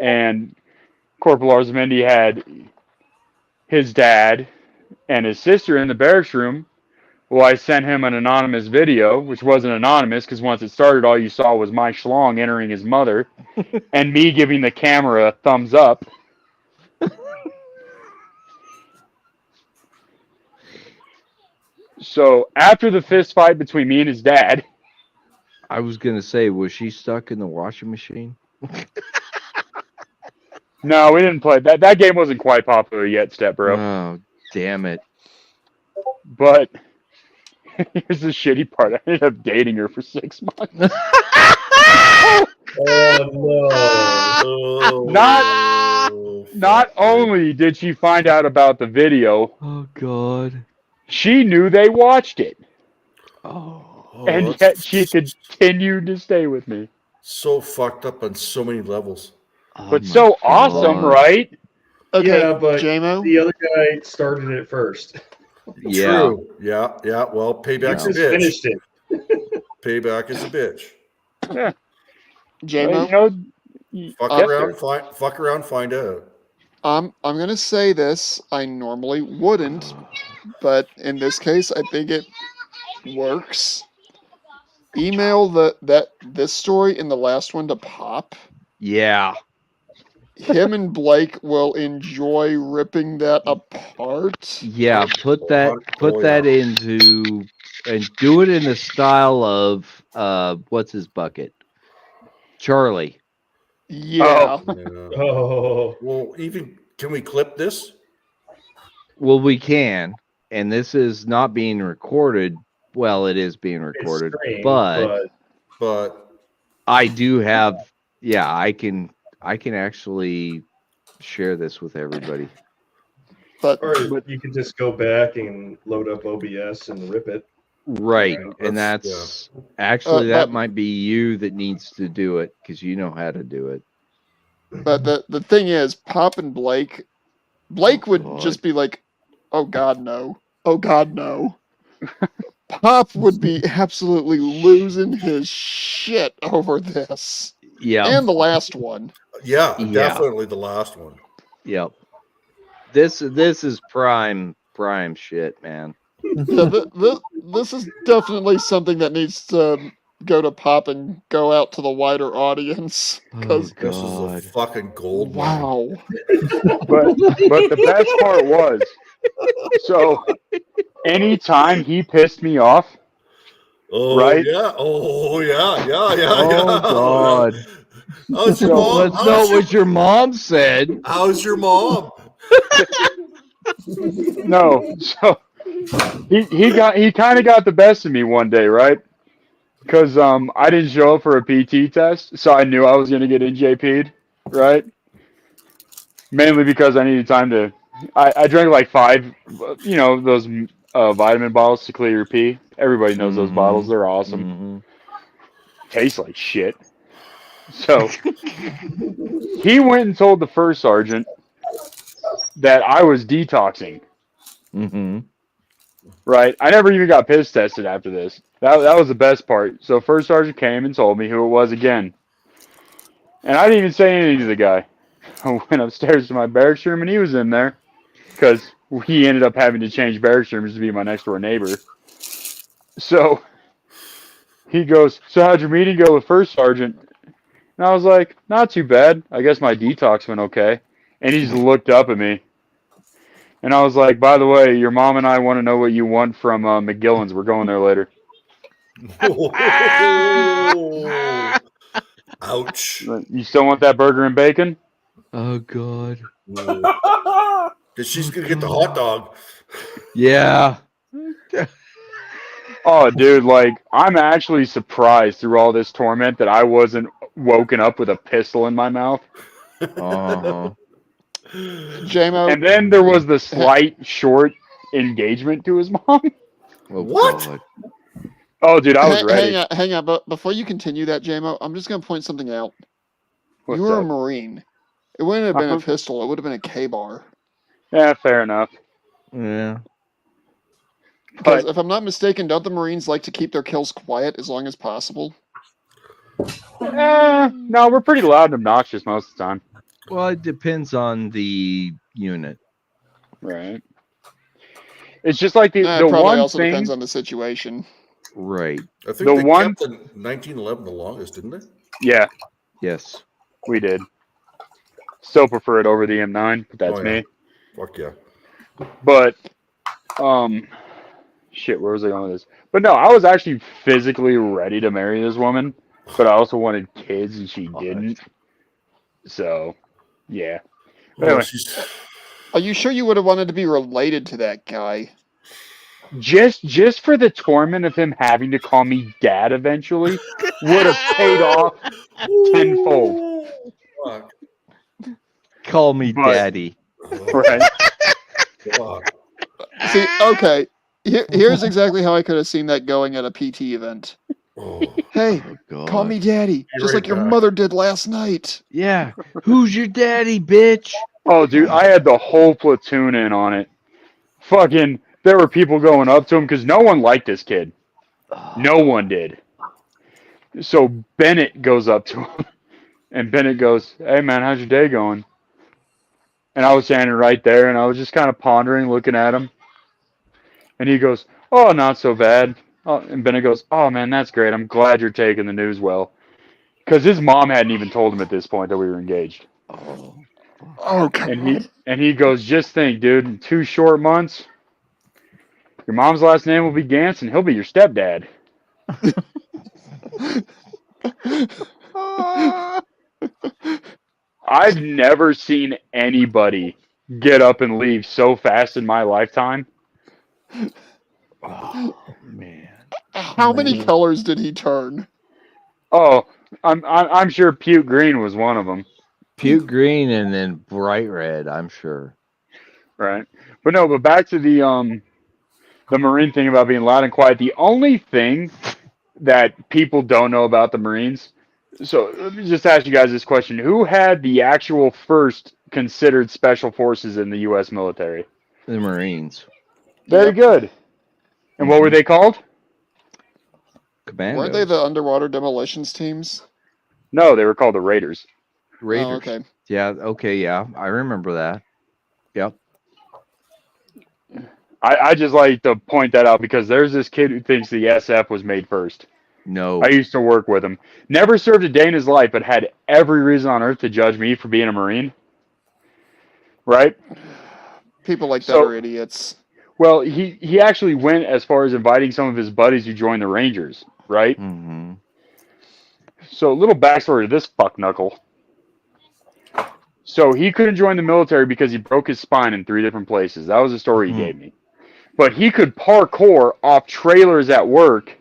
and Corporal Arzamendi had his dad and his sister in the barracks room, well, I sent him an anonymous video, which wasn't anonymous because once it started, all you saw was my schlong entering his mother and me giving the camera a thumbs up. So after the fist fight between me and his dad, I was gonna say, was she stuck in the washing machine? no, we didn't play. That game wasn't quite popular yet, Step Bro. Oh, damn it. But here's the shitty part. I ended up dating her for 6 months. Oh no! Not only did she find out about the video, Oh God. she knew they watched it. Oh. And that's yet she continued to stay with me. so fucked up on so many levels. But so awesome, right? Okay, Yeah, but JMO. the other guy started it first. Yeah. True. Yeah. Well, He payback's a just bitch. finished it. Payback is a bitch. Yeah. JMO. Well, you know, Fuck around, find out. I'm gonna say this. I normally wouldn't, but in this case, I think it works. Email this story and the last one to Pop. Yeah. Him and Blake will enjoy ripping that apart. Yeah. Put that into and do it in the style of what's his bucket? Charlie. Yeah. Yeah. Oh, Well, even can we clip this? Well, we can, and this is not being recorded. Well, it is being it's recorded, strange, But I do have. Yeah, I can actually share this with everybody. But or you can just go back and load up OBS and rip it. Right, Right, and that's- that's actually that but- might be you that needs to do it because you know how to do it. the thing is, Pop and Blake would God. just be like, "Oh God, no! Oh God, no!" Pop would be absolutely losing his shit over this, Yeah. and the last one. yeah, Yeah. definitely the last one. Yep. This is prime shit, man. Yeah, this is definitely something that needs to go to Pop and go out to the wider audience. Oh, Because This is a God. fucking gold mine. wow, but the best part was, so anytime he pissed me off, Oh Right? yeah. Oh yeah. Oh, God. How's your mom? That's not what your mom said. How's your mom? No, so he kind of got the best of me one day, right? Because I didn't show up for a PT test, so I knew I was gonna get NJP'd, right? Mainly because I needed time to. I drank like 5, those vitamin bottles to clear your pee. Everybody knows those bottles; they're awesome. Taste like shit. So he went and told the first sergeant that I was detoxing. Right? I never even got piss tested after this. That was the best part. So first sergeant came and told me who it was again. And I didn't even say anything to the guy. I went upstairs to my barracks room and he was in there because he ended up having to change barracks rooms to be my next door neighbor. So he goes, "So how'd your meeting go with first sergeant?" And I was like, "Not too bad. I guess my detox went okay." And he just looked up at me. And I was like, "By the way, your mom and I want to know what you want from McGillen's. We're going there later." Ouch. You still want that burger and bacon? Oh God. Because she's going to get the hot dog. Yeah. Oh, dude, like, I'm actually surprised through all this torment that I wasn't woken up with a pistol in my mouth. JMO. And then there was the slight short engagement to his mom. What? God. Oh, dude, I was ready. Hang on. But before you continue that, JMO, I'm just going to point something out. What's You were up? a Marine. It wouldn't have been a pistol. It would have been a K-bar. Yeah, fair enough. Yeah. Because if I'm not mistaken, don't the Marines like to keep their kills quiet as long as possible? No, we're pretty loud and obnoxious most of the time. Well, it depends on the unit. Right. It's just like the It probably one also thing. depends on the situation. Right. I think The they one- kept the 1911 the longest, didn't they? Yeah, Yes. we did. Still prefer it over the M9, but that's Oh, yeah. me. Fuck yeah. But, shit, where was I going with this? But no, I was actually physically ready to marry this woman, but I also wanted kids, and she didn't. So, yeah. But Well, anyway, Are you sure you would have wanted to be related to that guy? just for the torment of him having to call me dad eventually would have paid off tenfold. Fuck. Call me But- daddy. Right? Fuck. See, okay. Here's exactly how I could have seen that going at a PT event. Oh. Hey, Oh, God. call me daddy, just like your mother did last night. Yeah. Who's your daddy, bitch? Oh, dude, I had the whole platoon in on it. Fucking, there were people going up to him because no one liked this kid. No one did. So Bennett goes up to him, and Bennett goes, "Hey, man, how's your day going?" And I was standing right there, and I was just kind of pondering, looking at him. And he goes, "Oh, not so bad." Oh, and Bennett goes, "Oh, man, that's great. I'm glad you're taking the news well." Because his mom hadn't even told him at this point that we were engaged. Oh, come on. And he goes, "Just think, dude, in 2 short months, your mom's last name will be Gantz, and he'll be your stepdad." I've never seen anybody get up and leave so fast in my lifetime. Oh, man. How many colors did he turn? Oh, I'm sure puke green was one of them, Puke green and then bright red, I'm sure. right? But back to the Marine thing about being loud and quiet. The only thing that people don't know about the Marines. So let me just ask you guys this question: who had the actual first considered special forces in the U.S. military? The Marines. Very good. And what were they called? Commandos. Weren't they the underwater demolitions teams? No, they were called the Raiders. Raiders? Oh, okay. Yeah, okay, yeah. I remember that. Yep. I just like to point that out because there's this kid who thinks the SF was made first. No. I used to work with him. Never served a day in his life, but had every reason on earth to judge me for being a Marine. Right? People like that So- are idiots. Well, he actually went as far as inviting some of his buddies to join the Rangers, right? Mm-hmm. So, a little backstory to this fuck knuckle. So, he couldn't join the military because he broke his spine in 3 different places. That was the story he gave me. But he could parkour off trailers at work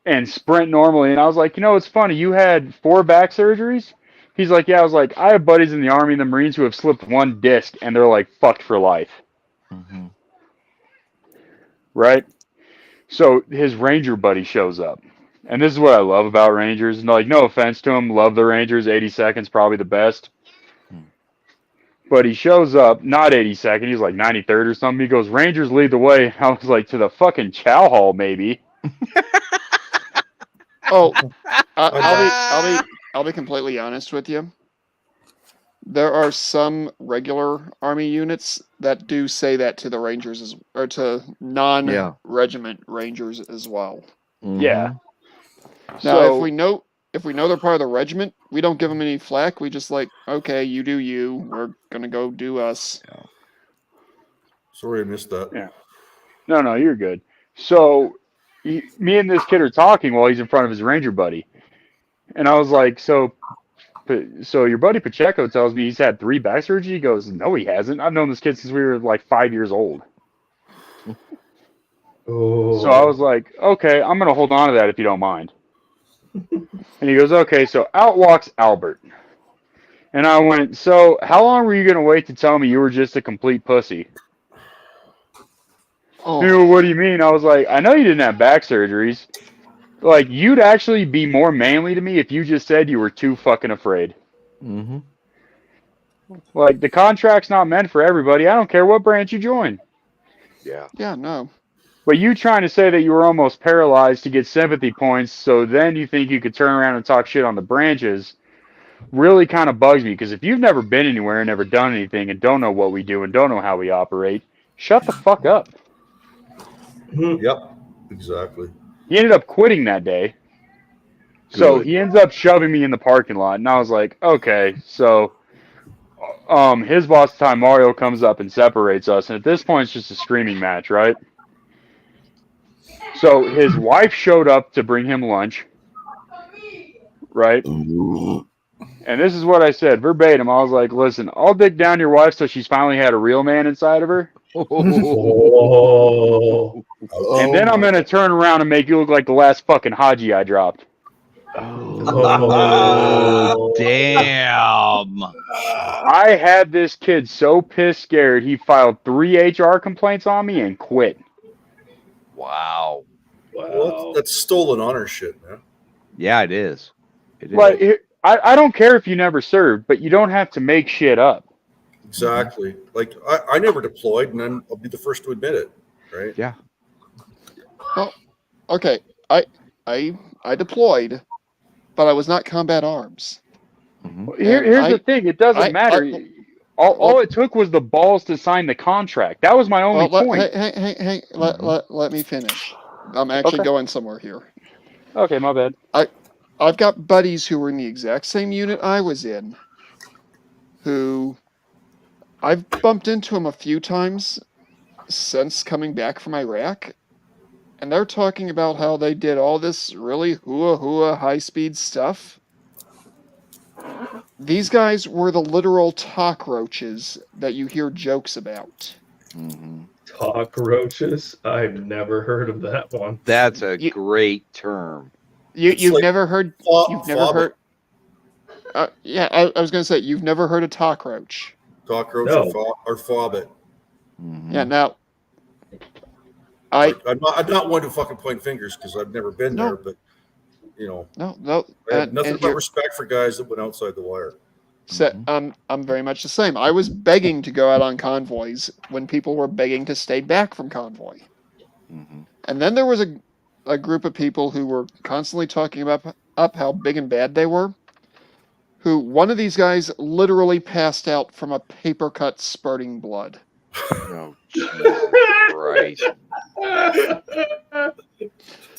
and sprint normally. And I was like, it's funny. You had 4 back surgeries? He's like, yeah. I was like, I have buddies in the Army and the Marines who have slipped 1 disc and they're like fucked for life. Mm-hmm. Right? So his Ranger buddy shows up. And this is what I love about Rangers. Like, no offense to him. Love the Rangers. 82nd's probably the best. But he shows up, not 82nd. He's like 93rd or something. He goes, Rangers lead the way. I was like, to the fucking chow hall, maybe. Oh, I'll be completely honest with you. There are some regular Army units that do say that to the Rangers or to non-regiment Rangers as well. Mm-hmm. Yeah. Now, So, if we know they're part of the regiment, we don't give them any flack. We just like, okay, you do you. We're gonna go do us. Yeah. Sorry, I missed that. Yeah. No, you're good. So, me and this kid are talking while he's in front of his Ranger buddy. And I was like, so your buddy Pacheco tells me he's had 3 back surgeries? He goes, no, he hasn't. I've known this kid since we were like 5 years old. Oh. So I was like, okay, I'm going to hold on to that if you don't mind. And he goes, okay, so out walks Albert. And I went, so how long were you going to wait to tell me you were just a complete pussy? Oh. He goes, what do you mean? I was like, I know you didn't have back surgeries. Like, you'd actually be more manly to me if you just said you were too fucking afraid. Mm-hmm. Like, the contract's not meant for everybody. I don't care what branch you join. Yeah. Yeah, no. But you trying to say that you were almost paralyzed to get sympathy points, so then you think you could turn around and talk shit on the branches, really kind of bugs me. Because if you've never been anywhere and never done anything and don't know what we do and don't know how we operate, shut the fuck up. Yep. Exactly. He ended up quitting that day. So he ends up shoving me in the parking lot, and I was like, okay, so his boss time, Mario, comes up and separates us, and at this point it's just a screaming match, right? So his wife showed up to bring him lunch, right? And this is what I said, verbatim. I was like, listen, I'll dig down your wife so she's finally had a real man inside of her. Oh. And then I'm going to turn around and make you look like the last fucking Haji I dropped. Oh, damn. I had this kid so pissed scared, he filed 3 HR complaints on me and quit. Wow. Well, that's stolen honor shit, man. Yeah, it is. It is. Like, I don't care if you never served, but you don't have to make shit up. Exactly. Like, I never deployed, and then I'll be the first to admit it, right? Yeah. Well, okay. I deployed, but I was not combat arms. Mm-hmm. Here's the thing. It doesn't matter. All it took was the balls to sign the contract. That was my only point. Hey, let me finish. I'm actually going somewhere here. Okay, my bad. I've got buddies who were in the exact same unit I was in, who I've bumped into them a few times since coming back from Iraq, and they're talking about how they did all this really hua high-speed stuff. These guys were the literal cockroaches that you hear jokes about. Mm-hmm. Cockroaches? I've never heard of that one. That's a great term. You've like never heard. You've never heard. Yeah, I was going to say you've never heard of cockroach. Cockroach or fobbit. Mm-hmm. Yeah. Now, I'm not one to fucking point fingers because I've never been there, but no. I have nothing but respect for guys that went outside the wire. So, I'm very much the same. I was begging to go out on convoys when people were begging to stay back from convoy. Mm-hmm. And then there was a group of people who were constantly talking about how big and bad they were. Who one of these guys literally passed out from a paper cut spurting blood. Oh, Jesus Christ.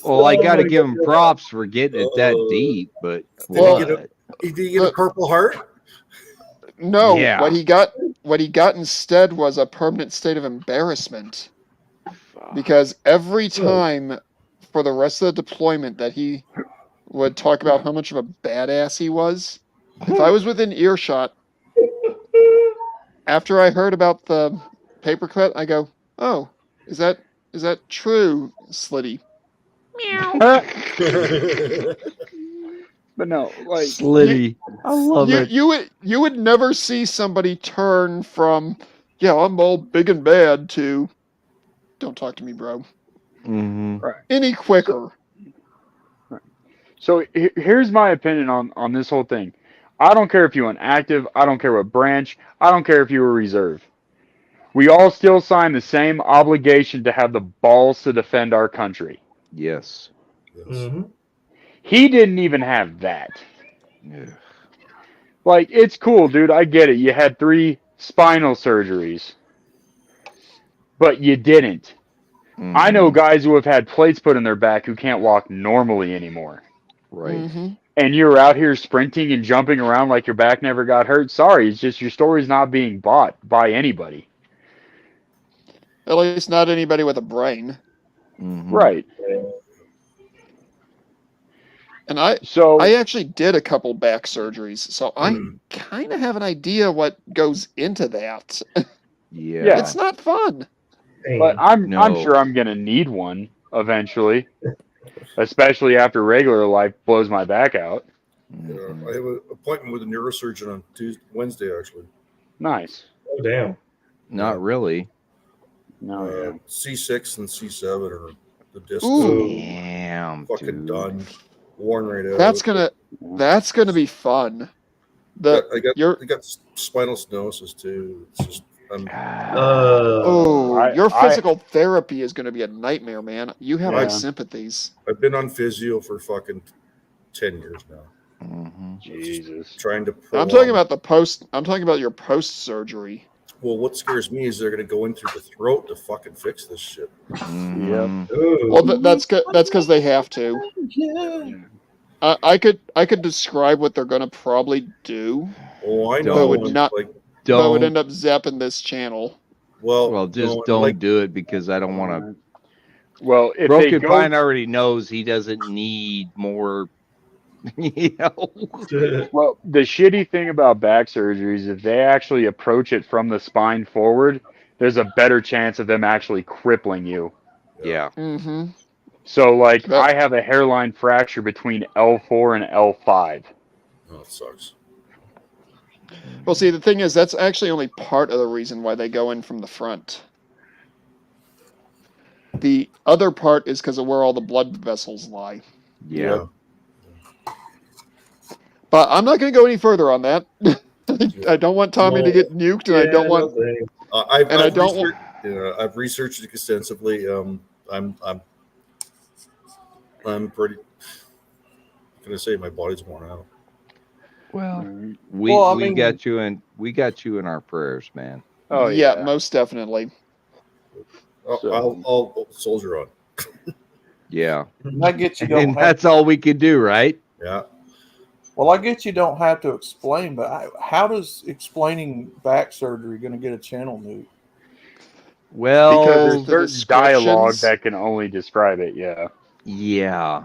Well, I got to give him props for getting it that deep, but Did he get a Purple Heart? No, Yeah. what he got instead was a permanent state of embarrassment. Because every time for the rest of the deployment that he would talk about how much of a badass he was. If I was within earshot, after I heard about the paperclip, I go, "Oh, is that true, Slitty?" But no, like Slitty. I love it. You would never see somebody turn from, "Yeah, I'm all big and bad," to, "Don't talk to me, bro," any quicker. So here's my opinion on this whole thing. I don't care if you went active. I don't care what branch. I don't care if you were reserve. We all still sign the same obligation to have the balls to defend our country. Yes. Mhm. He didn't even have that. Yeah. Like, it's cool, dude. I get it. You had 3 spinal surgeries, but you didn't. I know guys who have had plates put in their back who can't walk normally anymore. Right. And you're out here sprinting and jumping around like your back never got hurt. Sorry, it's just your story's not being bought by anybody. At least not anybody with a brain. Right. And I actually did a couple back surgeries, so I kind of have an idea what goes into that. Yeah. It's not fun. But I'm sure I'm gonna need one eventually, especially after regular life blows my back out. I have an appointment with a neurosurgeon on Wednesday, actually. Nice. Oh, damn. Not really. No. C6 and C7 are the discs. Ooh. Damn. Fucking done. Worn right out. That's gonna be fun. I got spinal stenosis too. It's just your physical therapy is going to be a nightmare, man. You have my sympathies. I've been on physio for fucking 10 years now. Jesus. Trying to. I'm talking about I'm talking about your post surgery. Well, what scares me is they're going to go in through the throat to fucking fix this shit. Yep. Well, that's because they have to. I could describe what they're going to probably do. Oh, I know. But would not. Don't. But would end up zapping this channel. Well, just don't do it because I don't want to. Well, if Broken Pine already knows he doesn't need more. You know. Well, the shitty thing about back surgeries, if they actually approach it from the spine forward, there's a better chance of them actually crippling you. Yeah. So, like, I have a hairline fracture between L4 and L5. Oh, it sucks. Well, see, the thing is, that's actually only part of the reason why they go in from the front. The other part is because of where all the blood vessels lie. Yeah. But I'm not going to go any further on that. I don't want Tommy to get nuked, and I don't want. I've researched it extensively. I'm pretty. I'm gonna say my body's worn out. Well, we got you in our prayers, man. Oh yeah, most definitely. I'll soldier on. Yeah, I get you. And that's all we could do, right? Yeah. Well, I get you don't have to explain, but how does explaining back surgery going to get a channel nuke? Well, because there's certain dialogue that can only describe it. Yeah. Yeah.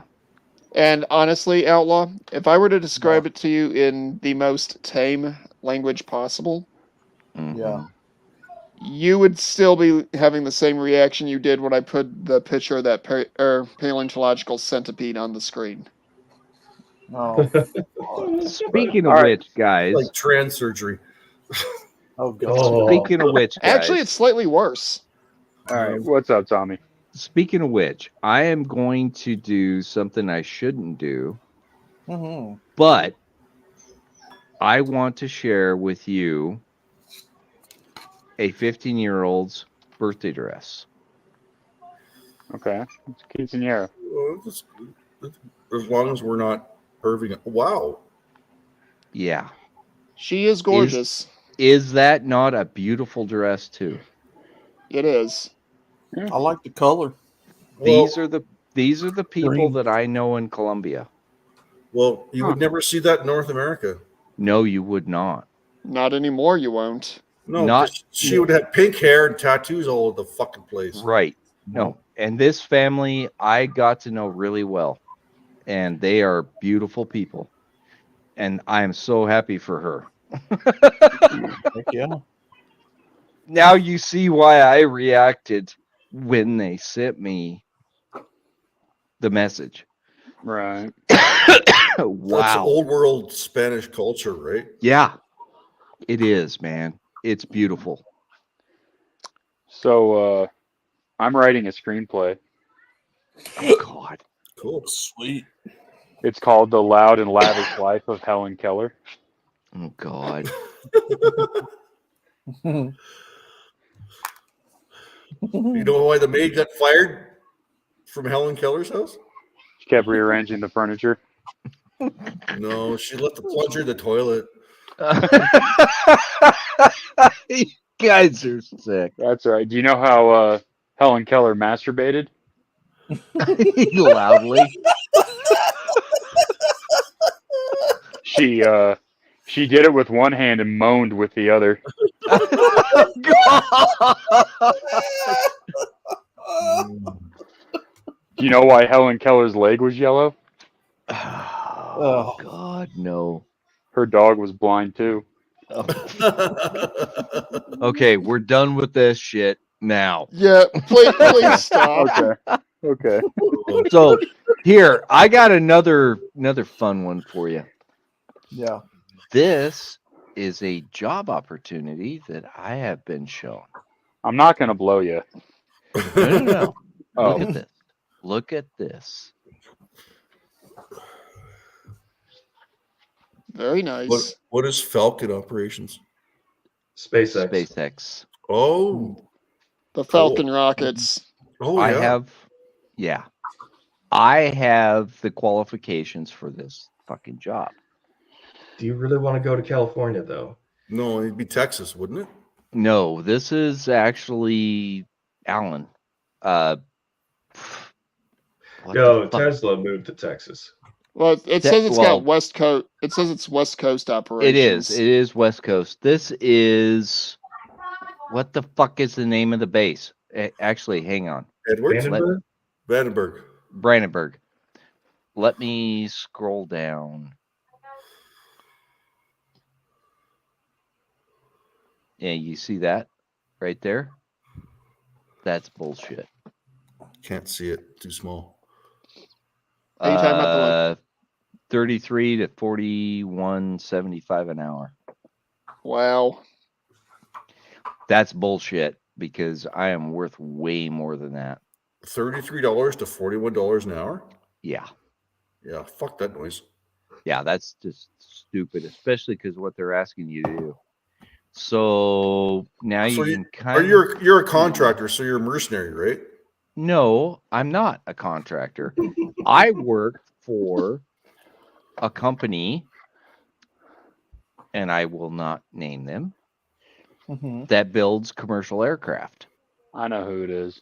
And honestly, Outlaw, if I were to describe it to you in the most tame language possible, you would still be having the same reaction you did when I put the picture of that paleontological centipede on the screen. Oh. Speaking of which, guys, like trans surgery. Oh God. Speaking of which, guys, actually, it's slightly worse. All right, what's up, Tommy? Speaking of which, I am going to do something I shouldn't do, but I want to share with you a 15-year-old's birthday dress. Okay, it's quinceañera. As long as we're not perving. Wow. Yeah. She is gorgeous. Is that not a beautiful dress too? It is. I like the color. These are the people that I know in Colombia. Well, you would never see that in North America. No, you would not. Not anymore, you won't. No, she would have pink hair and tattoos all over the fucking place. Right. No. And this family I got to know really well. and they are beautiful people. And I am so happy for her. Heck yeah. Now you see why I reacted when they sent me the message. Right. That's Wow. old world Spanish culture, right? Yeah, it is, man. It's beautiful. So I'm writing a screenplay. Oh, God. Cool. Sweet. It's called The Loud and Lavish Life of Helen Keller. Oh, God. You know why the maid got fired from Helen Keller's house? She kept rearranging the furniture. No, she left the plunger in the toilet. You guys are sick. That's right. Do you know how Helen Keller masturbated? Loudly. She did it with one hand and moaned with the other. Do you know why Helen Keller's leg was yellow? Oh, God, no. Her dog was blind too. Okay, we're done with this shit now. Yeah, please stop. Okay. So here, I got another fun one for you. Yeah. This is a job opportunity that I have been shown. I'm not gonna blow you. No. Oh. Look at this. Look at this. Very nice. What is Falcon Operations? SpaceX. SpaceX. Oh, The Falcon rockets. oh I yeah. have the qualifications for this fucking job. Do you really want to go to California, though? No, it'd be Texas, wouldn't it? No, this is actually Alan. What No, the fuck? Tesla moved to Texas. Well, it says it's well- got West Coast. It says it's West Coast operations. It is West Coast. This is what the fuck is the name of the base? Actually, hang on. Edwards? Vandenberg? Vandenberg. Brandenburg. Let me scroll down. Yeah, you see that right there? That's bullshit. Can't see it. Too small. Are you talking about the 33 to 41.75 an hour. Wow. That's bullshit because I am worth way more than that. $33 to $41 an hour? Yeah. Yeah, fuck that noise. Yeah, that's just stupid, especially because what they're asking you to do. So now you can kind of. You're a contractor, so you're a mercenary, right? No, I'm not a contractor. I work for a company, and I will not name them, that builds commercial aircraft. I know who it is.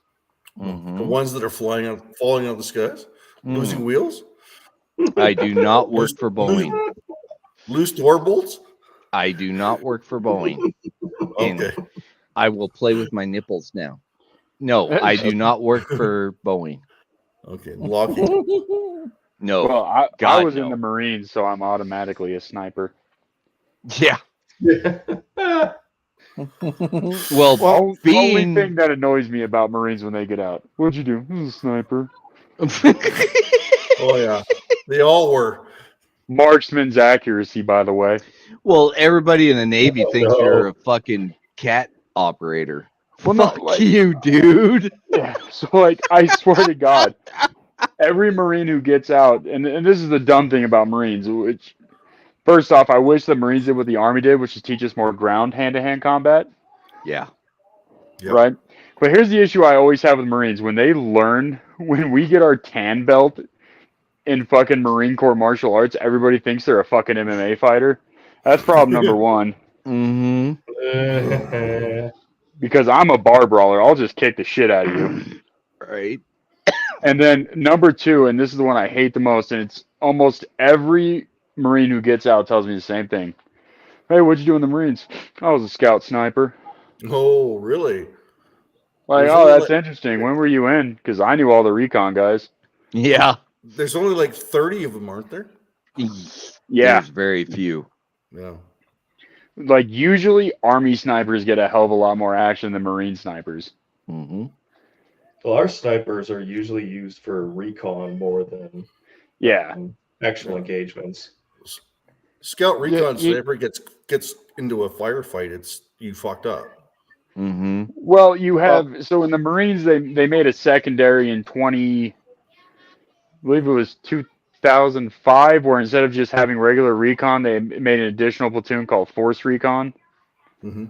Mhm. The ones that are falling out of the skies, losing wheels, I do not work for Boeing. loose door bolts. I do not work for Boeing. And Okay. I will play with my nipples now. No, I do not work for Boeing. Okay. Lockheed. No. Well, I God, was in no. the Marines, so I'm automatically a sniper. Yeah. Well, Only being thing that annoys me about Marines when they get out. What'd you do? I was a sniper. Oh yeah. They all were. Marksman's accuracy, by the way. well, everybody in the Navy Oh, thinks no. you're a fucking cat operator. Well, no, Fuck like- you, dude. Yeah. So, like, I swear to God, every Marine who gets out, and this is the dumb thing about Marines, which, first off, I wish the Marines did what the Army did, which is teach us more ground hand-to-hand combat. Yeah. Yep. Right? But here's the issue I always have with Marines. When we get our tan belt in fucking Marine Corps martial arts, everybody thinks they're a fucking MMA fighter. That's problem number one. Mm-hmm. Because I'm a bar brawler. I'll just kick the shit out of you. Right. And then number two, and this is the one I hate the most, and it's almost every Marine who gets out tells me the same thing. Hey, what'd you do in the Marines? I was a scout sniper. Oh, really? Like, There's oh, only that's interesting. When were you in? Because I knew all the recon guys. Yeah. There's only like 30 of them, aren't there? Yeah. There's very few. Yeah. Like usually Army snipers get a hell of a lot more action than Marine snipers. Mm-hmm. Well, our snipers are usually used for recon more than Yeah. actual engagements. Scout recon you- sniper gets into a firefight, it's you fucked up. Mm-hmm. Well, you have so in the Marines they made a secondary in 20, I believe it was 2005, where instead of just having regular recon, they made an additional platoon called Force Recon. Mm-hmm.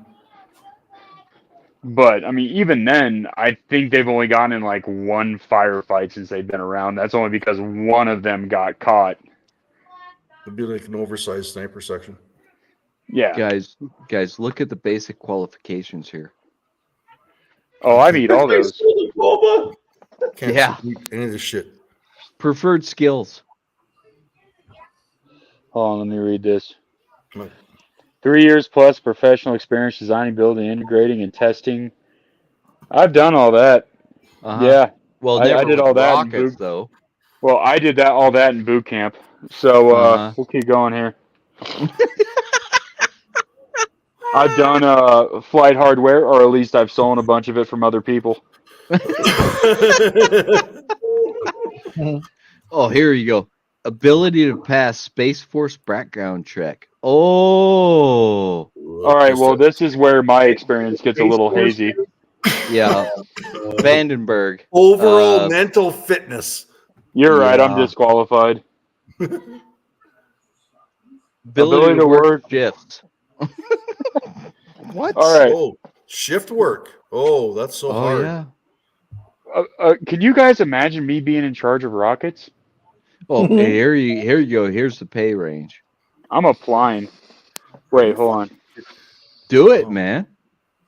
But I mean, even then, I think they've only gotten in like one firefight since they've been around. That's only because one of them got caught. It'd be like an oversized sniper section. Yeah. Guys, look at the basic qualifications here. Oh, I meet all those. Can't Yeah. beat any of this shit. Preferred skills. Hold on, let me read this. No. 3 years plus professional experience designing, building, integrating, and testing. I've done all that. Uh-huh. Yeah. Well, I never did with all that in rockets, boot. though. Well, I did all that in boot camp. So we'll keep going here. I've done flight hardware, or at least I've stolen a bunch of it from other people. Oh, here you go. Ability to pass Space Force background check. Oh. All right, well, this is where my experience gets a little hazy. Yeah. Vandenberg. Overall mental fitness. You're right, I'm Yeah. disqualified. Ability to work shifts. What? All right. Oh, shift work. Oh, that's so hard. Yeah. Can you guys imagine me being in charge of rockets? Oh, here you go. Here's the pay range. I'm applying. Wait, hold on. Do it, man.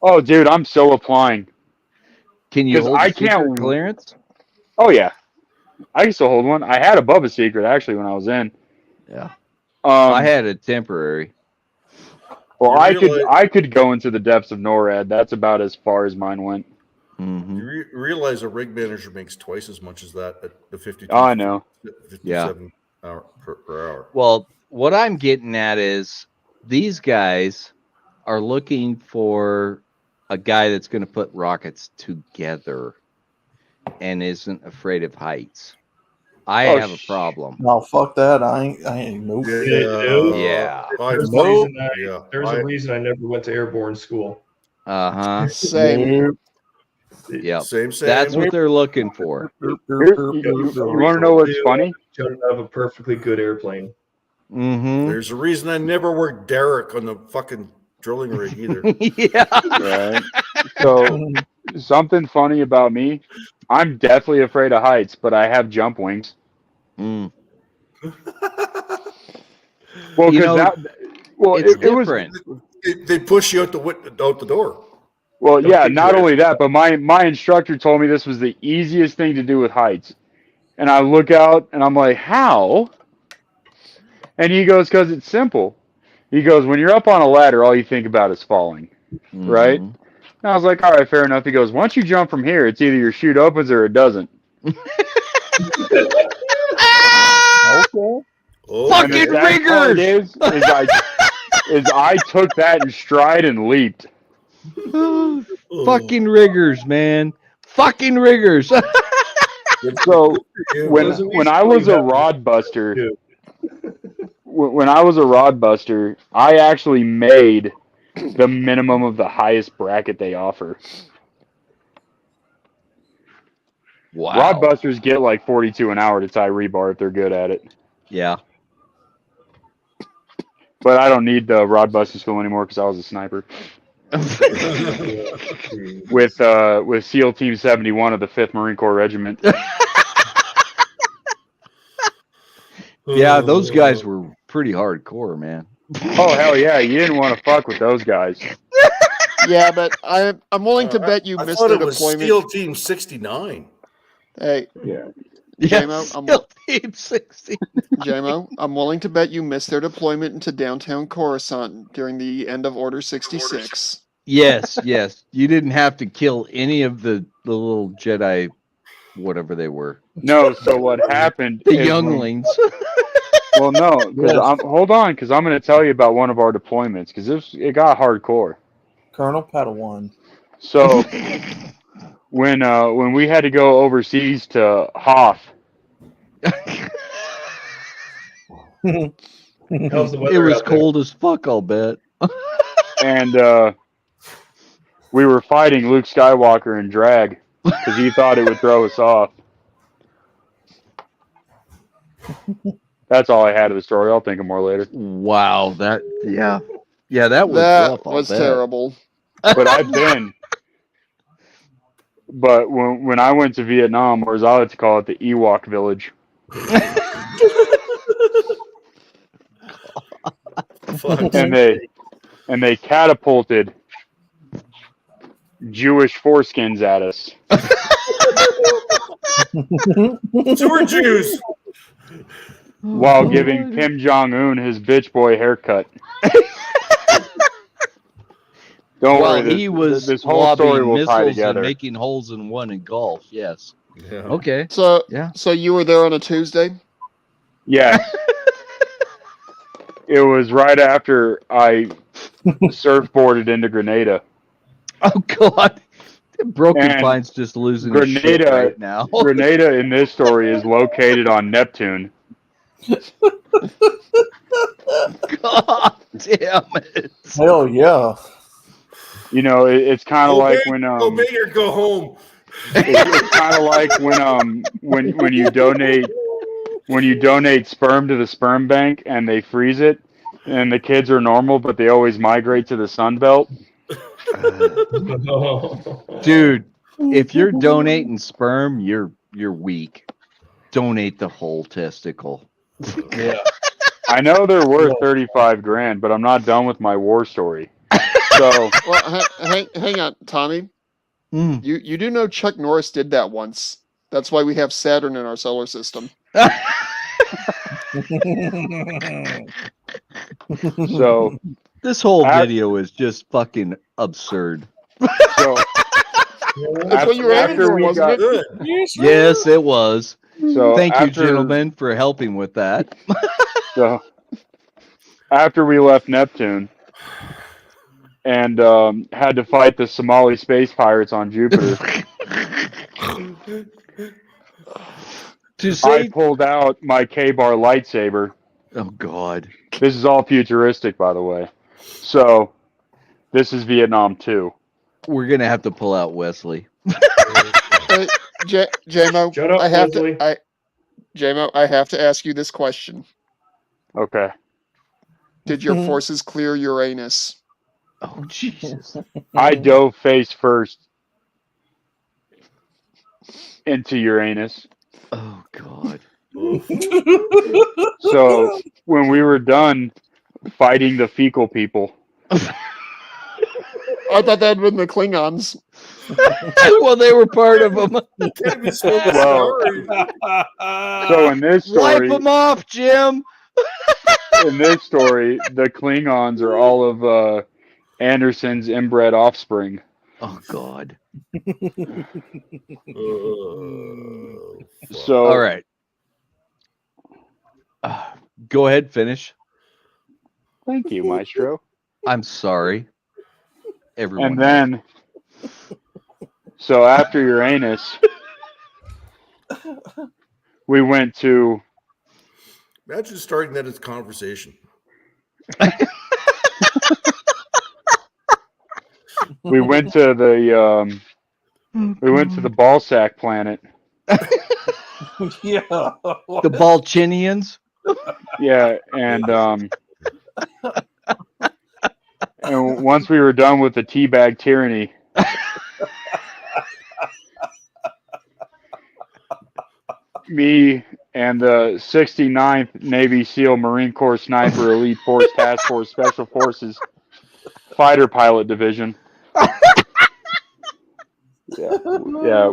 Oh, dude, I'm so applying. Can you 'Cause hold I a secret can't- clearance? Oh yeah, I used to hold one. I had above a secret actually when I was in. Yeah. I had a temporary. Well, You I could go into the depths of NORAD. That's about as far as mine went. Mm-hmm. You realize a rig manager makes twice as much as that at the 52. Oh, I know. 57 hour per hour. Well, what I'm getting at is these guys are looking for a guy that's going to put rockets together and isn't afraid of heights. I have a problem. No, fuck that. I ain't nope. Yeah. There's a reason I never went to airborne school. Uh-huh. Same. Yep. Same. That's what they're looking for. You want to know what's funny? Don't have a perfectly good airplane. Mm-hmm. There's a reason I never worked Derek on the fucking drilling rig either. Yeah. Right. So something funny about me, I'm deathly afraid of heights, but I have jump wings. Mm. Well, You know, because it's it was different. They push you out the door. well, Don't yeah. get Not rid- only that, but my instructor told me this was the easiest thing to do with heights, and I look out and I'm like, how? And he goes, because it's simple. He goes, when you're up on a ladder, all you think about is falling, right? Mhm. And I was like, all right, fair enough. He goes, once you jump from here, it's either your chute opens or it doesn't. Okay. Oh, Fucking And the best part riggers! is I took that in stride and leaped. Fucking riggers, man. Fucking riggers. So when There's a when reason I why was you a have to rod buster, do. when I was a rod buster, I actually made the minimum of the highest bracket they offer. Wow. Rod busters get like 42 an hour to tie rebar if they're good at it. Yeah. But I don't need the rod busting school anymore because I was a sniper with SEAL Team 71 of the 5th Marine Corps Regiment. Yeah, those guys were pretty hardcore, man. Oh hell yeah, you didn't want to fuck with those guys. Yeah, but I'm willing to bet you I missed thought their it was deployment. SEAL Team 69. Hey, Yeah. JMO, I'm- Still Team 60. JMO, I'm willing to bet you missed their deployment into downtown Coruscant during the end of Order 66. Yes, yes. You didn't have to kill any of the little Jedi, whatever they were. No, so what happened The is younglings. well, no, because Yes. hold on, because I'm going to tell you about one of our deployments, because it got hardcore. Colonel Padawan. So when we had to go overseas to Hoth, How's the It weather was out there? cold as fuck, I'll bet. and we were fighting Luke Skywalker in drag because he thought it would throw us off. That's all I had of the story. I'll think of more later. Wow, that yeah, that was That rough. I'll was bet. terrible. But I've been. But when I went to Vietnam, or as I like to call it, the Ewok village, Fuck. and they catapulted Jewish foreskins at us. Sewer Jews. While giving Kim Jong-un his bitch boy haircut. Don't While worry, he was this whole story lobbing will tie missiles together. and making holes in one in golf. Yes. Yeah. Okay. So, Yeah. so you were there on a Tuesday? Yes. It was right after I surfboarded into Grenada. Oh God. Broken And Pine's just losing his shit Grenada, right now. Grenada in this story is located on Neptune. God damn it. Hell yeah. You know, it's kind of like when obey or go home. it's kind of like when you donate sperm to the sperm bank and they freeze it, and the kids are normal, but they always migrate to the Sun Belt. Dude, if you're donating sperm, you're weak. Donate the whole testicle. Yeah. I know they're worth 35 grand, but I'm not done with my war story. So Well, hang on, Tommy. Mm. You do know Chuck Norris did that once. That's why we have Saturn in our solar system. so This whole Af- video is just fucking absurd. so That's what you were aiming after for, we wasn't got it? Good. Yes, it was. so Thank you, after- gentlemen, for helping with that. So after we left Neptune and had to fight the Somali space pirates on Jupiter, To I say, pulled out my K-bar lightsaber. oh God, This is all futuristic, by the way. So this is Vietnam 2. we're gonna have to pull out Wesley. Hey, JMO, Shut up, I have Leslie. JMO, I have to ask you this question. Okay. Did your forces clear Uranus? Oh Jesus! I dove face first into Uranus. Oh God! So when we were done fighting the fecal people, I thought that'd been the Klingons. Well, they were part of them. Can't be so Well, sorry. so in this Wipe story, them off, Jim. the Klingons are all of Anderson's inbred offspring. Oh God! Oh, fuck. So All right. Go ahead, finish. thank you, Maestro. I'm sorry, everyone. And then, so after Uranus, we went to Imagine starting that as a conversation. we went to the ball sack planet. Yeah. The Balchinians. Yeah, and once we were done with the teabag tyranny, me and the 69th Navy SEAL Marine Corps Sniper Elite Force Task Force Special Forces Fighter Pilot Division. Yeah,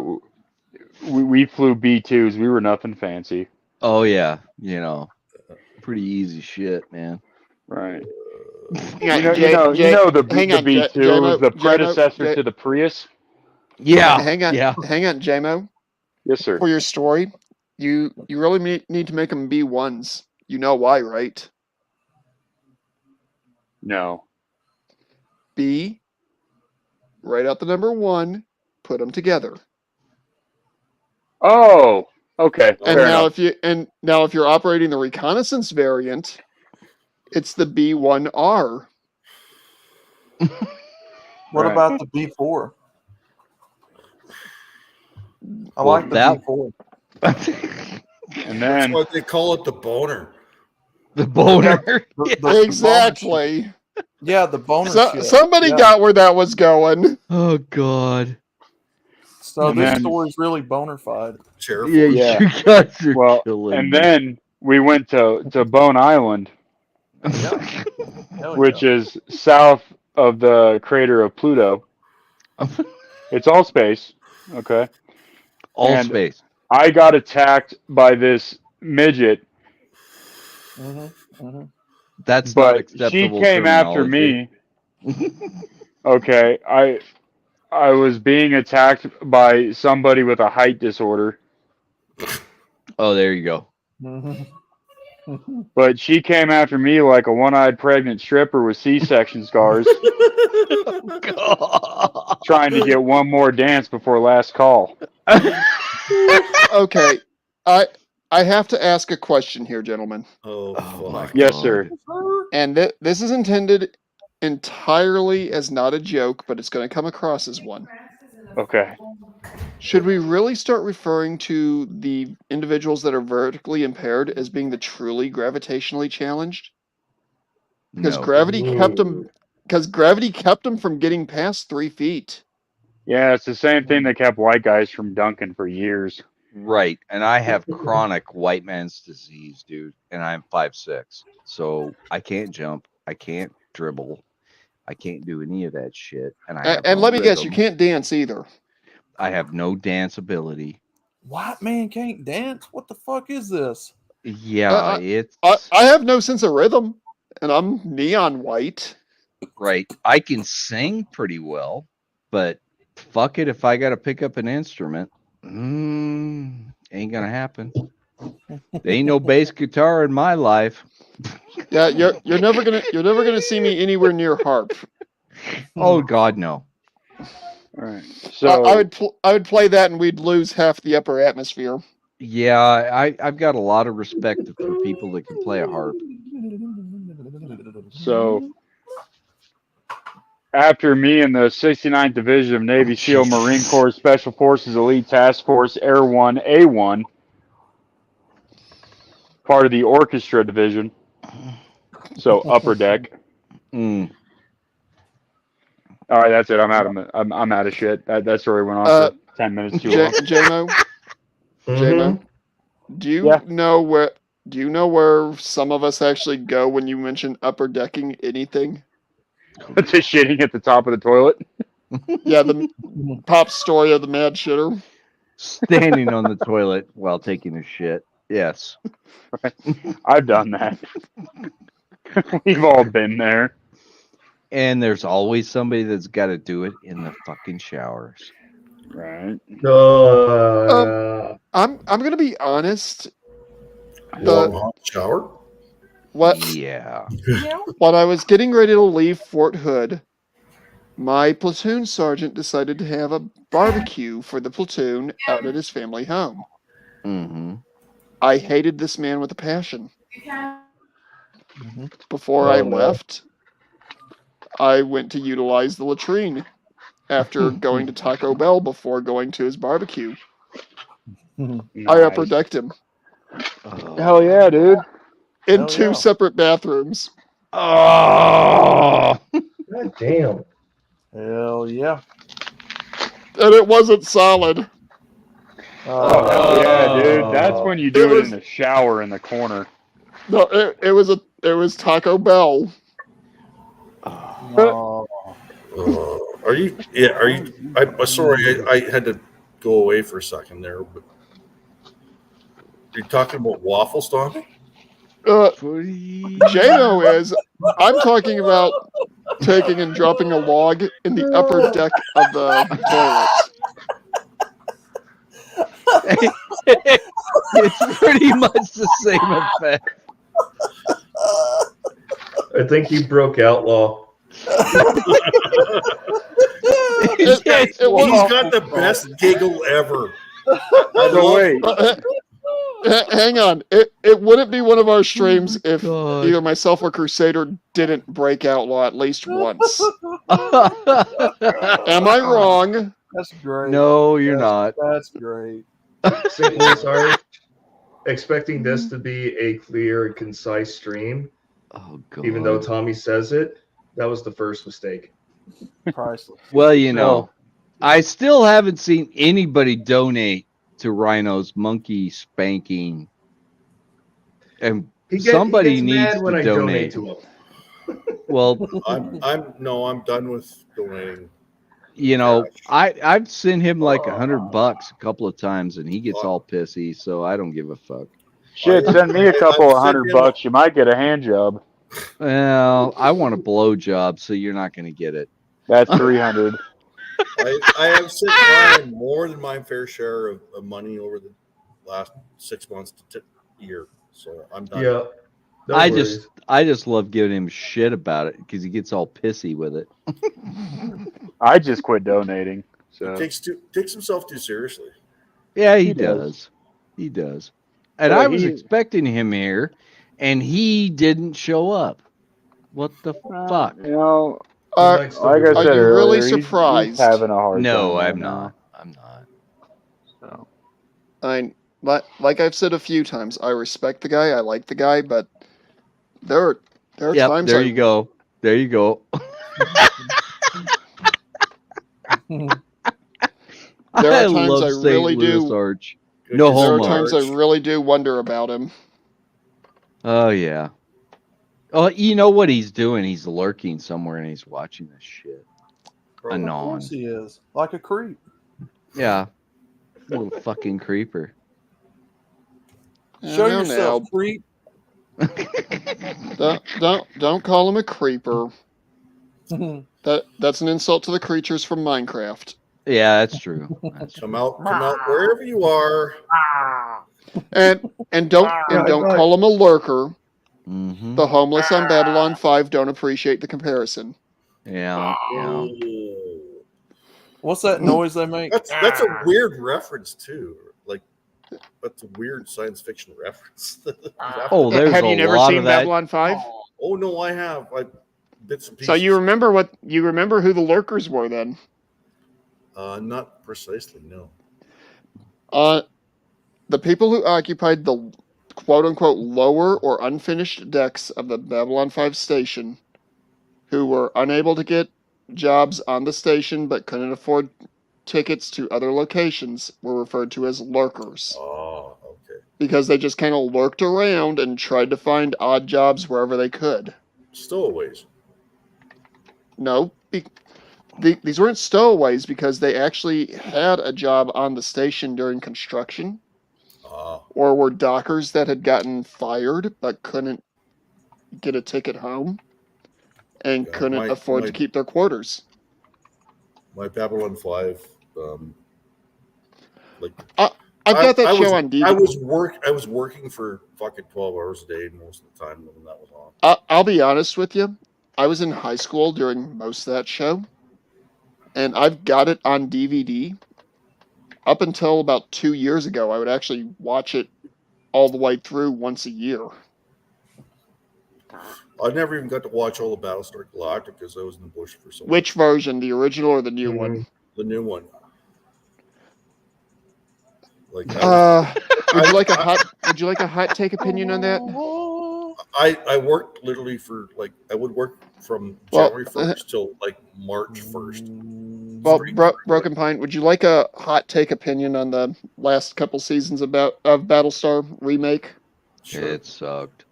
we flew B-2s. We were nothing fancy. Oh yeah, pretty easy shit, man. Right. Yeah, You know the hang on, B2 JMO, is the predecessor JMO, to the Prius. Yeah, hang on, yeah. hang on, JMO. Yes, sir. For your story, You really need to make them B1s. You know why, right? No. B, write out the number 1, put them together. Oh, okay. And Fair now enough. if you're operating the reconnaissance variant, it's the B1R. What Right. about the B4? I Well, like the that- B4. And That's then why they call it the boner. The boner. The Exactly. Yeah, the boner So, shit. somebody Yeah. got where that was going. Oh God. So And this then- story's really boner fide. Chair Yeah, Yeah. you guys are well, killing and me. then we went to Bone Island, Yeah. Hell which yeah. is south of the crater of Pluto. It's all space. Okay. All and- space. I got attacked by this midget, That's not but acceptable. she came after terminology. me. Okay, I was being attacked by somebody with a height disorder, Oh, there you go. but she came after me like a one-eyed pregnant stripper with C-section scars, God. trying to get one more dance before last call. Okay. I have to ask a question here, gentlemen. Oh, Oh, my fuck. Yes, God. sir. And this is intended entirely as not a joke, but it's going to come across as one. Okay. Should we really start referring to the individuals that are vertically impaired as being the truly gravitationally challenged? Because No. gravity kept them from getting past 3 feet. Yeah, it's the same thing that kept white guys from dunking for years. Right. And I have chronic white man's disease, dude. And I'm 5'6". So I can't jump. I can't dribble. I can't do any of that shit. And I have And no let me guess, you rhythm. can't dance either. I have no dance ability. White man can't dance? What the fuck is this? Yeah, it's I have no sense of rhythm, and I'm neon white. right. I can sing pretty well, but fuck it if I got to pick up an instrument. Ain't gonna happen. There ain't no bass guitar in my life. Yeah, you're never gonna see me anywhere near harp. Oh God, no. All right. So I would play that, and we'd lose half the upper atmosphere. Yeah, I've got a lot of respect for people that can play a harp. So after me and the 69th Division of Navy SEAL Marine Corps Special Forces Elite Task Force Air 1 A1, part of the Orchestra Division, so upper deck. Mm. All right, that's it. I'm out of shit. That story went on for 10 minutes too long. JMO, JMO, do you Yeah. know where some of us actually go when you mention upper decking anything? To shitting at the top of the toilet. Yeah, the pop story of the mad shitter. Standing on the toilet while taking a shit. Yes. I've done that. We've all been there. And there's always somebody that's got to do it in the fucking showers. Right. I'm gonna be honest. Long hot shower? Yeah. When I was getting ready to leave Fort Hood, my platoon sergeant decided to have a barbecue for the platoon out at his family home. Mm-hmm. I hated this man with a passion. Before I left, I went to utilize the latrine after going to Taco Bell before going to his barbecue. I upper decked him Hell yeah, dude. in Hell 2 yeah. separate bathrooms. Oh. God damn. Hell yeah. And it wasn't solid. Oh, hell yeah, dude. That's when you do it in the shower in the corner. No, it was Taco Bell. No. Are you? Yeah. Are you? I'm sorry. I had to go away for a second there. But are you talking about waffle stomping? JMO is. I'm talking about taking and dropping a log in the upper deck of the toilet. It's pretty much the same effect. I think he broke Outlaw. He's got It the best giggle ever. Hang on. It wouldn't be one of our streams if God. either myself or Crusader didn't break Outlaw at least once. Am I wrong? That's great. No, you're not. That's great. St. Louis Art, expecting this to be a clear and concise stream, Oh God. even though Tommy says it, that was the first mistake. Priceless. Well, you know, I still haven't seen anybody donate to Rhino's monkey spanking, and somebody he gets needs mad when to I donate. to him. Well, I'm done with donating. you know, I've sent him like $100 a couple of times, and he gets all pissy. So I don't give a fuck. Shit, send me a couple of $100. You might get a hand job. Well, I want a blow job, so you're not going to get it. That's 300. I have sent Ryan more than my fair share of money over the last 6 months to year. So I'm done. Yeah. No I worries. just love giving him shit about it because he gets all pissy with it. I just quit donating. So He takes himself too seriously. Yeah, he He does. does. He does. And Well, I was expecting him here, and he didn't show up. What the fuck? You know, Are, Like like I are said you earlier, really he's surprised? having a hard time. No, right I'm now. not. I'm not. So. like I've said a few times, I respect the guy, I like the guy, but there are Yep, times there you go. There you go. There are I times love I St. really Louis do. Arch. No There are homo. times I really do wonder about him. Oh yeah. Oh, you know what he's doing? He's lurking somewhere and he's watching this shit. Of Anon. course he is. Like a creep. Yeah. Little fucking creeper. Show Now, yourself, now. creep. Don't call him a creeper. That's an insult to the creatures from Minecraft. Yeah, that's true. Come out wherever you are. And don't call him a lurker. Mm-hmm. The homeless on Babylon 5 don't appreciate the comparison. Yeah. Yeah. What's that noise they make? That's a weird reference too. Like that's a weird science fiction reference. Oh, there's Have a you never lot seen of that. Babylon 5? Oh no, I have. Bits and pieces. So you remember who the lurkers were then? Not precisely, no. The people who occupied the quote-unquote lower or unfinished decks of the Babylon 5 station, who were unable to get jobs on the station but couldn't afford tickets to other locations, were referred to as lurkers. Oh, okay. Because they just kind of lurked around and tried to find odd jobs wherever they could. Stowaways. No, these weren't stowaways because they actually had a job on the station during construction. Or were dockers that had gotten fired but couldn't get a ticket home and couldn't afford to keep their quarters. My Babylon 5, I've got that show on DVD. I was working for fucking 12 hours a day most of the time when that was on. I'll be honest with you. I was in high school during most of that show, and I've got it on DVD. Up until about 2 years ago, I would actually watch it all the way through once a year. I never even got to watch all the Battlestar Galactica because I was in the bush for so long. Which version, the original or the new one? The new one. Like, would you like a hot take opinion on that? I worked literally for I would work from January 1st till March 1st. Well, Broken Pine, would you like a hot take opinion on the last couple seasons of Battlestar remake? Sure. It sucked.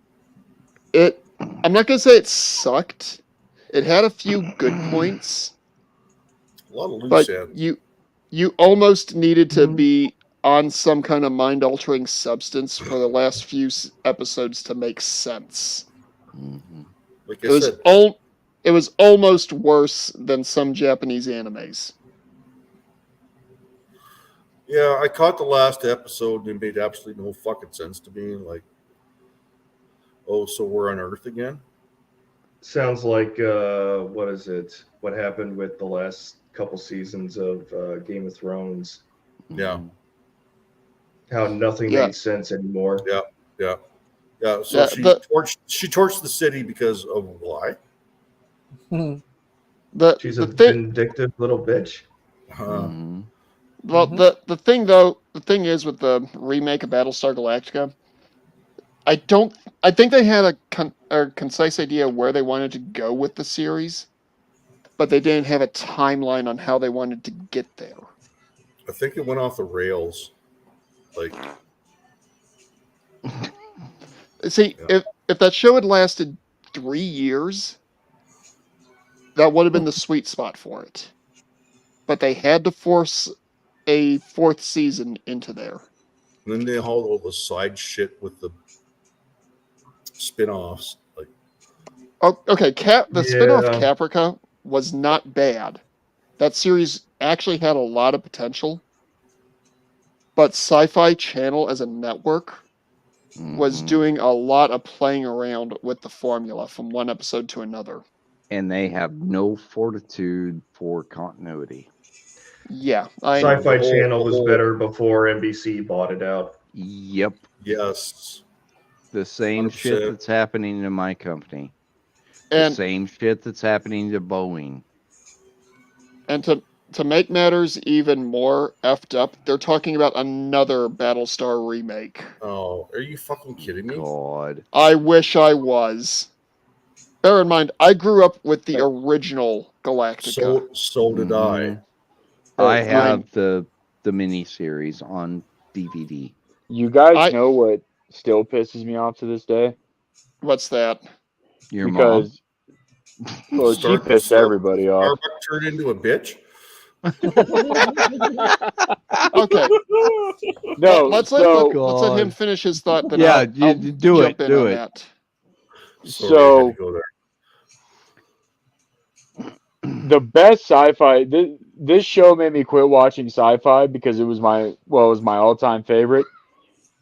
I'm not gonna say it sucked. It had a few good points. A lot of loose but ends. you almost needed to be on some kind of mind-altering substance for the last few episodes to make sense. Mm-hmm. Like I said, it was almost worse than some Japanese animes. Yeah, I caught the last episode and it made absolutely no fucking sense to me. Like, oh, so we're on Earth again? Sounds like what is it? What happened with the last couple seasons of Game of Thrones? Yeah. How nothing Yeah. made sense anymore. Yeah. So Yeah, she torched the city because of why? She's a vindictive little bitch. Well, the thing is with the remake of Battlestar Galactica, I think they had a concise idea where they wanted to go with the series, but they didn't have a timeline on how they wanted to get there. I think it went off the rails. Like, see, if that show had lasted 3 years, that would have been the sweet spot for it. But they had to force a 4th season into there. and then they hauled all the side shit with the spin-offs. Like, Oh, okay, the spin-off Caprica was not bad. That series actually had a lot of potential. But Sci-Fi Channel as a network was doing a lot of playing around with the formula from one episode to another. And they have no fortitude for continuity. Yeah. Sci-Fi Channel was better before NBC bought it out. Yep. Yes. The same 100%. shit that's happening to my company. The same shit that's happening to Boeing. And to make matters even more effed up, they're talking about another Battlestar remake. Oh, are you fucking kidding me? God. I wish I was. Bear in mind, I grew up with the original Galactica. So did I. I have the miniseries on DVD. You guys know what still pisses me off to this day? What's that? Your because, mom? Well, she pissed everybody off. Starbuck turned into a bitch? Okay. No, let's let him finish his thought. Then I'll do jump it. in Do on it. that. So the best sci-fi. This show made me quit watching sci-fi because it was my all-time favorite,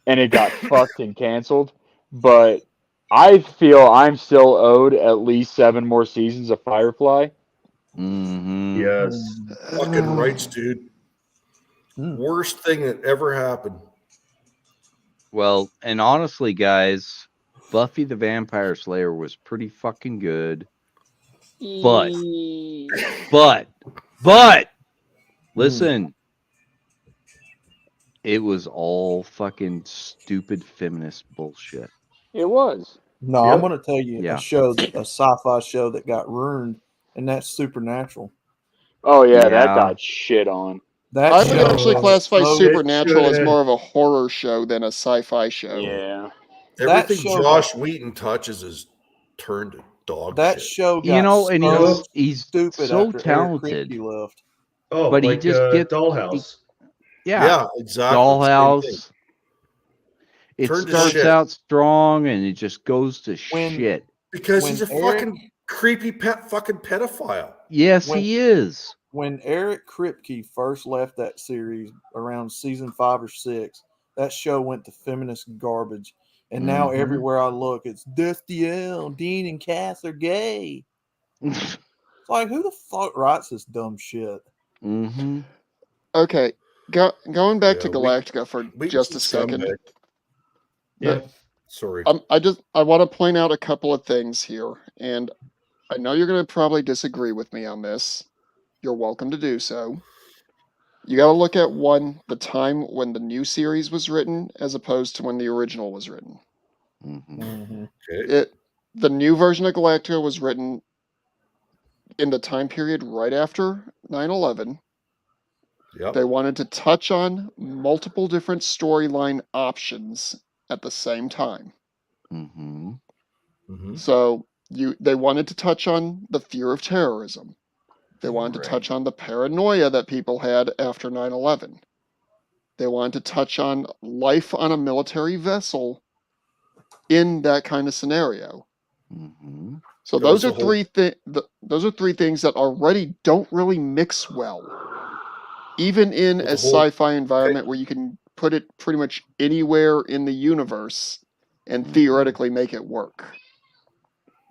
and it got fucked and canceled. But I feel I'm still owed at least 7 more seasons of Firefly. Yes. Fucking rights, dude. Worst thing that ever happened. Well, and honestly, guys, Buffy the Vampire Slayer was pretty fucking good. But listen, it was all fucking stupid feminist bullshit. It was. No, Yep. I'm going to tell you a sci-fi show that got ruined, and that's Supernatural. Oh yeah, that got shit on. I would actually classify Supernatural as more of a horror show than a sci-fi show. Yeah. Everything Josh Wheaton touches is turned to dog that shit. show got he's stupid so after talented. Eric Kripke left. Oh, but like, he just gets Dollhouse. Yeah, exactly. Dollhouse. It Turned to starts shit. out strong and it just goes to shit. Because he's a fucking creepy fucking pedophile. Yes, he is. When Eric Kripke first left that series around season 5 or 6, that show went to feminist garbage. And now everywhere I look, it's Dusty L, Dean, and Cass are gay. It's like, who the fuck writes this dumb shit? Okay, going back to Galactica for just a second. Yeah. Sorry. I want to point out a couple of things here, and I know you're going to probably disagree with me on this. You're welcome to do so. You got to look at the time when the new series was written as opposed to when the original was written. Okay. The new version of Galactica was written in the time period right after 9/11. Yep. They wanted to touch on multiple different storyline options at the same time. So they wanted to touch on the fear of terrorism. They wanted to touch on the paranoia that people had after 9/11. They wanted to touch on life on a military vessel in that kind of scenario. So those are three things that already don't really mix well. even in Well, a the whole- sci-fi environment where you can put it pretty much anywhere in the universe and theoretically make it work.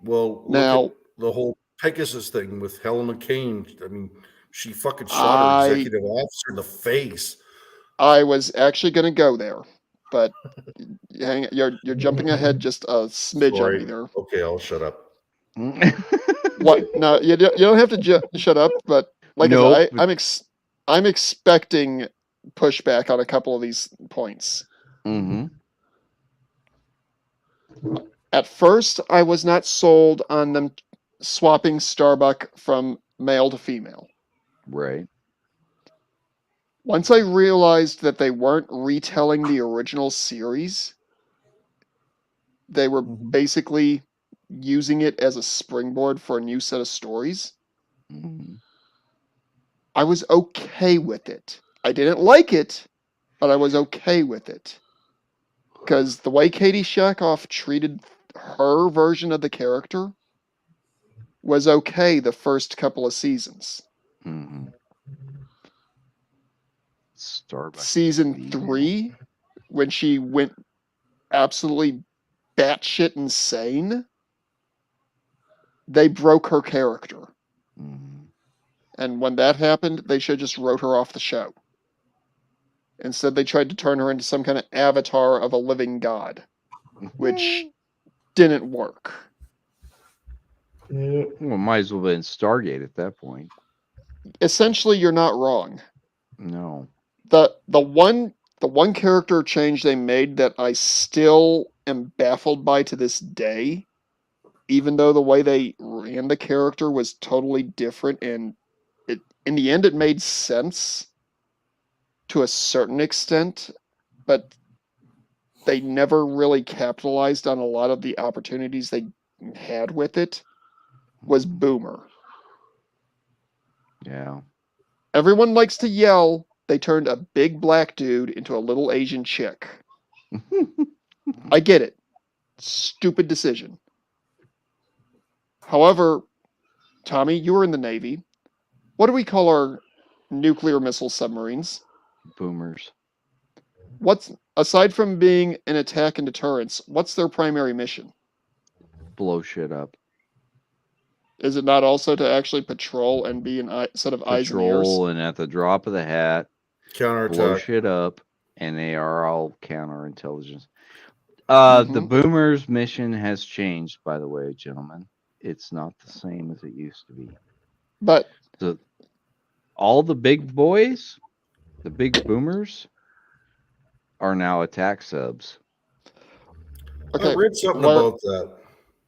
Well, Now, look at the whole Pegasus thing with Helena Kane. I mean, she fucking shot her executive officer in the face. I was actually going to go there, but you're jumping ahead just a smidge on me Sorry. there. Okay, I'll shut up. What? No, you don't have to shut up. But like Nope. I said, I'm expecting pushback on a couple of these points. Mm-hmm. At first, I was not sold on them swapping Starbuck from male to female. Right. Once I realized that they weren't retelling the original series, they were basically using it as a springboard for a new set of stories. Mm-hmm. I was okay with it. I didn't like it, but I was okay with it. Because the way Katie Shakoff treated her version of the character was okay the first couple of seasons. Mm-hmm. Starbucks. Season 3, when she went absolutely batshit insane, they broke her character. Mm-hmm. And when that happened, they should have just wrote her off the show. Instead, they tried to turn her into some kind of avatar of a living god, which didn't work. Yeah. Well, might as well have been Stargate at that point. Essentially, you're not wrong. No. The one character change they made that I still am baffled by to this day, even though the way they ran the character was totally different, and in the end it made sense to a certain extent, but they never really capitalized on a lot of the opportunities they had with it, was Boomer. Yeah. Everyone likes to yell they turned a big black dude into a little Asian chick. I get it. Stupid decision. However, Tommy, you were in the Navy. What do we call our nuclear missile submarines? Boomers. What's, aside from being an attack and deterrence, what's their primary mission? Blow shit up. Is it not also to actually patrol and be a set of eyes and ears? Patrol, and at the drop of the hat, blow Counterattack. shit up, and they are all counterintelligence. The Boomers' mission has changed, by the way, gentlemen. It's not the same as it used to be. But all the big boys, the big Boomers, are now attack subs. okay, I read something about that.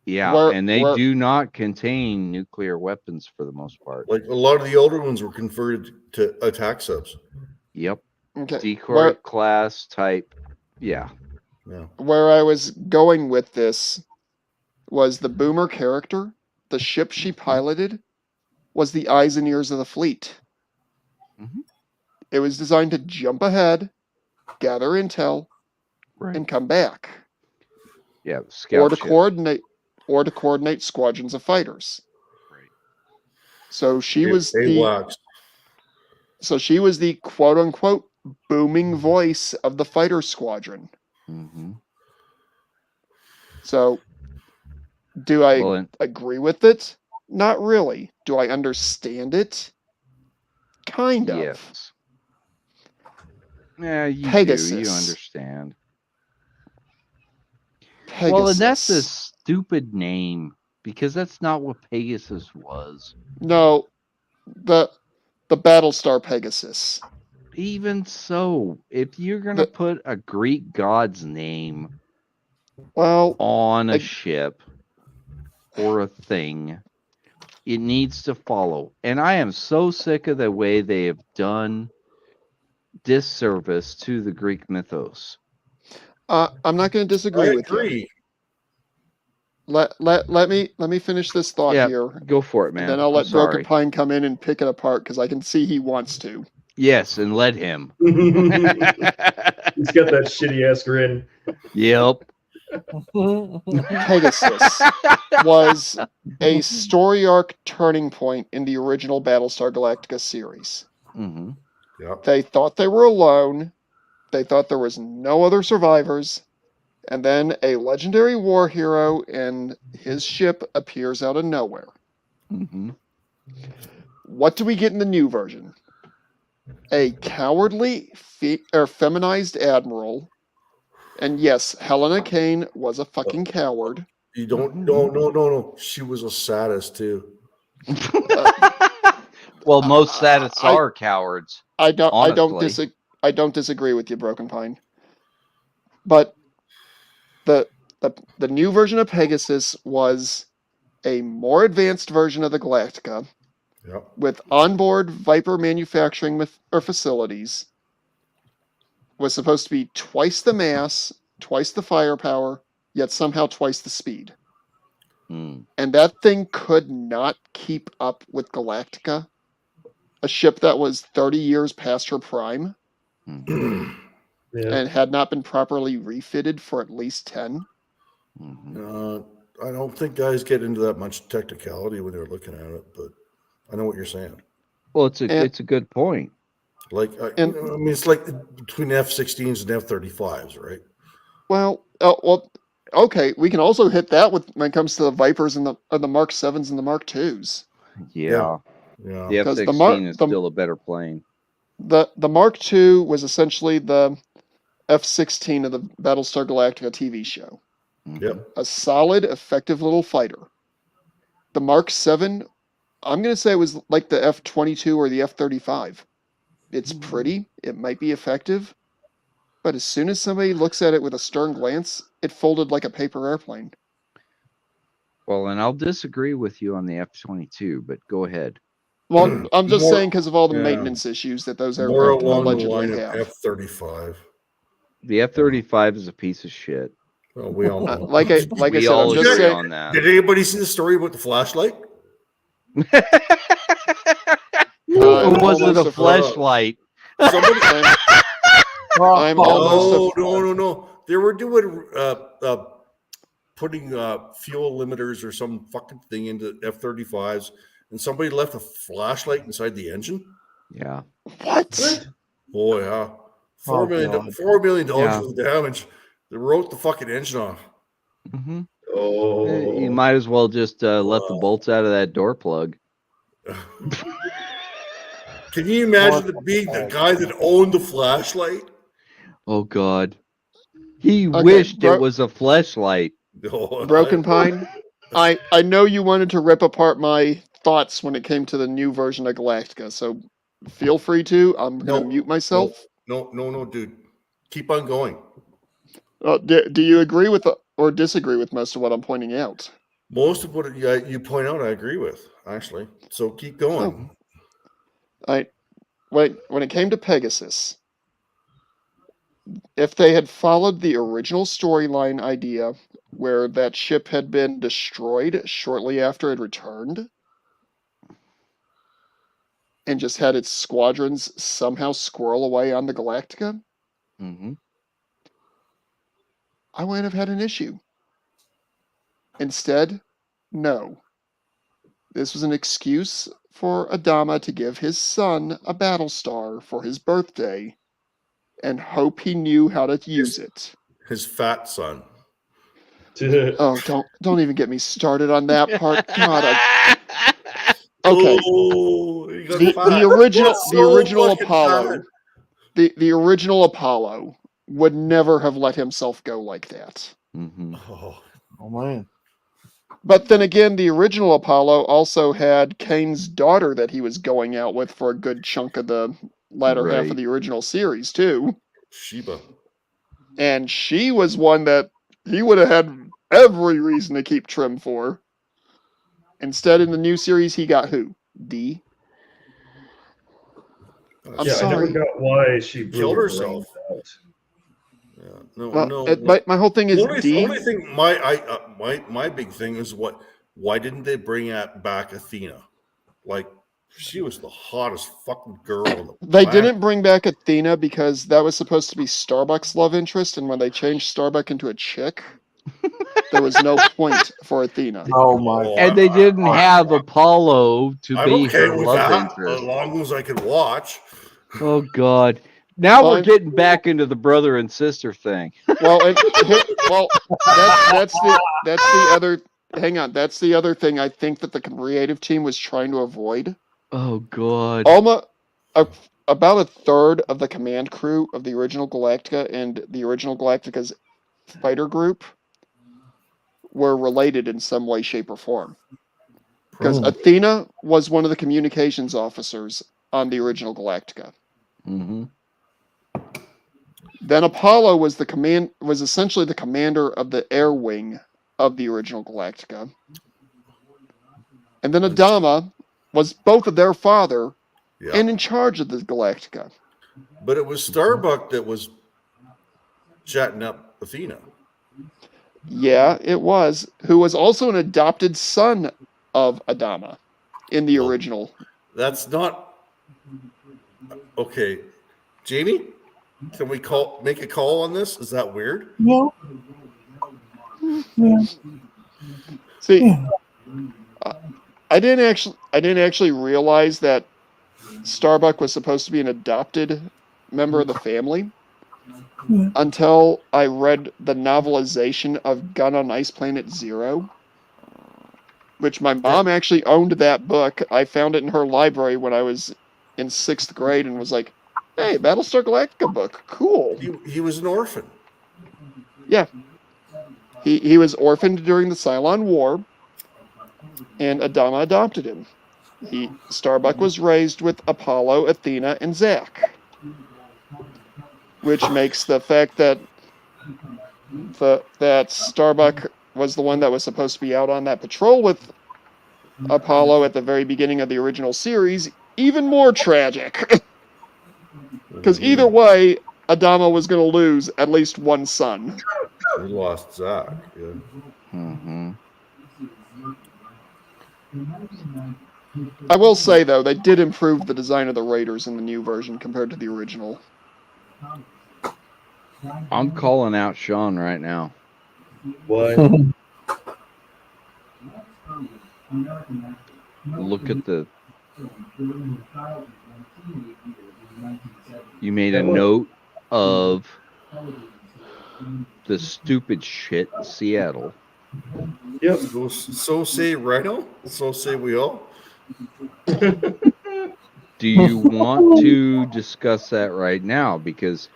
Yeah, and they do not contain nuclear weapons for the most part. Like a lot of the older ones were converted to attack subs. Yep. Okay. Decoy class type. Yeah. Yeah. Where I was going with this was the Boomer character, the ship she piloted, was the eyes and ears of the fleet. Mm-hmm. It was designed to jump ahead, gather intel, and come back. Yeah, scout ship. Or to coordinate squadrons of fighters. Right. So she was the quote unquote booming voice of the fighter squadron. Mm-hmm. So do I agree with it? Not really. Do I understand it? Kind of. Yes. Yeah, you Pegasus. do. You understand. Pegasus. Well, and that's a stupid name because that's not what Pegasus was. No, the Battlestar Pegasus. Even so, if you're gonna put a Greek god's name on a ship or a thing, it needs to follow. And I am so sick of the way they have done disservice to the Greek mythos. I'm not going to disagree with you. Let me finish this thought here. Go for it, man. And then I'll let Broken Pine come in and pick it apart because I can see he wants to. Yes, and let him. He's got that shitty ass grin. Yep. Pegasus was a story arc turning point in the original Battlestar Galactica series. Mm-hmm. Yep. They thought they were alone. They thought there was no other survivors. And then a legendary war hero and his ship appears out of nowhere. Mm-hmm. What do we get in the new version? A cowardly or feminized admiral. And yes, Helena Kane was a fucking coward. You don't. No. She was a sadist too. Well, most sadists are cowards. I don't disagree with you, Broken Pine. But the new version of Pegasus was a more advanced version of the Galactica, Yep. with onboard Viper manufacturing facilities. Was supposed to be twice the mass, twice the firepower, yet somehow twice the speed. Mm. And that thing could not keep up with Galactica, a ship that was 30 years past her prime Mm. Yeah. and had not been properly refitted for at least 10. Mm-hmm. I don't think guys get into that much technicality when they're looking at it, but I know what you're saying. Well, it's a good point. Like, it's like between F-16s and F-35s, right? Well, okay. We can also hit that when it comes to the Vipers and the Mark 7s and the Mark 2s. Yeah. Yeah. The F-16 is still a better plane. The Mark II was essentially the F-16 of the Battlestar Galactica TV show. Yep. A solid, effective little fighter. The Mark 7, I'm going to say it was like the F-22 or the F-35. It's pretty. It might be effective. But as soon as somebody looks at it with a stern glance, it folded like a paper airplane. Well, and I'll disagree with you on the F-22, but go ahead. Well, I'm just saying because of all the maintenance issues that those more aircraft along the allegedly line have. of F-35. The F-35 is a piece of shit. Well, we all know. Like I said, I'm just agree saying. on that. Did anybody see the story about the flashlight? Or was it a flashlight? Somebody. I'm almost. No. They were doing putting fuel limiters or some fucking thing into F-35s, and somebody left a flashlight inside the engine. Yeah. What? Oh yeah. $4 million worth of damage. They wrote the fucking engine off. Mm-hmm. Oh. You might as well just let the bolts out of that door plug. Can you imagine it being the guy that owned the flashlight? Oh God. He wished it was a flashlight. Broken Pine, I know you wanted to rip apart my thoughts when it came to the new version of Galactica, so feel free to. I'm going to mute myself. No, dude. Keep on going. Do you agree with or disagree with most of what I'm pointing out? Most of what you point out, I agree with, actually. So keep going. When it came to Pegasus, if they had followed the original storyline idea where that ship had been destroyed shortly after it returned and just had its squadrons somehow squirrel away on the Galactica, I wouldn't have had an issue. Instead, no. This was an excuse for Adama to give his son a Battlestar for his birthday and hope he knew how to use it. His fat son. Oh, don't even get me started on that part. God. Okay. Oh, the original Apollo. The original Apollo would never have let himself go like that. Mm-hmm. Oh man. But then again, the original Apollo also had Kane's daughter that he was going out with for a good chunk of the latter half of the original series, too. Sheba. And she was one that he would have had every reason to keep trim for. Instead, in the new series, he got who? D? I'm sorry. I never got why she killed herself. Yeah, no. My whole thing is The only thing, my big thing is why didn't they bring back Athena? Like, she was the hottest fucking girl in the They planet. didn't bring back Athena because that was supposed to be Starbuck's love interest, and when they changed Starbuck into a chick, there was no point for Athena. Oh my! And they didn't have Apollo to I'm be okay her with love that, interest. as long as I can watch. Oh God! Now we're Fine. getting back into the brother and sister thing. Well, that's the other. Hang on, that's the other thing I think that the creative team was trying to avoid. Oh God! Almost about a third of the command crew of the original Galactica and the original Galactica's fighter group were related in some way, shape, or form. Because Athena was one of the communications officers on the original Galactica. Mm-hmm. Then Apollo was essentially the commander of the air wing of the original Galactica. And then Adama was both of their father and in charge of the Galactica. But it was Starbuck that was chatting up Athena. Yeah, it was. Who was also an adopted son of Adama in the original. That's not okay. Jamie, can we make a call on this? Is that weird? No. Yeah. See, I didn't actually realize that Starbuck was supposed to be an adopted member of the family until I read the novelization of Gun on Ice Planet Zero, which my mom actually owned that book. I found it in her library when I was in 6th grade and was like, hey, Battlestar Galactica book, cool. He was an orphan. Yeah. He was orphaned during the Cylon War, and Adama adopted him. Starbuck was raised with Apollo, Athena, and Zach, which makes the fact that Starbuck was the one that was supposed to be out on that patrol with Apollo at the very beginning of the original series even more tragic. Because either way, Adama was going to lose at least one son. He lost Zach. Yeah. Mm-hmm. I will say, though, they did improve the design of the Raiders in the new version compared to the original. I'm calling out Sean right now. What? Look at the. You made a note of the stupid shit in Seattle. Yep. So say Rhino. So say we all. Do you want to discuss that right now? Because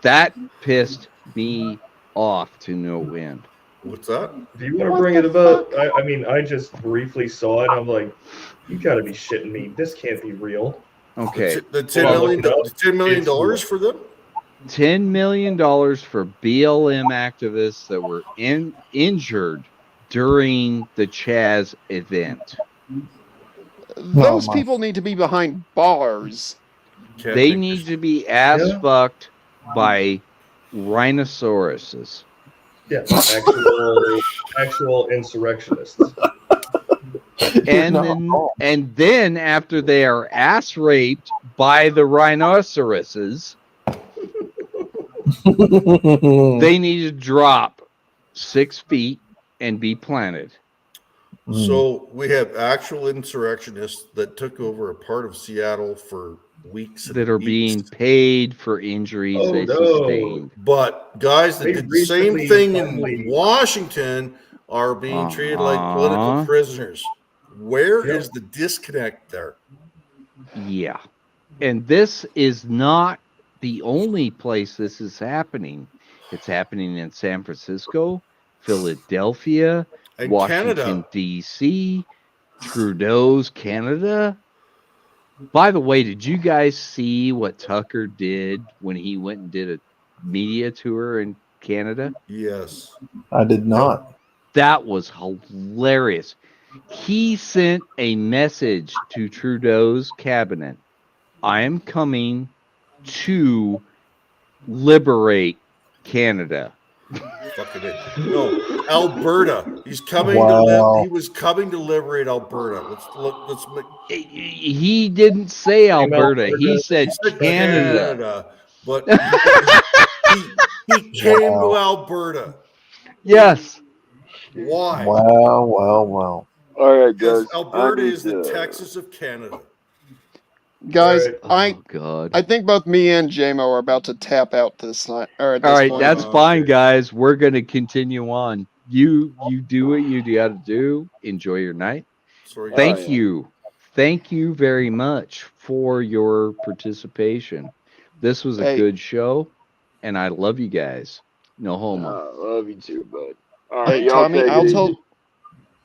that pissed me off to no end. What's that? Do you want to bring it about? I mean, I just briefly saw it. I'm like, you got to be shitting me. This can't be real. Okay. The $10 million for them? $10 million for BLM activists that were injured during the Chaz event. Those people need to be behind bars. They need to be fucked by rhinoceroses. Yeah, actual insurrectionists. And then after they are ass raped by the rhinoceroses, they need to drop 6 feet and be planted. So we have actual insurrectionists that took over a part of Seattle for weeks. That are being paid for injuries they sustained. But guys that did the same thing in Washington are being treated like political prisoners. Where is the disconnect there? Yeah. And this is not the only place this is happening. It's happening in San Francisco, Philadelphia, and Washington, D.C., Trudeau's Canada. By the way, did you guys see what Tucker did when he went and did a media tour in Canada? Yes. I did not. That was hilarious. He sent a message to Trudeau's cabinet. I am coming to liberate Canada. No, Alberta. He's coming he was coming to liberate Alberta. Let's make. He didn't say Alberta. He said Canada. But he came to Alberta. Yes. Why? Wow. All right, guys. Because Alberta is the Texas of Canada. Guys, All right. Oh God. I think both me and JMO are about to tap out this night. Or at All this right, point. that's fine, Okay. guys. We're gonna continue on. You do what you got to do. Enjoy your night. Sorry, Thank guys. you. Thank you very much for your participation. This was a Hey. good show, and I love you guys. No homo. Love you too, bud. All Hey, right, y'all Tommy, take it easy.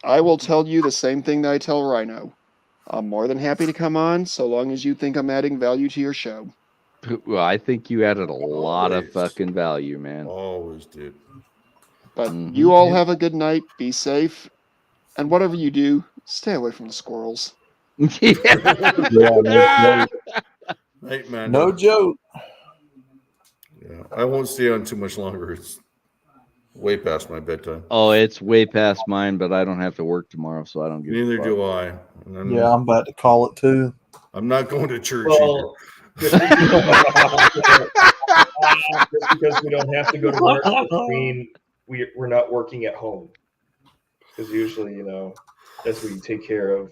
I will tell you the same thing that I tell Rhino. I'm more than happy to come on, so long as you think I'm adding value to your show. Well, I think you added a lot of Always. fucking value, man. Always did. But Mhm. you all have a good night. Be safe, and whatever you do, stay away from the squirrels. Yeah. Hey, man. No joke. Yeah, I won't stay on too much longer. It's way past my bedtime. Oh, it's way past mine, but I don't have to work tomorrow, so I don't give a Neither fuck. do I. And I'm, Yeah, I'm about to call it too. I'm not going to church Well, just because we don't have to go to work doesn't mean we're not working at home. Because usually, that's where you take care of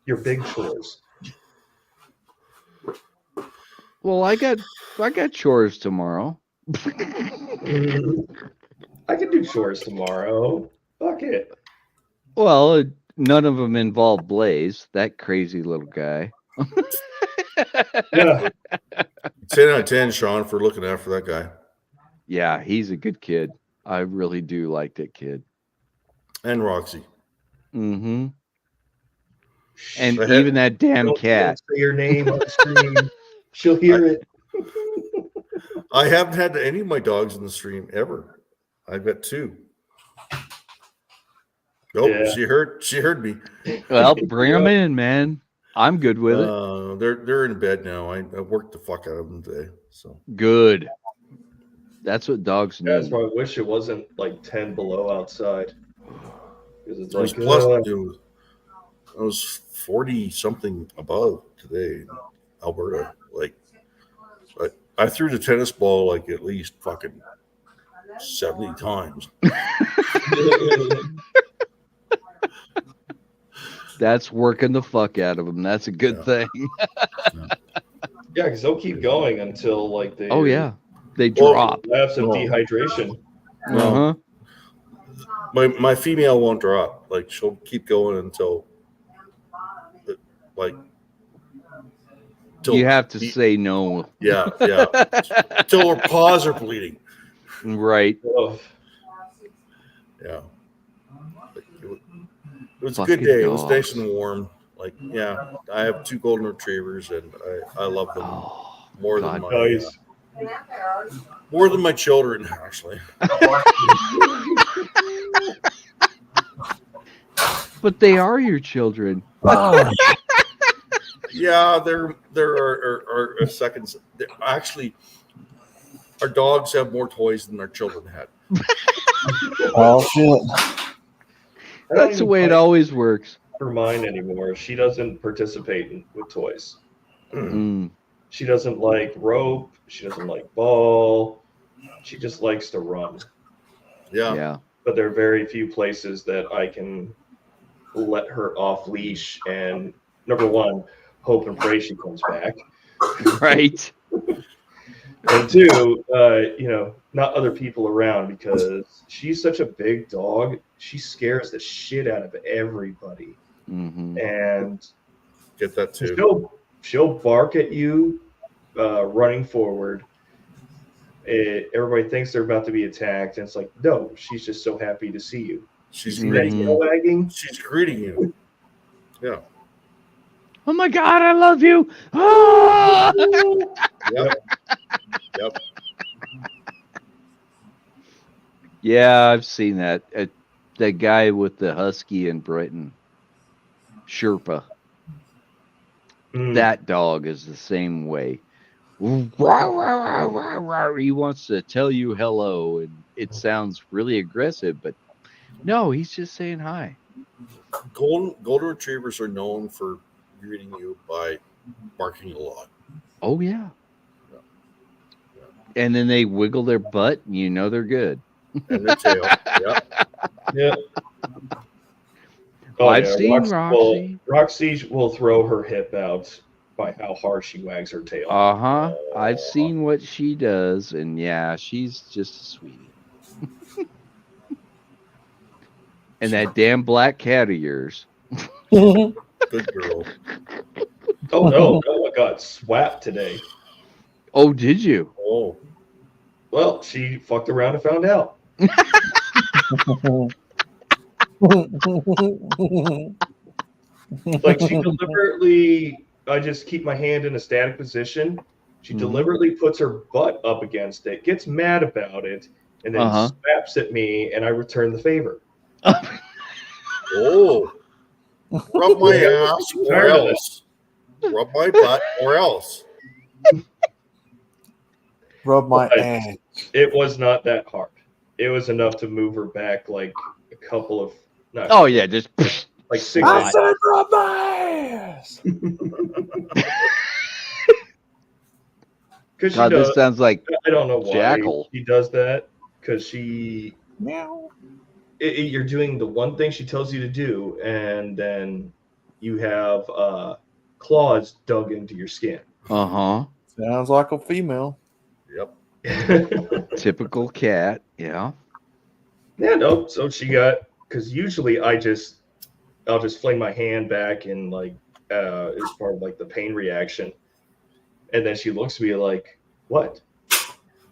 your big chores. Well, I got chores tomorrow. I can do chores tomorrow. Fuck it. Well, none of them involve Blaze, that crazy little guy. Yeah. either. 10 out of 10, Sean, for looking after that guy. Yeah, he's a good kid. I really do like that kid. And Roxy. Mm-hmm. And I had- even that damn Don't cat. say your name on the screen. She'll hear it. I haven't had any of my dogs in the stream ever. I've got 2. Nope, Yeah. she heard me. Well, bring them in, man. I'm good with it. They're in bed now. I worked the fuck out of them today. So Good. That's what dogs That's need. why I wish it wasn't like 10 below outside. Because it's it was like, plus it was 40 something above today in Alberta. Like I threw the tennis ball like at least fucking 70 times. That's working the fuck out of them. That's a good thing. yeah, because they'll keep going until like they Oh yeah, they Well, drop. lapse of Well, dehydration. Uh huh. My female won't drop. Like she'll keep going until You have to say no. yeah till her paws are bleeding. Right. Oh, Yeah. It was a Fucking good day. It was dogs. nice and warm. Like, yeah, I have 2 golden retrievers, and I love them Oh, more God. than my nice. more than my children, actually. but they are your children. Yeah, there are a second. Actually, our dogs have more toys than our children had. Oh shit. I don't That's the even way it play always works. for mine anymore. She doesn't participate with toys. Mm. She doesn't like rope. She doesn't like ball. She just likes to run. Yeah. Yeah. But there are very few places that I can let her off leash and number one, hope and pray she comes back. Right. And 2, not other people around because she's such a big dog. She scares the shit out of everybody. Mm-hmm. And Get that too. she'll bark at you running forward. Everybody thinks they're about to be attacked. And it's like, no, she's just so happy to see you. She's See that Mhm. tail wagging? She's greeting you. Yeah. Oh my God, I love you. Ah! Yep. Yeah, I've seen that. That guy with the husky in Britain, Sherpa. Mm. That dog is the same way. He wants to tell you hello, and it sounds really aggressive, but no, he's just saying hi. Golden retrievers are known for greeting you by barking a lot. Oh yeah. And then they wiggle their butt, and you know they're good. And their tail. Yep. Yeah. I've seen Roxy. Roxy will throw her hip out by how hard she wags her tail. I've seen what she does, and yeah, she's just a sweetie. And that damn black cat of yours. Good girl. Oh no, I got swapped today. Oh, did you? Oh, Well, she fucked around and found out. Like she deliberately, I just keep my hand in a static position. She deliberately puts her butt up against it, gets mad about it, and then slaps at me, and I return the favor. oh, rub my ass or Tired of else. Rub my butt or else. Rub my But ass. it was not that hard. It was enough to move her back like a couple of. Oh yeah, just like 6 I inches. said rub my ass. Because she God, does. this sounds like I don't know why Jackal. she does that. Because she, Meow. you're doing the one thing she tells you to do, and then you have claws dug into your skin. Sounds like a female. Yep. Typical cat. Yeah. Yeah, no. So she got, because usually I'll just fling my hand back and like as part of like the pain reaction, and then she looks at me like, "What?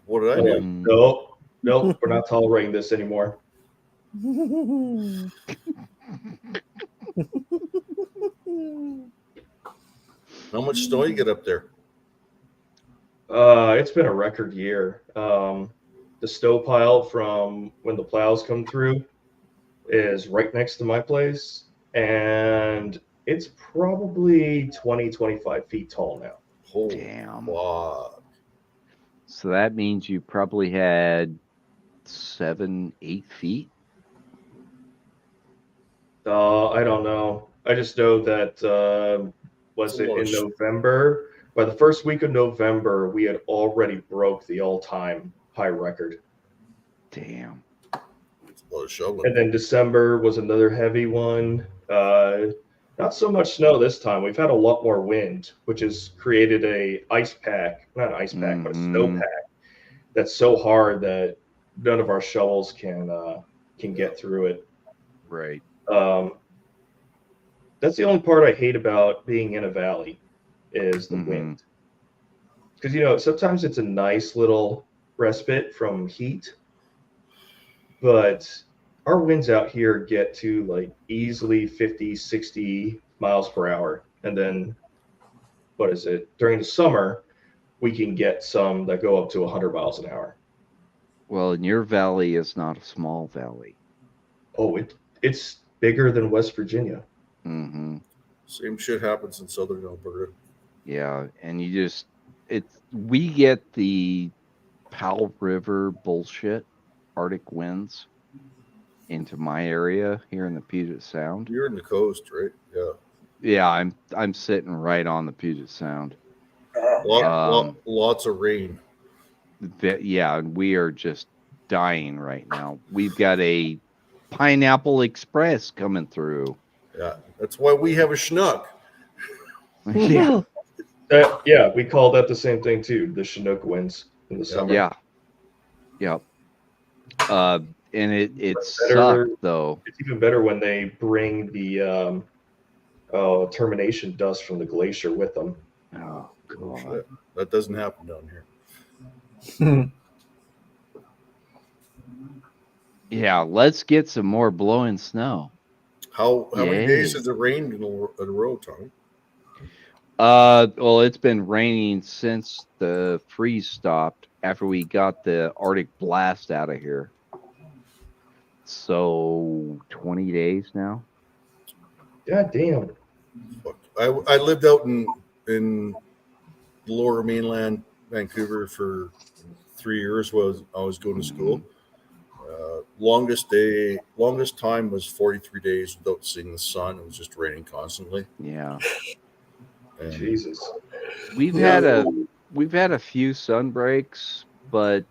What did I I'm do? like, nope, we're not tolerating this anymore." How much snow you get up there? It's been a record year. The snow pile from when the plows come through is right next to my place, and it's probably 20-25 feet tall now. Holy Damn. fuck. So that means you probably had 7-8 feet. I don't know. I just know that was it in November? By the first week of November, we had already broke the all-time high record. Damn. It's a lot of shoveling. And then December was another heavy one. Not so much snow this time. We've had a lot more wind, which has created a ice pack, not an ice pack, but a snowpack that's so hard that none of our shovels can get through it. Right. That's the only part I hate about being in a valley is the wind. Because, sometimes it's a nice little respite from heat, but our winds out here get to like easily 50, 60 miles per hour. And then, what is it? During the summer, we can get some that go up to 100 miles an hour. Well, and your valley is not a small valley. Oh, it's bigger than West Virginia. Same shit happens in southern Alberta. Yeah, and we get the Powell River bullshit, Arctic winds into my area here in the Puget Sound. You're in the coast, right? Yeah. Yeah, I'm sitting right on the Puget Sound. Lots of rain. Yeah, and we are just dying right now. We've got a Pineapple Express coming through. Yeah, that's why we have a Chinook. Yeah. Yeah, we call that the same thing too, the Chinook winds in the summer. Yeah. Yep. And it sucked though. It's even better when they bring the termination dust from the glacier with them. Oh god. Shit. That doesn't happen down here. Yeah, let's get some more blowing snow. How many days has it rained in a row, Tommy? Well, it's been raining since the freeze stopped after we got the Arctic blast out of here. So 20 days now. God damn. Fuck. I lived out in the lower mainland, Vancouver, for 3 years while I was going to school. Longest time was 43 days without seeing the sun. It was just raining constantly. Yeah. And Jesus. We've had a few sun breaks, but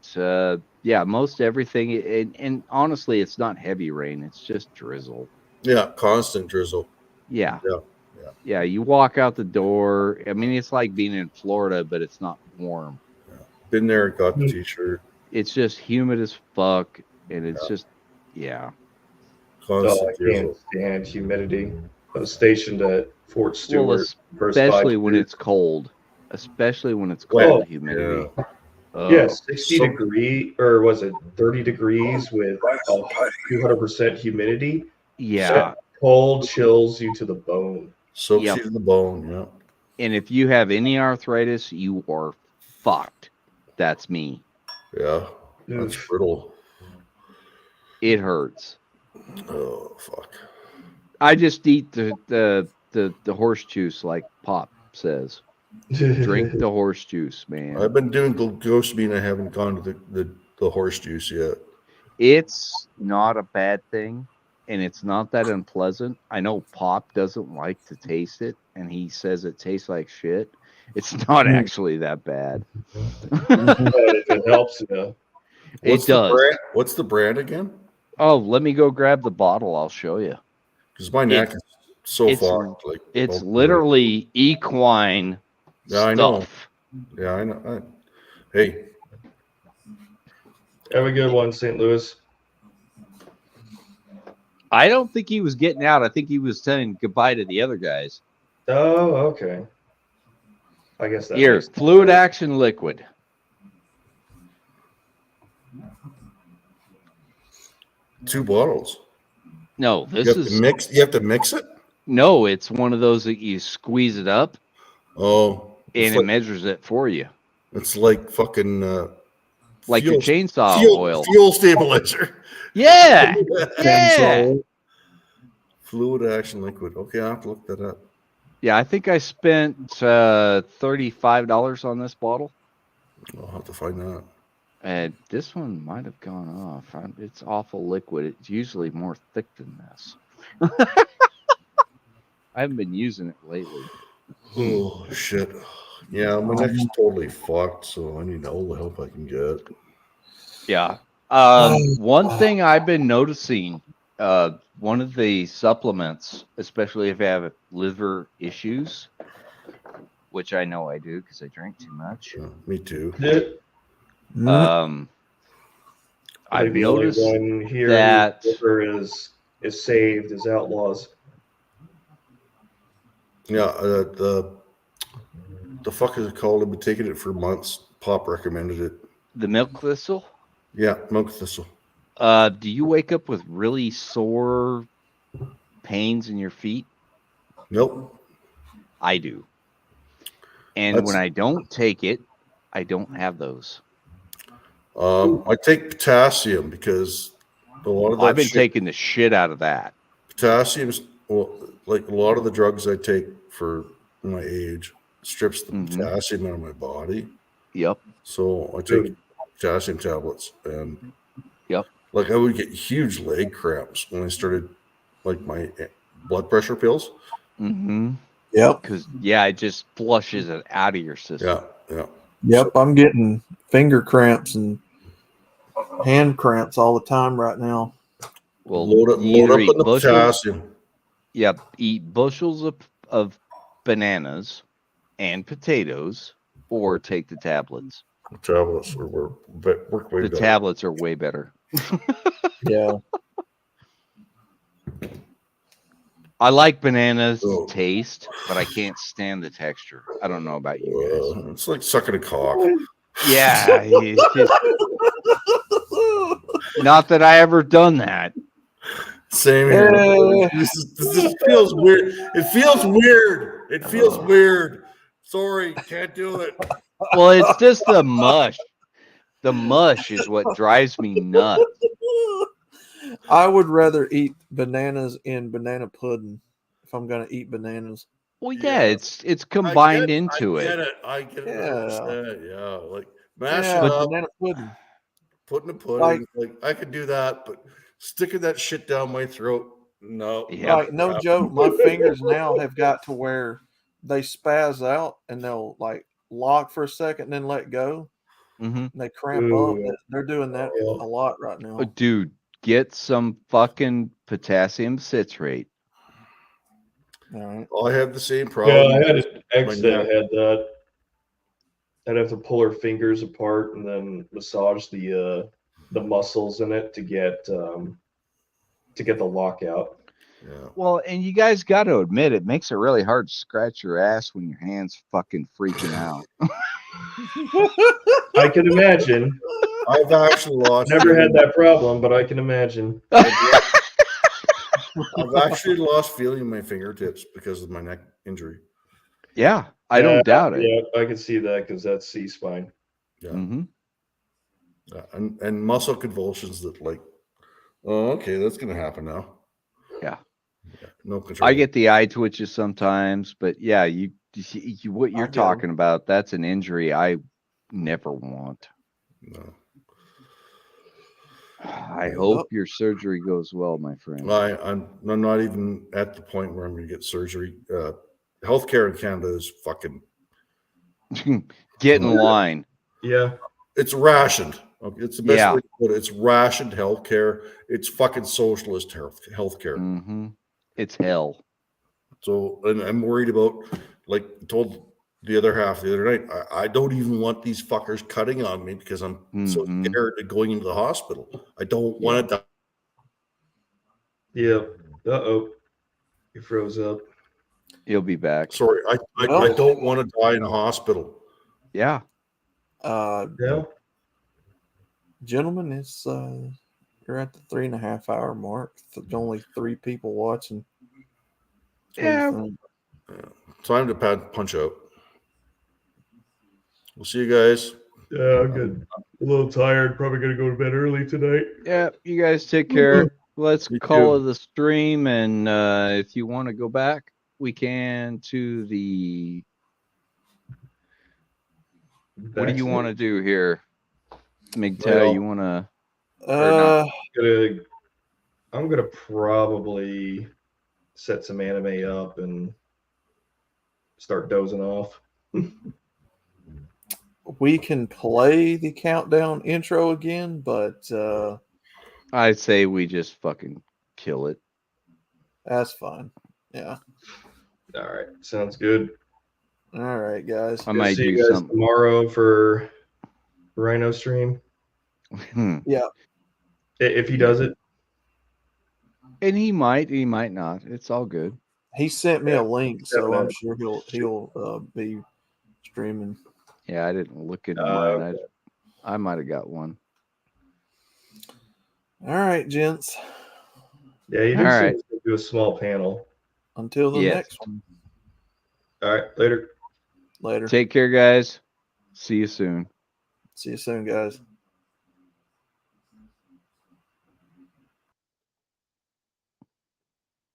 yeah, most everything, and honestly, it's not heavy rain. It's just drizzle. Yeah, constant drizzle. Yeah. Yeah, you walk out the door. I mean, it's like being in Florida, but it's not warm. Been there, got the T-shirt. It's just humid as fuck, and it's just, yeah. Constant I can't stand humidity. I was stationed at Fort Stewart for 5 especially when years. it's cold. Especially when it's cold, Oh, humidity. Yeah, Oh, 60 degree, or was it 30 degrees with 200% humidity? yeah. That cold chills you to the bone. Soaks Yep. you to the bone. Yeah. And if you have any arthritis, you are fucked. That's me. Yeah. That's Oof. brittle. It hurts. Oh fuck. I just eat the horse juice, like Pop says. Drink the horse juice, man. I've been doing ghost bean. I haven't gone to the horse juice yet. It's not a bad thing, and it's not that unpleasant. I know Pop doesn't like to taste it, and he says it tastes like shit. It's not actually that bad. But if it helps you. It does. What's the brand again? Oh, let me go grab the bottle. I'll show you. Because my neck is so fucked. Like it's literally equine Yeah, I know. Yeah, I know. Hey, Have a good one, St. Louis. I don't think he was getting out. I think he was saying goodbye to the other guys. Oh, okay. I guess that Here, makes sense. fluid action liquid. two bottles. No, this You have is to mix. You have to mix it. no. It's one of those that you squeeze it up Oh, and it measures it for you, it's like fucking like your chainsaw oil. fuel stabilizer. Yeah, yeah, Fluid action liquid. Okay, I have to look that up. yeah. I think I spent $35 on this bottle, I'll have to find that. and this one might have gone off. It's awful liquid. It's usually more thick than this. I haven't been using it lately. Oh shit. Yeah, my neck's totally fucked, so I need all the help I can get. Yeah. One thing I've been noticing, one of the supplements, especially if I have liver issues, which I know I do because I drink too much. Yeah, me too. I've The only noticed one here that is saved as outlaws. Yeah, the fuck is it called? I've been taking it for months. Pop recommended it. the milk thistle. Yeah, milk thistle. Do you wake up with really sore pains in your feet? Nope. I do. And when I don't take it, I don't have those. I take potassium because a lot of that I've been taking the shit out of that. Potassium's like a lot of the drugs I take for my age strips the potassium out of my body. Yep. So I take potassium tablets, and yep, like I would get huge leg cramps when I started like my blood pressure pills. Mm-hmm. Yep. Because it just flushes it out of your system. Yeah. Yep. I'm getting finger cramps and hand cramps all the time right now. Well, load up on the potassium. Yep. Eat bushels of bananas and potatoes, or take the tablets. The tablets work way better. The tablets are way better. Yeah. I like bananas taste, but I can't stand the texture. I don't know about you guys. It's like sucking a cock. Yeah. It's just, not that I ever done that. Same here. This feels weird. It feels weird. It feels weird. Sorry, can't do it. Well, it's just the mush. The mush is what drives me nuts. I would rather eat bananas in banana pudding if I'm going to eat bananas. Well, yeah, it's combined into it. I get it. Yeah. Yeah, like mash it up, banana pudding. put in a pudding. Like I could do that, but sticking that shit down my throat, no. Yeah. Like, no joke. My fingers now have got to where they spaz out and they'll like lock for a second and then let go. Mm-hmm. And they cramp up. They're doing that a lot right now. Dude, get some fucking potassium citrate All right. I have the same Yeah, problem. I had an ex My that neck. had that. I'd have to pull her fingers apart and then massage the muscles in it to get the lock out. Yeah. Well, and you guys got to admit, it makes it really hard to scratch your ass when your hand's fucking freaking out. I can imagine. I've actually lost. Never had that problem, but I can imagine. I've actually lost feeling in my fingertips because of my neck injury. Yeah, I don't doubt it. Yeah, I can see that because that's C-spine. Yeah. Mm-hmm. And muscle convulsions that like, oh, okay, that's gonna happen now. Yeah. No control. I get the eye twitches sometimes, but yeah, you what you're I get 'em. talking about, that's an injury I never want. No. I hope your surgery goes well, my friend. I'm not even at the point where I'm going to get surgery. Healthcare in Canada is fucking. Get in line. Yeah. It's rationed. Okay, it's the best Yeah. way to put it. It's rationed healthcare. It's fucking socialist healthcare. Mm-hmm. It's hell. So, and I'm worried about, like, I told the other half the other night, I don't even want these fuckers cutting on me because I'm so scared of going into the hospital. I don't want to die. Yeah. Uh-oh. You froze up. You'll be back. Sorry, I don't want to die in a hospital. Yeah. Yeah. Gentlemen, it's you're at the 3.5 hour mark. Only 3 people watching. Yeah. Time to punch out. We'll see you guys. Yeah, I'm good. A little tired. Probably gonna go to bed early tonight. Yeah. You guys take care. Let's Me call too. it the stream, and if you want to go back, we can to the. What do you want to do here, MGTOW? Well, You want to? I'm gonna probably set some anime up and start dozing off. We can play the countdown intro again, but I say we just fucking kill it. that's fine. Yeah. All right, sounds good. All right, guys. I might See do you guys something. tomorrow for Rhino stream Yeah. if he does it. And he might not. It's all good. He sent me a link, so I'm Definitely. sure he'll be streaming. Yeah, I didn't look into mine. Okay. I might have got one. All right, gents. Yeah, you All did right. do a small panel. Until the Yes. next one. All right, later. Later. Take care, guys. See you soon. See you soon, guys.